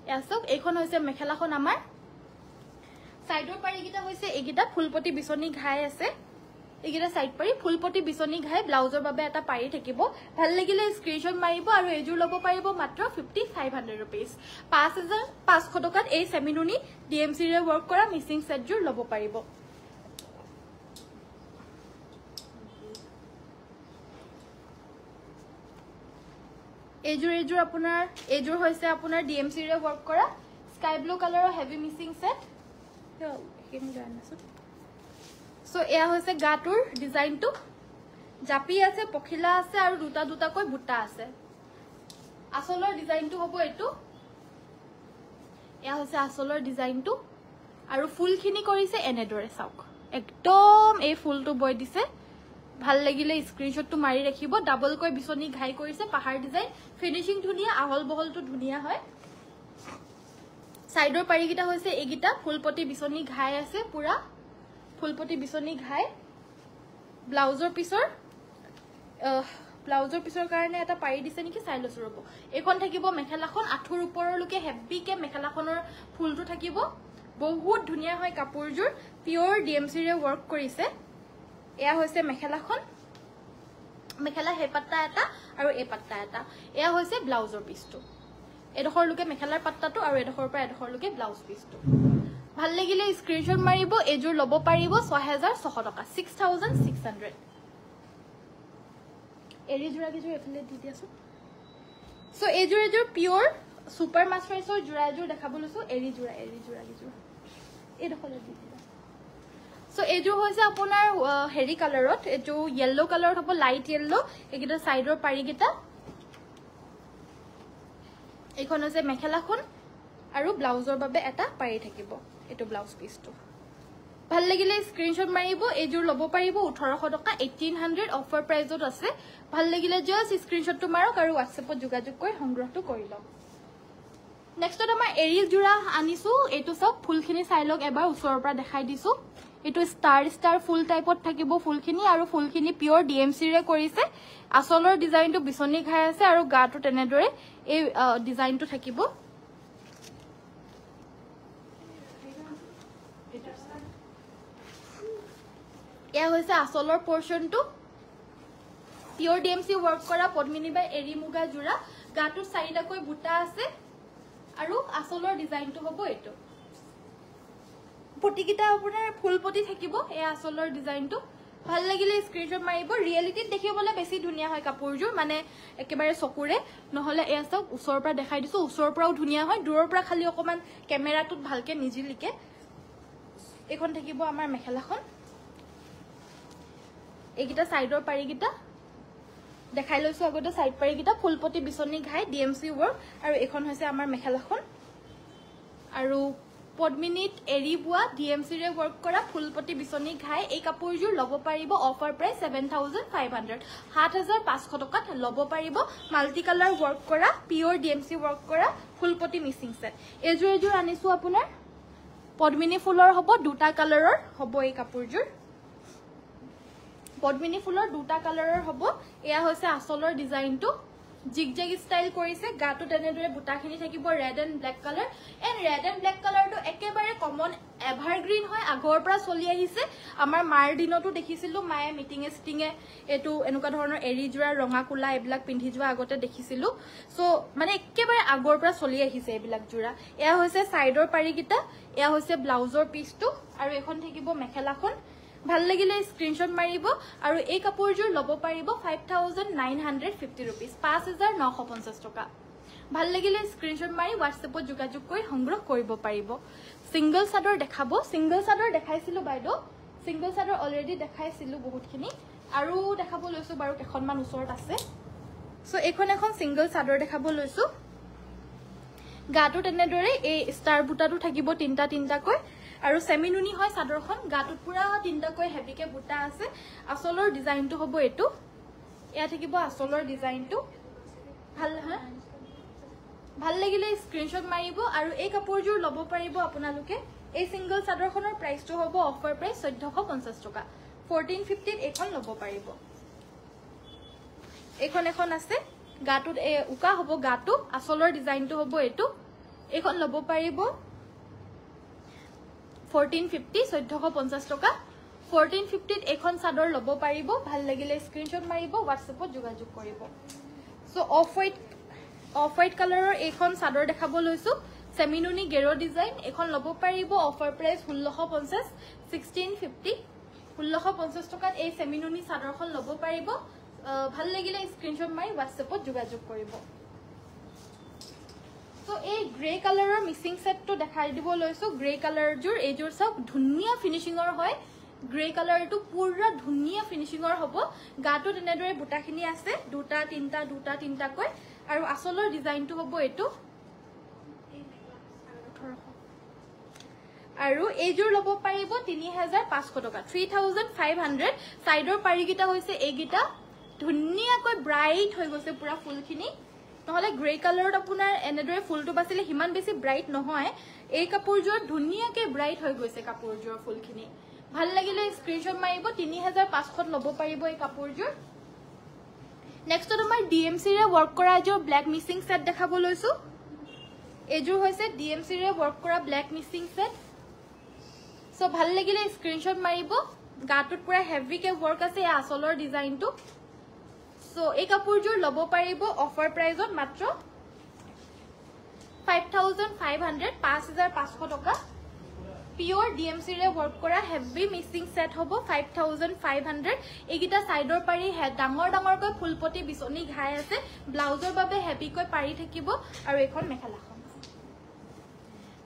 ইয়াসক এখন হৈছে মেখেলাখন আমাৰ সাইডৰ পাৰিকিটা হৈছে এগিটা ফুলপটি বিচনি ঘাই আছে এগিটা সাইড পাৰি ফুলপটি বিচনি ঘাই ব্লাউজৰ বাবে এটা পাৰি থাকিব ভাল লাগিলে স্ক্ৰিনশ্বট মাৰিব আৰু এযোৰ ল'ব পাৰিব মাত্ৰ 5500 रुपीस 5500 টকাত এই সেমিনুনি ডিএমসি ৰে ওয়াৰ্ক কৰা মিসিং সেটযোৰ ল'ব পাৰিব এযোৰ আপোনাৰ এযোৰ হৈছে আপোনাৰ ডিএমসি ৰে ওয়াৰ্ক কৰা স্কাই ব্লু কালাৰৰ হেভি মিসিং সেট সো এয়া হৈছে গাটোৰ ডিজাইনটো জাপি আছে পখিলা আছে আৰু দুটাকৈ বুটা আছে আসলৰ ডিজাইনটো হ'ব এটো এয়া হৈছে আসলৰ ডিজাইনটো আৰু ফুলখিনি কৰিছে এনেদৰে চাওক একদম এই ফুলটো বৈ দিছে ভাল লাগিলে স্ক্ৰিনশ্বটটো মাৰি ৰাখিব ডাবল কৈ বিচনি ঘাই কৰিছে পাহাৰ ডিজাইন ফিনিশিং ধুনিয়া আহল বহলটো ধুনিয়া হয় সাইডৰ পাৰিকিটা হৈছে এগিটা ফুলপটি বিচনি ঘাই আছে পুৰা ফুলপটি বিচনি ঘাই ব্লাউজৰ পিছৰ কাৰণে এটা পাৰি দিছে নেকি চাইলছ ৰব এখন থাকিব মেখেলাখন আঠুৰ ওপৰলৈকে হেভি কে মেখেলাখনৰ ফুলটো থাকিব বহুত ধুনিয়া হয় কাপোৰযোৰ পিওৰ ডিএমসি ৰে ওয়াৰ্ক কৰিছে এয়া হৈছে মেখেলাখন মেখেলা হে পাত্তা এটা আৰু এই পাত্তা এটা এয়া হৈছে ব্লাউজৰ পিছটো এডখৰ লুকে মেখেলাৰ পাত্তাটো আৰু এডখৰ পৰা এডখৰ লুকে ব্লাউজ পিছটো ভাল লাগিলে স্ক্ৰিনশ্বট মাৰিব এযোৰ ল'ব পাৰিব 6600 টকা 6600 এৰি জোৰা কিযোৰ এফালে দি দিয়াছো সো এযোৰ পিওৰ সুপাৰ মাস্টাৰছৰ জোৰা এযোৰ দেখাব লৈছো এৰি জোৰা কিযোৰ এই দখলে দি দিয়া সো এযোৰ হৈছে আপোনাৰ হেৰি কালাৰত এযোৰ ইয়েলো কালাৰত হ'ব লাইট ইয়েলো একিটা সাইডৰ পাৰিকিটা এখন হৈছে মেখেলাখন আৰু ব্লাউজৰ বাবে এটা পাৰি থাকিব এটো ব্লাউজ পিছটো ভাল লাগিলে স্ক্ৰিনশ্বট মাৰিব এযোৰ ল'ব পাৰিব 1800 টকা 1800 অফাৰ প্ৰাইজত আছে ভাল লাগিলে জাস্ট স্ক্ৰিনশ্বটটো মাৰক আৰু WhatsAppত যোগাযোগ কৰি সংগ্ৰহটো কৰি লওক নেক্সটত আমাৰ এৰি জোৰা আনিছো এটো সব ফুলখিনি চাই লওক এবাৰ ওচৰৰ পৰা দেখাই দিছো এটো ষ্টাৰ ফুল টাইপত থাকিব ফুলখিনি আৰু ফুলখিনি পিওৰ ডিএমসি ৰে কৰিছে আসলৰ ডিজাইনটো বিচনি ঘাই আছে আৰু গাটো তেনেদৰে এই ডিজাইনটো থাকিব এয়া হৈছে আসলৰ পোৰশনটো পিওৰ ডিএমসি ওয়াৰ্ক কৰা পদ্মিনী বাই এৰি মুগা জোৰা গাটো চাৰিটাকৈ বুটা আছে আৰু আসলৰ ডিজাইনটো হ'ব এটো পটিকিটা আপোনাৰ ফুলপটি থাকিব এই আসলৰ ডিজাইনটো ভাল লাগিলে স্ক্ৰিনশ্বট মাৰিব ৰিয়েলিটিত দেখিবলৈ বেছি ধুনিয়া হয় কাপোৰযোৰ মানে একেবাৰে চকুৰে নহলে এয়া সব ওচৰৰ পৰা দেখাই দিছো ওচৰৰ পৰাও ধুনিয়া হয় দূৰৰ পৰা খালি অকমান কেমেৰাটোত ভালকে নিজিলিকে এখন থাকিব আমাৰ মেখেলাখন এগিটা সাইডৰ পাৰিকিটা দেখাই লৈছো আগতে সাইড পাৰিকিটা ফুলপটি বিচনি ঘাই ডিএমসি ওয়াৰ্ক আৰু এখন হৈছে আমাৰ মেখেলাখন আৰু পদ্মিনীত এৰি বুৱা ডিএমসি ৰে ওয়াৰ্ক কৰা ফুলপটি বিচনি ঘাই এই কাপোৰযোৰ ল'ব পাৰিব অফাৰ প্ৰাইস 7500 7500 টকাত ল'ব পাৰিব মাল্টি কালাৰ ওয়াৰ্ক কৰা পিওৰ ডিএমসি ওয়াৰ্ক কৰা ফুলপটি মিসিং সেট এযোৰ আনিছো আপোনাৰ পদ্মিনী ফুলৰ হ'ব দুটা কালাৰৰ হ'ব এই কাপোৰযোৰ পদ্মিনী ফুলৰ দুটা কালাৰৰ হ'ব এয়া হৈছে আসলৰ ডিজাইনটো জিগজেগ স্টাইল কৰিছে গাটো তেনেদৰে বুটাখিনি থাকিব red and black colour and red and black কালাৰটো একেবাৰে কমন এভাৰগ্ৰীন হয় আগৰ পৰা চলি আহিছে আমাৰ মাৰ দিনতো দেখিছিলো মায়ে মিটিঙে সিটিঙে এটো এনেকুৱা ধৰণৰ এৰি জোৰা ৰঙা কুলা এইবিলাক পিন্ধি যোৱা আগতে দেখিছিলো সো মানে একেবাৰে আগৰ পৰা চলি আহিছে এইবিলাক জোৰা এয়া হৈছে সাইডৰ পাৰিকিটা এয়া হৈছে ব্লাউজৰ পিছটো আৰু এখন থাকিব মেখেলাখন ভাল লাগিলে স্ক্ৰিনশ্বট মাৰিব আৰু এই কাপোৰযোৰ ল'ব পাৰিব 5950 रुपीस 5950 টকা ভাল লাগিলে স্ক্ৰিনশ্বট মাৰি WhatsAppত যোগাযোগ কৰি সংগ্ৰহ কৰিব পাৰিব সিঙ্গল চাদৰ দেখাব সিঙ্গল চাদৰ দেখাইছিলো বাইদো সিঙ্গল চাদৰ অলৰেডি দেখাইছিলো বহুতখিনি আৰু দেখাব লৈছো বাৰু কেখনমান ওচৰত আছে সো এখন এখন সিঙ্গল চাদৰ দেখাব লৈছো গাটো তেনেদৰে এই ষ্টাৰ বুটাটো থাকিব তিনটা তিনটাকৈ আৰু সেমিনুনি হয় চাদৰখন গাটোত পুৰা তিনটাকৈ হেভিকে বুটা আছে আসলৰ ডিজাইনটো হ'ব এটো এয়া থাকিব আসলৰ ডিজাইনটো ভাল লাগিলে স্ক্ৰিনশ্বট মাৰিব আৰু এই কাপোৰযোৰ ল'ব পাৰিব আপোনালোকে এই সিঙ্গল চাদৰখনৰ প্ৰাইসটো হ'ব অফাৰ প্ৰাইস 1450 টকা 1450 এখন ল'ব পাৰিব এখন এখন আছে গাটোত উকা হ'ব গাটো আসলৰ ডিজাইনটো হ'ব এটো এখন ল'ব পাৰিব 1450 1450 টকা 1450 এখন চাদৰ ল'ব পাৰিব ভাল লাগিলে স্ক্ৰিনশ্বট মাৰিব WhatsAppত যোগাযোগ কৰিব সো অফ হোৱাইট কালাৰৰ এখন চাদৰ দেখাব লৈছো সেমিনুনি গেৰো ডিজাইন এখন ল'ব পাৰিব অফাৰ প্ৰাইস 1650 1650 1650 টকাত এই সেমিনুনি চাদৰখন ল'ব পাৰিব ভাল লাগিলে স্ক্ৰিনশ্বট মাৰি WhatsAppত যোগাযোগ কৰিব সো এই গ্ৰে কালাৰৰ মিক্সিং সেটটো দেখাই দিব লৈছো গ্ৰে কালাৰযোৰ এইযোৰ সব ধুনিয়া ফিনিশিংৰ হয় গ্ৰে কালাৰটো পুৰা ধুনিয়া ফিনিশিংৰ হ'ব গাটো তেনেদৰে বুটাখিনি আছে দুটা তিনটা কৈ আৰু আসলৰ ডিজাইনটো হ'ব এটো আৰু এইযোৰ ল'ব পাৰিব 3500 টকা 3500 সাইডৰ পাৰিগিটা হৈছে এইগিটা ধুনিয়াকৈ ব্ৰাইট হৈ গৈছে পুৰা ফুলখিনি নহলে গ্ৰে কালাৰত আপোনাৰ এনেদৰে ফুলটো বাছিলে হিমান বেছি ব্ৰাইট নহয় এই কাপোৰযোৰ ধুনিয়াকৈ ব্ৰাইট হৈ গৈছে কাপোৰযোৰ ফুলখিনি ভাল লাগিলে স্ক্ৰিনশ্বট মাৰিব 3500 ল'ব পাৰিব এই কাপোৰযোৰ নেক্সট তোমাৰ ডিএমসি ৰে ওয়াৰ্ক কৰা এযোৰ ব্ল্যাক মিক্সিং সেট দেখাব লৈছো এযোৰ হৈছে ডিএমসি ৰে ওয়াৰ্ক কৰা ব্ল্যাক মিক্সিং সেট সো ভাল লাগিলে স্ক্ৰিনশ্বট মাৰিব গাটোত পুৰা হেভি কে ওয়াৰ্ক আছে আসলৰ ডিজাইনটো সো এই কাপোৰযোৰ ল'ব পাৰিব অফাৰ প্ৰাইজত মাত্ৰ 5500 5500 টকা পিওৰ ডিএমসি ৰে ওয়াৰ্ক কৰা হেভি মিক্সিং সেট হ'ব 5500 এইগিটা সাইডৰ পাৰি ডাঙৰ ডাঙৰকৈ ফুলপটি বিচনি ঘাই আছে ব্লাউজৰ বাবে হেভিকৈ পাৰি থাকিব আৰু এখন মেখেলাখন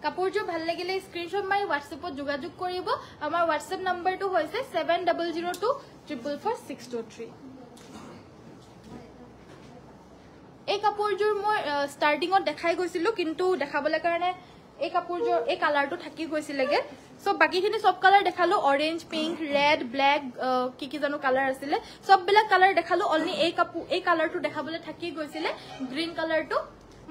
কাপোৰযোৰ ভাল লাগিলে স্ক্ৰিনশ্বট মাৰি WhatsAppত যোগাযোগ কৰিব আমাৰ WhatsApp নম্বৰটো হৈছে 7002444623 এই কাপোৰযোৰ মই ষ্টাৰ্টিংত দেখাই গৈছিলো কিন্তু দেখাবলৈ কাৰণে এই কাপোৰযোৰ এই কালাৰটো থাকি গৈছিলেগে সব বাকিখিনি সব কালাৰ দেখালো অৰেঞ্জ পিংক ৰেড ব্ল্যাক কি জানো কালাৰ আছিল সব বিলাক কালাৰ দেখালো অনলি এই কালাৰটো দেখাবলৈ থাকি গৈছিলে গ্ৰীন কালাৰটো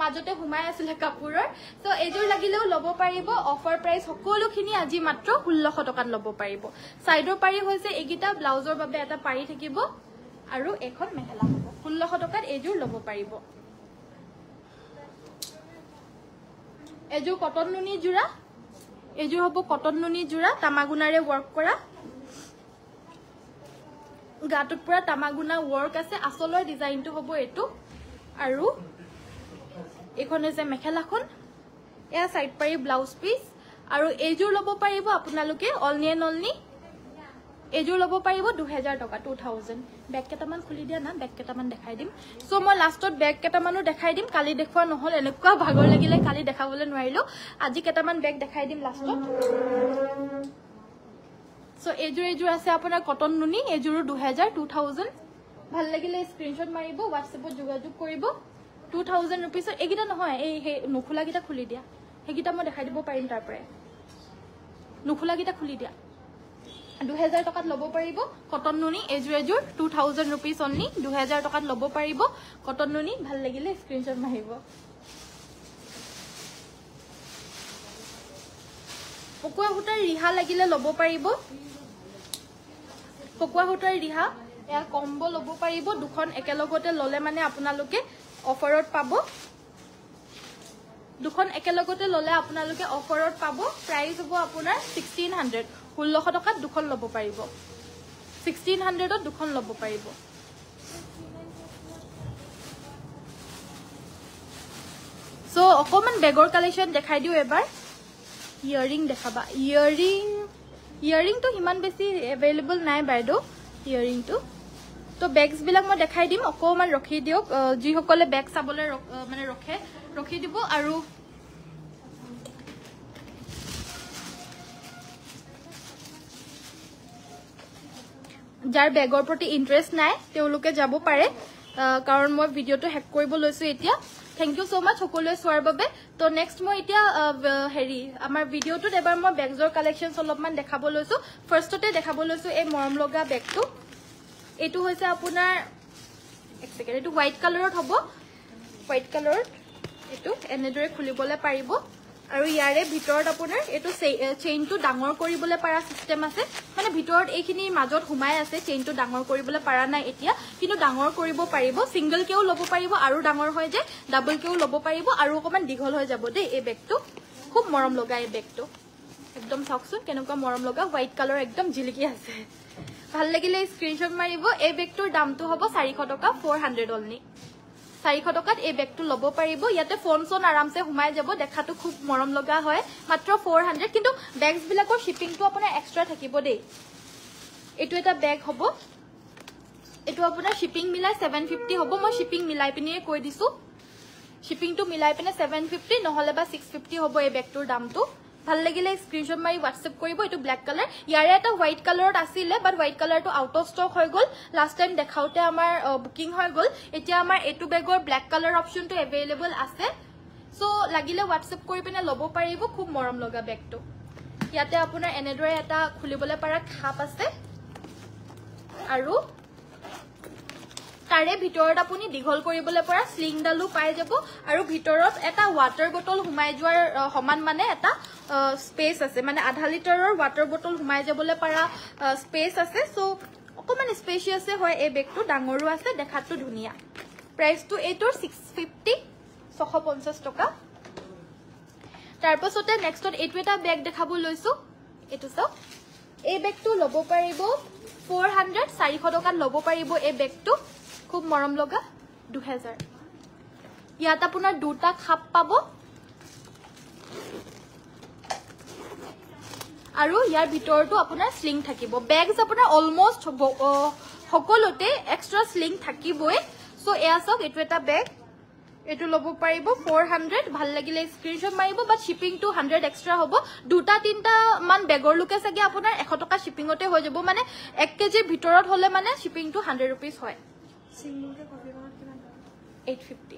মাজতে হুমাই আছিল কাপোৰৰ সো এযোৰ লাগিলেও ল'ব পাৰিব অফাৰ প্ৰাইস সকলোখিনি আজি মাত্ৰ 1600 টকাত ল'ব পাৰিব সাইডৰ পাৰি হৈছে এইগিটা ব্লাউজৰ বাবে এটা পাৰি থাকিব আৰু এখন মেখেলা হ'ব 1600 টকাত এযোৰ ল'ব পাৰিব এযোৰ কটন নুনি জোৰা এযোৰ হ'ব কটন নুনি জোৰা তামাগুনাৰে ওয়াৰ্ক কৰা গাটোত পুৰা তামাগুনা ওয়াৰ্ক আছে আসলৰ ডিজাইনটো হ'ব এটো আৰু এখন হৈছে মেখেলাখন এয়া সাইড পাৰি ব্লাউজ পিস আৰু এযোৰ ল'ব পাৰিব আপোনালোকে অনলি এযোৰ ল'ব পাৰিব 2000 টকা 2000 বেক কেটামান খুলি দিয়া না বেক কেটামান দেখাই দিম সো মই লাষ্টত বেক কেটামানো দেখাই দিম কালি দেখুৱা নহল এনেকুৱা ভাগৰ লাগিলে কালি দেখাবলৈ নোৱাৰিলো আজি কেটামান বেক দেখাই দিম লাষ্টত সো এযোৰ আছে আপোনাৰ কটন নুনি এযোৰ 2000 ভাল লাগিলে স্ক্ৰিনশ্বট মাৰিব WhatsAppত যোগাযোগ কৰিব 2000 रुपीस এগিটা নহয় এই নুখুলা গিটা খুলি দিয়া হেগিটা মই দেখাই দিব পাৰিম তাৰ পৰে নুখুলা গিটা খুলি দিয়া 2000 টকাত ল'ব পাৰিব কটন নুনি এযোৰ 2000 रुपीस অনলি 2000 টকাত ল'ব পাৰিব কটন নুনি ভাল লাগিলে স্ক্ৰিনশ্বট মাৰিব পকুৱা হুটাৰ ৰিহা লাগিলে ল'ব পাৰিব পকুৱা হুটাৰ ৰিহা এয়া কম্বো ল'ব পাৰিব দুখন একেলগতে ললে মানে আপোনালোকে অফাৰত পাব দুখন একেলগতে ললে আপোনালোকে অফাৰত পাব প্ৰাইস হ'ব আপোনাৰ 1600 1600 টকাত দুখন ল'ব পাৰিব 1600 ত দুখন ল'ব পাৰিব সো অকমান বেগৰ কালেকশন দেখাই দিও এবাৰ ইয়াৰিং দেখাবা ইয়াৰিং ইয়াৰিংটো ইমান বেছি এভেইলেবল নাই বাইদেউ ইয়াৰিংটো তো বেগছ বিলাক মই দেখাই দিম অকমান ৰখি দিওক যিসকলে বেগ চাবলৈ মানে ৰখি দিব আৰু যাৰ বেগৰ প্ৰতি ইন্টাৰেষ্ট নাই তেওঁলোকে যাব পাৰে কাৰণ মই ভিডিওটো হেক কৰিব লৈছো এতিয়া থ্যাংক ইউ সো মাচ সকলোৱে চোৱাৰ বাবে তো নেক্সট মই এতিয়া হেৰি আমাৰ ভিডিওটোত এবাৰ মই বেগজৰ কালেকশনছ অলপমান দেখাব লৈছো ফাৰ্ষ্টতে দেখাব লৈছো এই মৰম লগা বেগটো এটো হৈছে আপোনাৰ এক সেকেন্ড এটো হোৱাইট কালাৰত হ'ব হোৱাইট কালাৰত এটো এনেদৰে খুলিবলৈ পাৰিব আৰু ইয়াৰে ভিতৰত আপোনাৰ এটো চেইনটো ডাঙৰ কৰিবলৈ পাৰা সিস্টেম আছে মানে ভিতৰত এইখিনি মাজত ঘুমাই আছে চেইনটো ডাঙৰ কৰিবলৈ পাৰা নাই এতিয়া কিন্তু ডাঙৰ কৰিব পাৰিব সিঙ্গল কেও ল'ব পাৰিব আৰু ডাঙৰ হয় যে ডাবল কেও ল'ব পাৰিব আৰু অকমান দীঘল হৈ যাব দেই এই বেগটো খুব মৰম লগা এই বেগটো একদম চাওকচোন কেনেকুৱা মৰম লগা হোৱাইট কালাৰ একদম জিলিকি আছে ভাল লাগিলে স্ক্ৰিনশ্বট মাৰিব এই বেগটোৰ দামটো হ'ব 400 টকা 400 অনলি 400 টকাত এই বেগটো ল'ব পাৰিব ইয়াতে ফোন সোন আৰামছে ঘুমাই যাব দেখাটো খুব মৰম লগা হয় মাত্ৰ 400 কিন্তু বেগছ বিলাকৰ শিপিংটো আপোনাৰ এক্সট্ৰা থাকিব দেই এটো এটা বেগ হ'ব এটো আপোনাৰ শিপিং মিলাই 750 হ'ব মই শিপিং মিলাই পিনে কৈ দিছো শিপিংটো মিলাই পিনে 750 নহলে বা 650 হ'ব এই বেগটোৰ দামটো ভাল লাগিলে স্ক্ৰিনশ্বট মাৰি WhatsApp কৰিব এটো ব্ল্যাক কালাৰ ইয়াৰে এটা হোৱাইট কালাৰত আছিল বাট হোৱাইট কালাৰটো আউট অফ ষ্টক হৈ গল লাষ্ট টাইম দেখাওতে আমাৰ বুকিং হৈ গল এতিয়া আমাৰ এটো বেগৰ ব্ল্যাক কালাৰ অপচনটো अवेलेबल আছে সো লাগিলে WhatsApp কৰি পিনে ল'ব পাৰিব খুব মৰম লগা বেগটো ইয়াতে আপোনাৰ এনেদৰে এটা খুলিবলৈ পাৰা খাপ আছে আৰু তাৰে ভিতৰত আপুনি দীঘল কৰিবলৈ পৰা স্লিং ডালু পাই যাব আৰু ভিতৰত এটা ওয়াটাৰ বটল ঘুমাই যোৱাৰ সমান মানে এটা স্পেস আছে মানে আধা লিটাৰৰ ওয়াটাৰ বটল ঘুমাই যাবলৈ পাৰা স্পেস আছে সো অকমান স্পেচিয়াস হয় এই বেগটো ডাঙৰো আছে দেখাটো ধুনিয়া প্ৰাইসটো এটোৰ 650 টকা তাৰপাছতে নেক্সটত এটো এটা বেগ দেখাব লৈছো এটো চাও এই বেগটো ল'ব পাৰিব 400 টকাত ল'ব পাৰিব এই বেগটো খুব মৰম লগা 2000 ইয়াত আপোনাৰ দুটা খাপ পাব আৰু ইয়াৰ ভিতৰটো আপোনাৰ স্লিং থাকিব বেগছ আপোনাৰ অলমোস্ট সকলোতে এক্সট্ৰা স্লিং থাকিবই সো এয়া সব এটো এটা বেগ এটো ল'ব পাৰিব 400 ভাল লাগিলে স্ক্ৰিনশ্বট মাৰিব বাট শিপিংটো 100 এক্সট্ৰা হ'ব দুটা তিনটা মান বেগৰ লুকে সাগে আপোনাৰ 100 টকা শিপিংতে হৈ যাব মানে 1 কেজি ভিতৰত হলে মানে শিপিংটো 100 रुपीस হয় সিঙ্গলকে কপি কৰা কিমান 850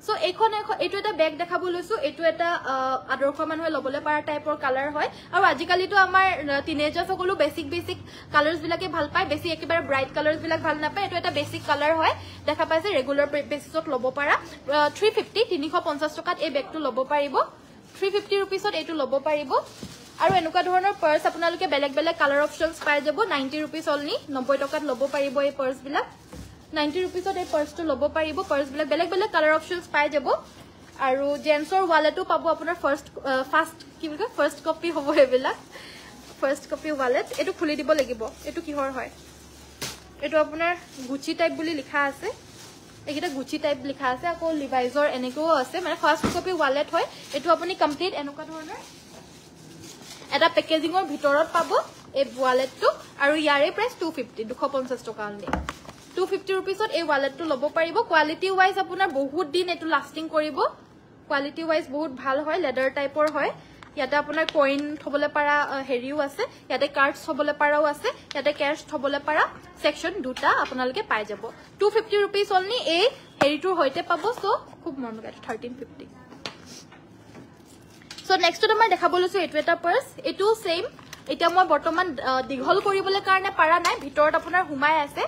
সো এইখন এটো এটা বেগ দেখাব লৈছো এটো এটা আদৰ্শ মানুহে লবলৈ পাৰা টাইপৰ কালাৰ হয় আৰু আজিকালি তো আমাৰ টিনেজাৰ্স সকলো বেসিক কালাৰস বিলাকে ভাল পায় বেছি একেবাৰে ব্ৰাইট কালাৰস বিলাক ভাল নাপায় এটো এটা বেসিক কালাৰ হয় দেখা পাইছে ৰেগুলাৰ বেসিছত লব পাৰা 350 টকাত এই বেগটো লব পাৰিব 350 रुपीसত এটো লব পাৰিব আৰু এনেকুৱা ধৰণৰ পাৰ্স আপোনালোকে বেলেগ কালাৰ অপচনস পাই যাব 90 रुपीस অনলি 90 টকাত লব পাৰিব এই পাৰ্স বিলাক 90 रुपीसত এই পাৰ্সটো লব পাৰিব পাৰ্স বিলাক বেলেগ কালাৰ অপচনস পাই যাব আৰু জেন্সৰ ওয়ালেটও পাব আপোনাৰ ফাৰ্স্ট কি বুলি কয় ফাৰ্স্ট কপি হ'ব এবিলাক ফাৰ্স্ট কপি ওয়ালেট এটো খুলি দিব লাগিব এটো কিহৰ হয় এটো আপোনাৰ গুচি টাইপ বুলি লিখা আছে একিটা গুচি টাইপ লিখা আছে আকৌ লিভাইজৰ এনেকো আছে মানে ফাৰ্স্ট কপি ওয়ালেট হয় এটো আপুনি কমপ্লিট এনেকুৱা ধৰণৰ এটা পেকেজিংৰ ভিতৰত পাব এই ওয়ালেটটো আৰু ইয়াৰে প্ৰাইস 250 টকা অনলি 250 रुपीसত এই ওয়ালেটটো লব পাৰিব কোৱালিটি ওয়াইজ আপোনাৰ বহুত দিন এটো লাস্টিং কৰিব কোৱালিটি ওয়াইজ বহুত ভাল হয় লেদাৰ টাইপৰ হয় ইয়াতে আপোনাৰ কইন থবলৈ পাৰা হেৰিও আছে ইয়াতে কাৰ্ডছ থবলৈ পাৰাও আছে ইয়াতে ক্যাশ থবলৈ পাৰা সেকশন দুটা আপোনালোকে পাই যাব 250 रुपीस অনলি এই হেৰিটোৰ হৈতে পাব সো খুব মৰমগা 1350 সো নেক্সটটো মই দেখাব লৈছো এটো এটা পাৰ্স এটো সেম এটা মই বৰ্তমান দীঘল কৰিবলৈ কাৰণে পাৰা নাই ভিতৰত আপোনাৰ ঘুমাই আছে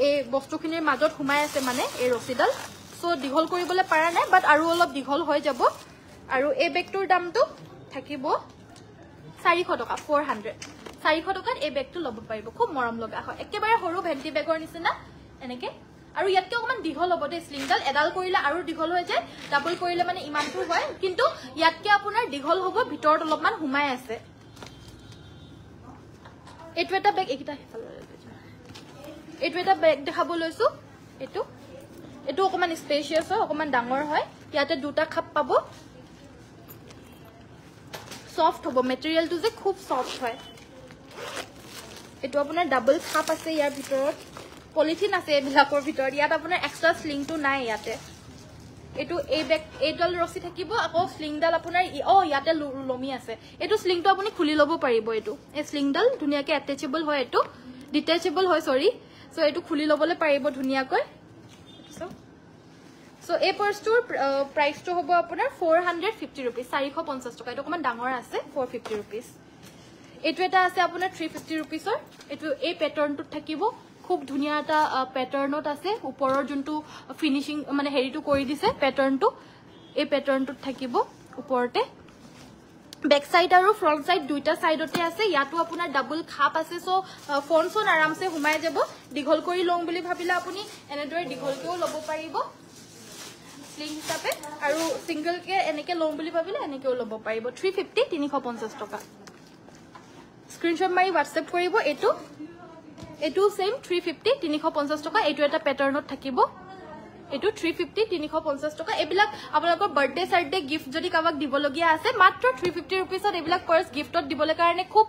এই বস্তুখিনিৰ মাজত ঘুমাই আছে মানে এই ৰছিডাল সো দীঘল কৰিবলৈ পাৰা নাই বাট আৰু অলপ দীঘল হৈ যাব আৰু এই বেগটোৰ দামটো থাকিব 400 টকা 400 টকাত এই বেগটো ল'ব পাৰিব খুব মৰম লগা হয় একেবাৰে সৰু ভেন্টি বেগৰ নিচিনা এনেকে আৰু ইয়াতকে অকমান দীঘল হ'ব দে স্লিংডাল এডাল কৰিলে আৰু দীঘল হৈ যায় ডাবল কৰিলে মানে ইমানটো হয় কিন্তু ইয়াতকে আপোনাৰ দীঘল হ'ব ভিতৰত অলপমান ঘুমাই আছে এটো এটা বেগ একিটা এটো এটা বেগ দেখাব লৈছো এটো অকমান স্পেচিয়াস হয় অকমান ডাঙৰ হয় ইয়াতে দুটা খাপ পাব সফট হ'ব মেটেৰিয়েলটো যে খুব সফট হয় এটো আপোনাৰ ডাবল খাপ আছে ইয়াৰ ভিতৰত পলিথিন আছে এবিলাকৰ ভিতৰত ইয়াত আপোনাৰ এক্সট্ৰা স্লিংটো নাই ইয়াতে এটো এই বেগ এইডাল ৰছি থাকিব আকৌ স্লিংডাল আপোনাৰ ইয়াতে লমি আছে এটো স্লিংটো আপুনি খুলি লব পাৰিব এটো এই স্লিংডাল ধুনিয়াকে অ্যাটাচেবল হয় এটো ডিটাচেবল হয় সৰি সো এটো খুলি লবলে পাৰিব ধুনিয়াকৈ সো এই পাৰ্সটোৰ প্ৰাইসটো হ'ব আপোনাৰ 450 रुपीस 450 টকা এটো অকমান ডাঙৰ আছে 450 रुपीस এটো এটা আছে আপোনাৰ 350 रुपीसৰ এটো এই প্যাটাৰ্নটো থাকিব খুব ধুনিয়া এটা প্যাটাৰ্নত আছে ওপৰৰ যোনটো ফিনিশিং মানে হেৰিটো কৰি দিছে প্যাটাৰ্নটো এই প্যাটাৰ্নটো থাকিব ওপৰতে बैक साइड और फ्रंट साइड दुईटा साइडते আছে ইয়াতো আপোনাৰ ডাবল খাপ আছে সো ফোনসন আৰামসে হুমাই যাব দিঘল কৰি লং বুলি ভাবিলে আপুনি এনেদৰে দিঘলকেও লব পাৰিব স্লিং হিচাপে আৰু সিঙ্গল কে এনেকে লং বুলি ভাবিলে এনেকেও লব পাৰিব 350 350 টকা স্ক্ৰিনশ্বট মাৰি WhatsApp কৰিব এটো সেম 350 350 টকা এটো এটা প্যাটাৰ্নত থাকিব এটো 350 350 টকা এবিলাক আপোনালোকৰ বাৰ্থডে সাৰ্থডে গিফট যদি কাবাক দিবলগিয়া আছে মাত্ৰ 350 रुपीसত এবিলাক পাৰ্স গিফটত দিবলে কাৰণে খুব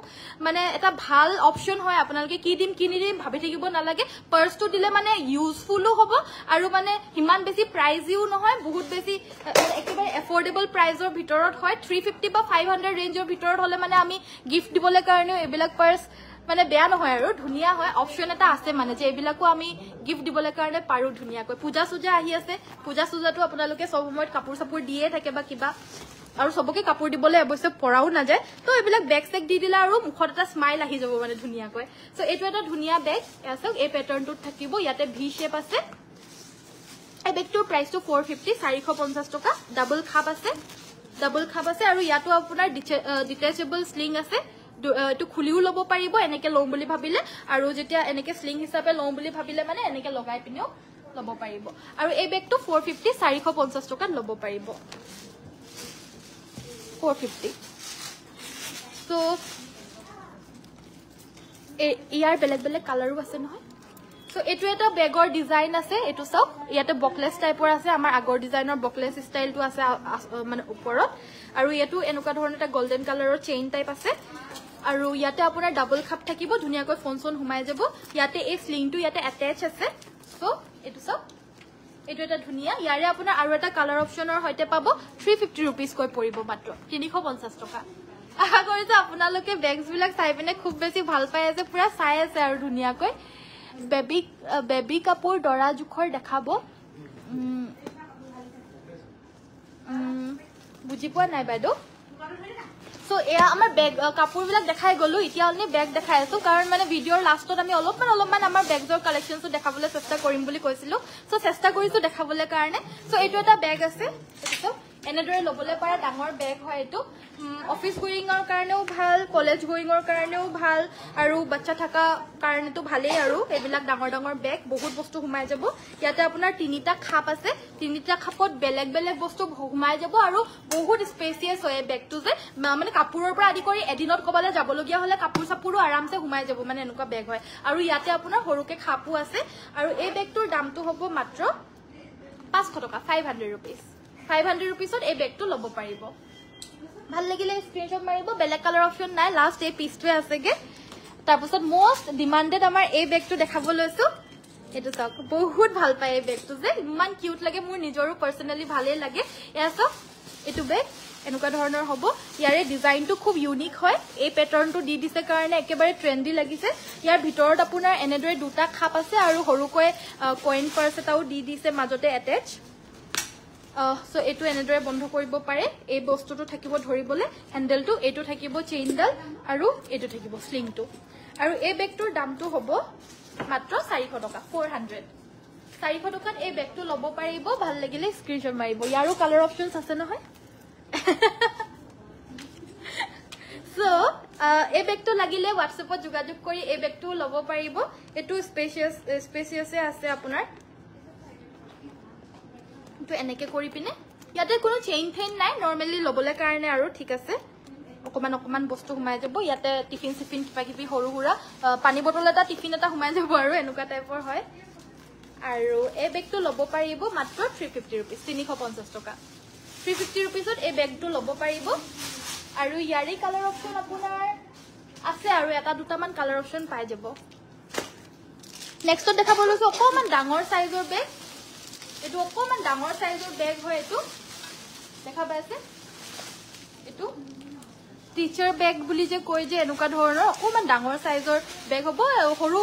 মানে এটা ভাল অপচন হয় আপোনালোকে কি দিম কি নিদিম ভাবি থাকিব নালাগে পাৰ্সটো দিলে মানে ইউজফুলও হ'ব আৰু মানে হিমান বেছি প্ৰাইজিও নহয় বহুত বেছি একেবাৰে এফৰ্ডেবল প্ৰাইজৰ ভিতৰত হয় 350 বা 500 ৰেঞ্জৰ ভিতৰত হলে মানে আমি গিফট দিবলে কাৰণে এবিলাক পাৰ্স মানে বেয়া নহয় আৰু ধুনিয়া হয় অপচন এটা আছে মানে যে এবিলাকো আমি গিফট দিবলে কাৰণে পাৰো ধুনিয়া কৈ পূজা সুজা আহি আছে পূজা সুজাটো আপোনালোকে সব সময়ত কাপোৰ সাপুৰ দিয়ে থাকে বা কিবা আৰু সবকে কাপোৰ দিবলে অবশ্য পৰাও না যায় তো এবিলাক বেগ সেক দি দিলা আৰু মুখত এটা স্মাইল আহি যাব মানে ধুনিয়া কৈ সো এটো এটা ধুনিয়া বেগ আছে এই প্যাটাৰ্নটোত থাকিব ইয়াতে ভি শেপ আছে এই বেগটোৰ প্ৰাইসটো 450 450 টকা ডাবল খাপ আছে আৰু ইয়াতো আপোনাৰ ডিটাচেবল স্লিং আছে এটো খুলিও লব পাৰিব এনেকে লম বুলি ভাবিলে আৰু যেতিয়া এনেকে স্লিং হিচাপে লম বুলি ভাবিলে মানে এনেকে লগাই পিনিও লব পাৰিব আৰু এই বেগটো 450 450 টকাত লব পাৰিব 450 সো ইয়াৰ বেলেগ বেলেগ কালাৰো আছে নহয় সো এটো এটা বেগৰ ডিজাইন আছে এটো সব ইয়াতে বকলেস টাইপৰ আছে আমাৰ আগৰ ডিজাইনৰ বকলেস ষ্টাইলটো আছে মানে ওপৰত আৰু এটো এনেকুৱা ধৰণৰ এটা গোল্ডেন কালাৰৰ চেইন টাইপ আছে আৰু ইয়াতে আপোনাৰ ডাবল খাপ থাকিব ধুনিয়াকৈ ফোনসন হুমাই যাব ইয়াতে এই স্লিংটো ইয়াতে অ্যাটাচ আছে সো এটো সব এটো এটা ধুনিয়া ইয়াৰে আপোনাৰ আৰু এটা কালাৰ অপচনৰ হৈতে পাব 350 रुपीस কৈ পৰিব মাত্ৰ 350 টকা আশা কৰিছো আপোনালোকে বেগস বিলাক চাই পিনে খুব বেছি ভাল পাই আছে পুৰা চাই আছে আৰু ধুনিয়াকৈ বেবি কাপোৰ দৰা জুখৰ দেখাব বুজি পোৱা নাই বাইদো সো এয়া আমাৰ বেগ কাপোৰ বিলাক দেখাই গলো এতিয়া অলনি বেগ দেখাই আছো কাৰণ মানে ভিডিওৰ লাষ্টত আমি অলপমান আমাৰ বেগজৰ কালেকশনটো দেখাবলৈ চেষ্টা কৰিম বুলি কৈছিলো সো চেষ্টা কৰিছো দেখাবলৈ কাৰণে সো এটো এটা বেগ আছে এটো এনেদৰে লবলে পাৰা ডাঙৰ বেগ হয় এটো অফিস গোয়িংৰ কাৰণেও ভাল কলেজ গোয়িংৰ কাৰণেও ভাল আৰু বাচ্চা থাকা কাৰণেটো ভালেই আৰু এবিলাক ডাঙৰ বেগ বহুত বস্তু হুমাই যাব ইয়াতে আপোনাৰ তিনিটা খাপ আছে তিনিটা খাপত বেলেগ বেলেগ বস্তু হুমাই যাব আৰু বহুত স্পেচিয়াস হয় বেগটো যে মানে কাপোৰৰ পৰা আদি কৰি এদিনত কবালে যাবলগিয়া হলে কাপোৰ সাপুৰো আৰামসে হুমাই যাব মানে এনেকুৱা বেগ হয় আৰু ইয়াতে আপোনাৰ হৰুকে খাপু আছে আৰু এই বেগটোৰ দামটো হ'ব মাত্ৰ 500 টকা 500 रुपीस 500 रुपीसত এই বেগটো লব পাৰিব ভাল লাগিলে স্ক্ৰিনশ্বট মাৰিব বেলেগ কালাৰ অপচন নাই লাষ্ট এই পিছটো আছেগে তাৰপিছত মোস্ট ডিমান্ডেড আমাৰ এই বেগটো দেখাব লৈছো এটো চাওক বহুত ভাল পায় এই বেগটো যে ইমান কিউট লাগে মোৰ নিজৰো পাৰ্সোনালি ভালে লাগে এয়া চাওক এটো বেগ এনেকুৱা ধৰণৰ হ'ব ইয়াৰে ডিজাইনটো খুব ইউনিক হয় এই প্যাটাৰ্নটো দি দিছে কাৰণে একেবাৰে ট্ৰেন্ডি লাগিছে ইয়াৰ ভিতৰত আপোনাৰ এনেদৰে দুটা খাপ আছে আৰু হৰুকৈ কইন পাৰ্স এটাও দি দিছে মাজতে অ্যাটাচ সো এটো এনেদৰে বন্ধ কৰিব পাৰে এই বস্তুটো থাকিব ধৰিবলে হ্যান্ডেলটো এটো থাকিব চেইনডাল আৰু এটো থাকিব স্লিংটো আৰু এই বেগটোৰ দামটো হ'ব মাত্ৰ 400 টকা 400 টকাত এই বেগটো লব পাৰিব ভাল লাগিলে স্ক্ৰিনশ্বট মাৰিব ইয়াৰো কালাৰ অপচনছ আছে নহয় সো এই বেগটো লাগিলে WhatsAppত যোগাযোগ কৰি এই বেগটো লব পাৰিব এটো স্পেচিয়াসে আছে আপোনাৰ তো এনেকে কৰি পিনে ইয়াতে কোনো চেইন থেইন নাই নৰমালি লবলে কাৰণে আৰু ঠিক আছে অকমান বস্তু হুমাই যাব ইয়াতে টিফিন সিফিন কিবা কিবি হৰু হুৰা পানী বটল এটা টিফিন এটা হুমাই যাব আৰু এনেকুৱা টাইপৰ হয় আৰু এই বেগটো লব পাৰিব মাত্ৰ 350 रुपीस 350 টকা 350 रुपीसত এই বেগটো লব পাৰিব আৰু ইয়াৰে কালাৰ অপচন আপোনাৰ আছে আৰু এটা দুটামান কালাৰ অপশন পাই যাব নেক্সটত দেখাব লৈছো অকমান ডাঙৰ সাইজৰ বেগ এটো অকমান ডাঙৰ সাইজৰ বেগ হয় এটো দেখা পাইছে এটো টিচাৰ বেগ বুলি যে কয় যে এনেকুৱা ধৰণৰ অকমান ডাঙৰ সাইজৰ বেগ হ'ব সৰু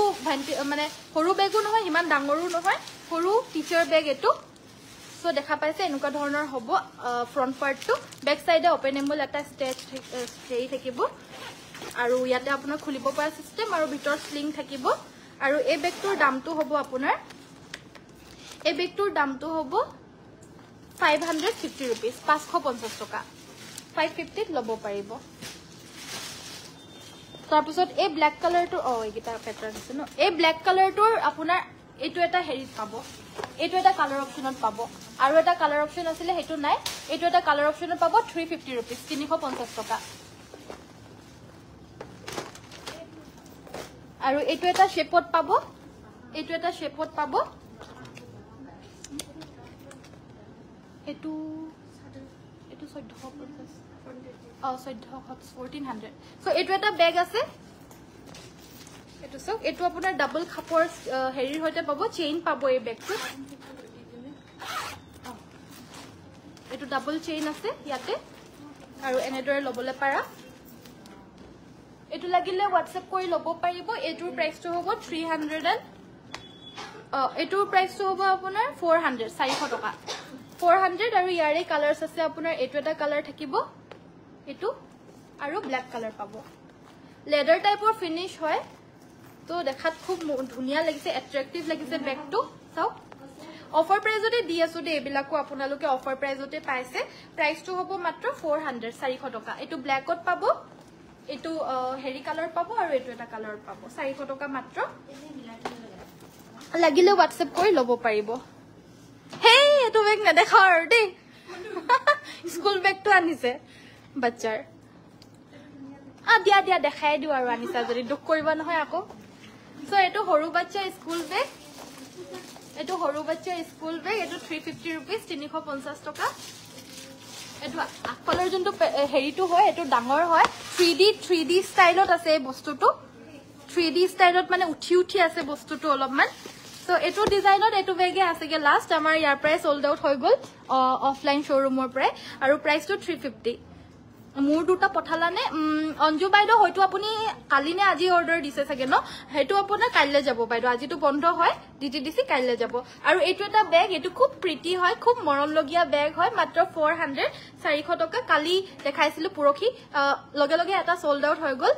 মানে সৰু বেগো নহয় ইমান ডাঙৰো নহয় সৰু টিচাৰ বেগ এটো সো দেখা পাইছে এনেকুৱা ধৰণৰ হ'ব ফ্ৰন্ট পাৰ্টটো বেক সাইডে ওপেনেবল এটা ষ্টেচ হেৰি থাকিব আৰু ইয়াতে আপোনাৰ খুলিব পৰা সিস্টেম আৰু ভিতৰ স্লিং থাকিব আৰু এই বেগটোৰ দামটো হ'ব আপোনাৰ এই বেগটোৰ দামটো হ'ব 550 rupees 550 টকা 550 লব পাৰিব তাৰ পিছত এই ব্ল্যাক কালাৰটো এইটা প্যাটাৰ্ন আছে ন এই ব্ল্যাক কালাৰটোৰ আপোনাৰ এটো এটা হেৰি পাব এটো এটা কালাৰ অপচনত পাব আৰু এটা কালাৰ অপচন আছিল হেতু নাই এটো এটা কালাৰ অপচনত পাব 350 rupees 350 টকা আৰু এটো এটা শেপত পাব এটো এটা শেপত পাব এটো 1400 সো এটো এটা বেগ আছে এটো সব এটো আপোনাৰ ডাবল খাপৰ হেৰিৰ হৈতে পাব চেইন পাব এই বেগটো এটো ডাবল চেইন আছে ইয়াতে আৰু এনেদৰে লবলে পাৰা এটো লাগিলে WhatsApp কৰি লব পাৰিব এটোৰ প্ৰাইসটো হ'ব 300 এটোৰ প্ৰাইসটো হ'ব আপোনাৰ 400 400 টকা 400 আৰু ইয়াৰে কালাৰস আছে আপোনাৰ এটো এটা কালাৰ থাকিব এটো আৰু ব্ল্যাক কালাৰ পাব লেদাৰ টাইপৰ ফিনিশ হয় তো দেখাত খুব ধুনিয়া লাগিছে এট্ৰাক্টিভ লাগিছে বেগটো চাও অফাৰ প্ৰাইজতে দি আছো দে এবিলাকো আপোনালোকে অফাৰ প্ৰাইজতে পাইছে প্ৰাইসটো হ'ব মাত্ৰ 400 400 টকা এটো ব্ল্যাকত পাব এটো হেৰি কালাৰ পাব আৰু এটো এটা কালাৰ পাব 400 টকা মাত্ৰ লাগিলে WhatsApp কৰি লব পাৰিব হেই এটো বেগ নেদেখাৰ দে স্কুল বেগটো আনিছে বাচ্চাৰ দিয়া দিয়া দেখাই দিও আৰু আনিছা যদি দুখ কৰিবা নহয় আকৌ সো এটো সৰু বাচ্চাৰ স্কুল বেগ এটো সৰু বাচ্চাৰ স্কুল বেগ এটো 350 rupees 350 টকা এটো আকলৰ যোনটো হেৰিটো হয় এটো ডাঙৰ হয় 3D ষ্টাইলত আছে এই বস্তুটো 3D ষ্টাইলত মানে উঠি উঠি আছে বস্তুটো অলপমান সো এটো ডিজাইনত এটো বেগে আছে কে লাষ্ট আমাৰ ইয়াৰ প্ৰাইস সোল্ড আউট হৈ গল অফলাইন শোৰুমৰ প্ৰায় আৰু প্ৰাইসটো 350 মোৰ দুটা পঠালানে অঞ্জু বাইদো হয়তো আপুনি কালি নে আজি অৰ্ডাৰ দিছে চাগে ন হেতু আপোনাৰ কাইলে যাব বাইদো আজিটো বন্ধ হয় ডিটিডিসি কাইলে যাব আৰু এটো এটা বেগ এটো খুব প্ৰিটি হয় খুব মৰম লগিয়া বেগ হয় মাত্ৰ 400 400 টকা কালি দেখাইছিল পুৰখি লগে লগে এটা সোল্ড আউট হৈ গল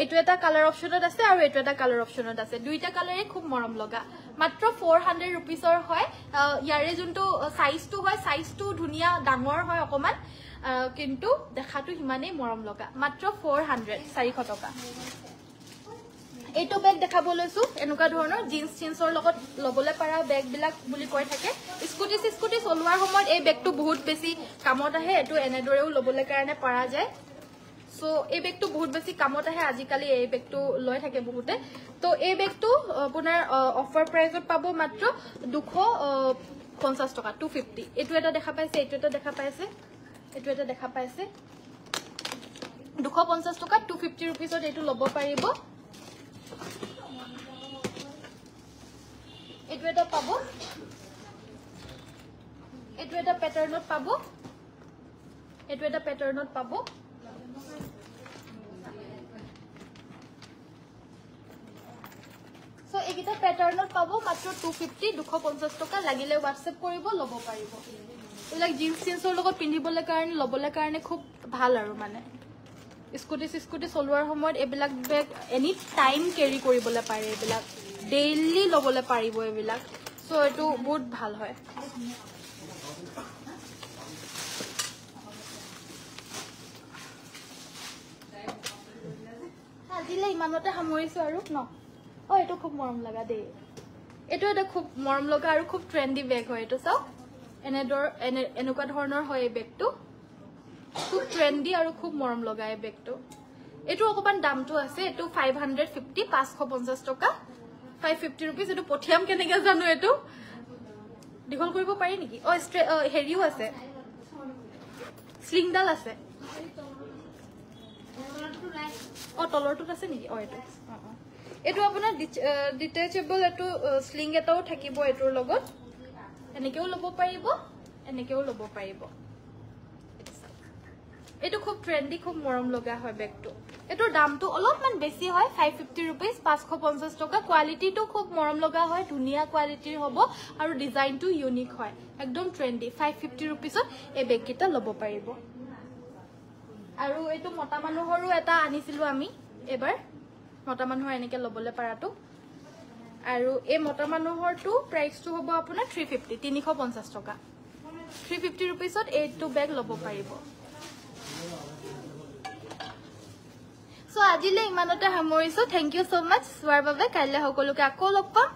এটো এটা কালাৰ অপচনত আছে আৰু এটো এটা কালাৰ অপচনত আছে দুইটা কালাৰে খুব মৰম লগা মাত্ৰ 400 rupeesৰ হয় ইয়াৰে যোনটো সাইজটো হয় সাইজটো ধুনিয়া ডাঙৰ হয় অকমান কিন্তু দেখাটো হিমানে মৰম লগা মাত্ৰ 400 400 টকা এটো বেগ দেখাব লৈছো এনেকুৱা ধৰণৰ জিন্সৰ লগত লবলে পাৰা বেগ বিলাক বুলি কৈ থাকে স্কুটি চলোৱাৰ সময়ত এই বেগটো বহুত বেছি কামত আহে এটো এনেদৰেও লবলে কাৰণে পাৰা যায় সো এই বেগটো বহুত বেছি কামত আহে আজিকালি এই বেগটো লৈ থাকে বহুতে তো এই বেগটো আপোনাৰ অফাৰ প্ৰাইজত পাব মাত্ৰ 250 টকা 250 এটো এটা দেখা পাইছে এটো এটা দেখা পাইছে এটো এটা দেখা পাইছে 250 টকা 250 rupeesত এটো লব পাৰিব এটো এটা পাব এটো এটা প্যাটাৰ্নত পাব এটো এটা প্যাটাৰ্নত পাব সো এইটা প্যাটাৰ্নত পাব মাত্ৰ 250 250 টকা লাগিলে WhatsApp কৰিব লব পাৰিব লাইক জিন্সৰ লগত পিন্ধিবলৈ কাৰণে লবলে কাৰণে খুব ভাল আৰু মানে স্কুটি চলোৱাৰ সময়ত এবিলাক বেগ এনি টাইম কেৰি কৰিবলৈ পাৰে এবিলাক ডেইলি লবলে পাৰিব এবিলাক সো এটো বহুত ভাল হয় আজিলে ইমানতে সামৰিছো আৰু ন এটো খুব মৰম লগা দেই এটো এটা খুব মৰম লগা আৰু খুব ট্ৰেন্ডি বেগ হয় এটো চাও এনেকুৱা ধৰণৰ হয় এই বেগটো খুব ট্ৰেন্ডি আৰু খুব মৰম লগা এই বেগটো এটো অকমান দামটো আছে এটো 550 550 টকা 550 rupees এটো পঠিয়াম কেনেকে জানো এটো দিঘল কৰিব পাৰি নেকি হেৰিও আছে স্লিংডাল আছে তলৰটোত আছে নেকি এইটো আপোনাৰ ডিটেচেবল এইটো স্লিং এটাও থাকিব এটোৰ লগত এনেকেও ল'ব পাৰিব এনেকেও ল'ব পাৰিব এটো খুব ট্ৰেন্ডি খুব মৰম লগা হয় বেগটো এটোৰ দামটো অলপমান বেছি হয় 550 रुपीस 550 টকা কোৱালিটিটো খুব মৰম লগা হয় ধুনিয়া কোৱালিটিৰ হ'ব আৰু ডিজাইনটো ইউনিক হয় একদম ট্ৰেন্ডি 550 रुपीसত এই বেগকিটা ল'ব পাৰিব আৰু এটো মটা মানুহৰো এটা আনিছিলো আমি এবাৰ মটা মানুহৰ এনেকে ল'বলে পাৰাটো আৰু এই মটা মানুহৰটো প্ৰাইসটো হ'ব আপোনাৰ 350 350 টকা 350 रुपीसত এইটো বেগ ল'ব পাৰিব সো আজিলে ইমানতে সামৰিছো থ্যাংক ইউ সো মাচ সোৱাৰ বাবে কাইলে সকলোকে আকৌ লগ পাম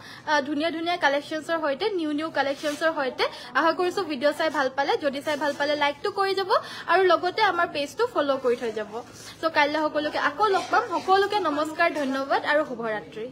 ধুনিয়া ধুনিয়া কালেকশনছৰ হৈতে নিউ কালেকশনছৰ হৈতে আশা কৰিছো ভিডিও চাই ভাল পালে যদি চাই ভাল পালে লাইকটো কৰি যাব আৰু লগতে আমাৰ পেজটো ফলো কৰি থৈ যাব সো কাইলে সকলোকে আকৌ লগ পাম সকলোকে নমস্কাৰ ধন্যবাদ আৰু শুভৰাত্ৰি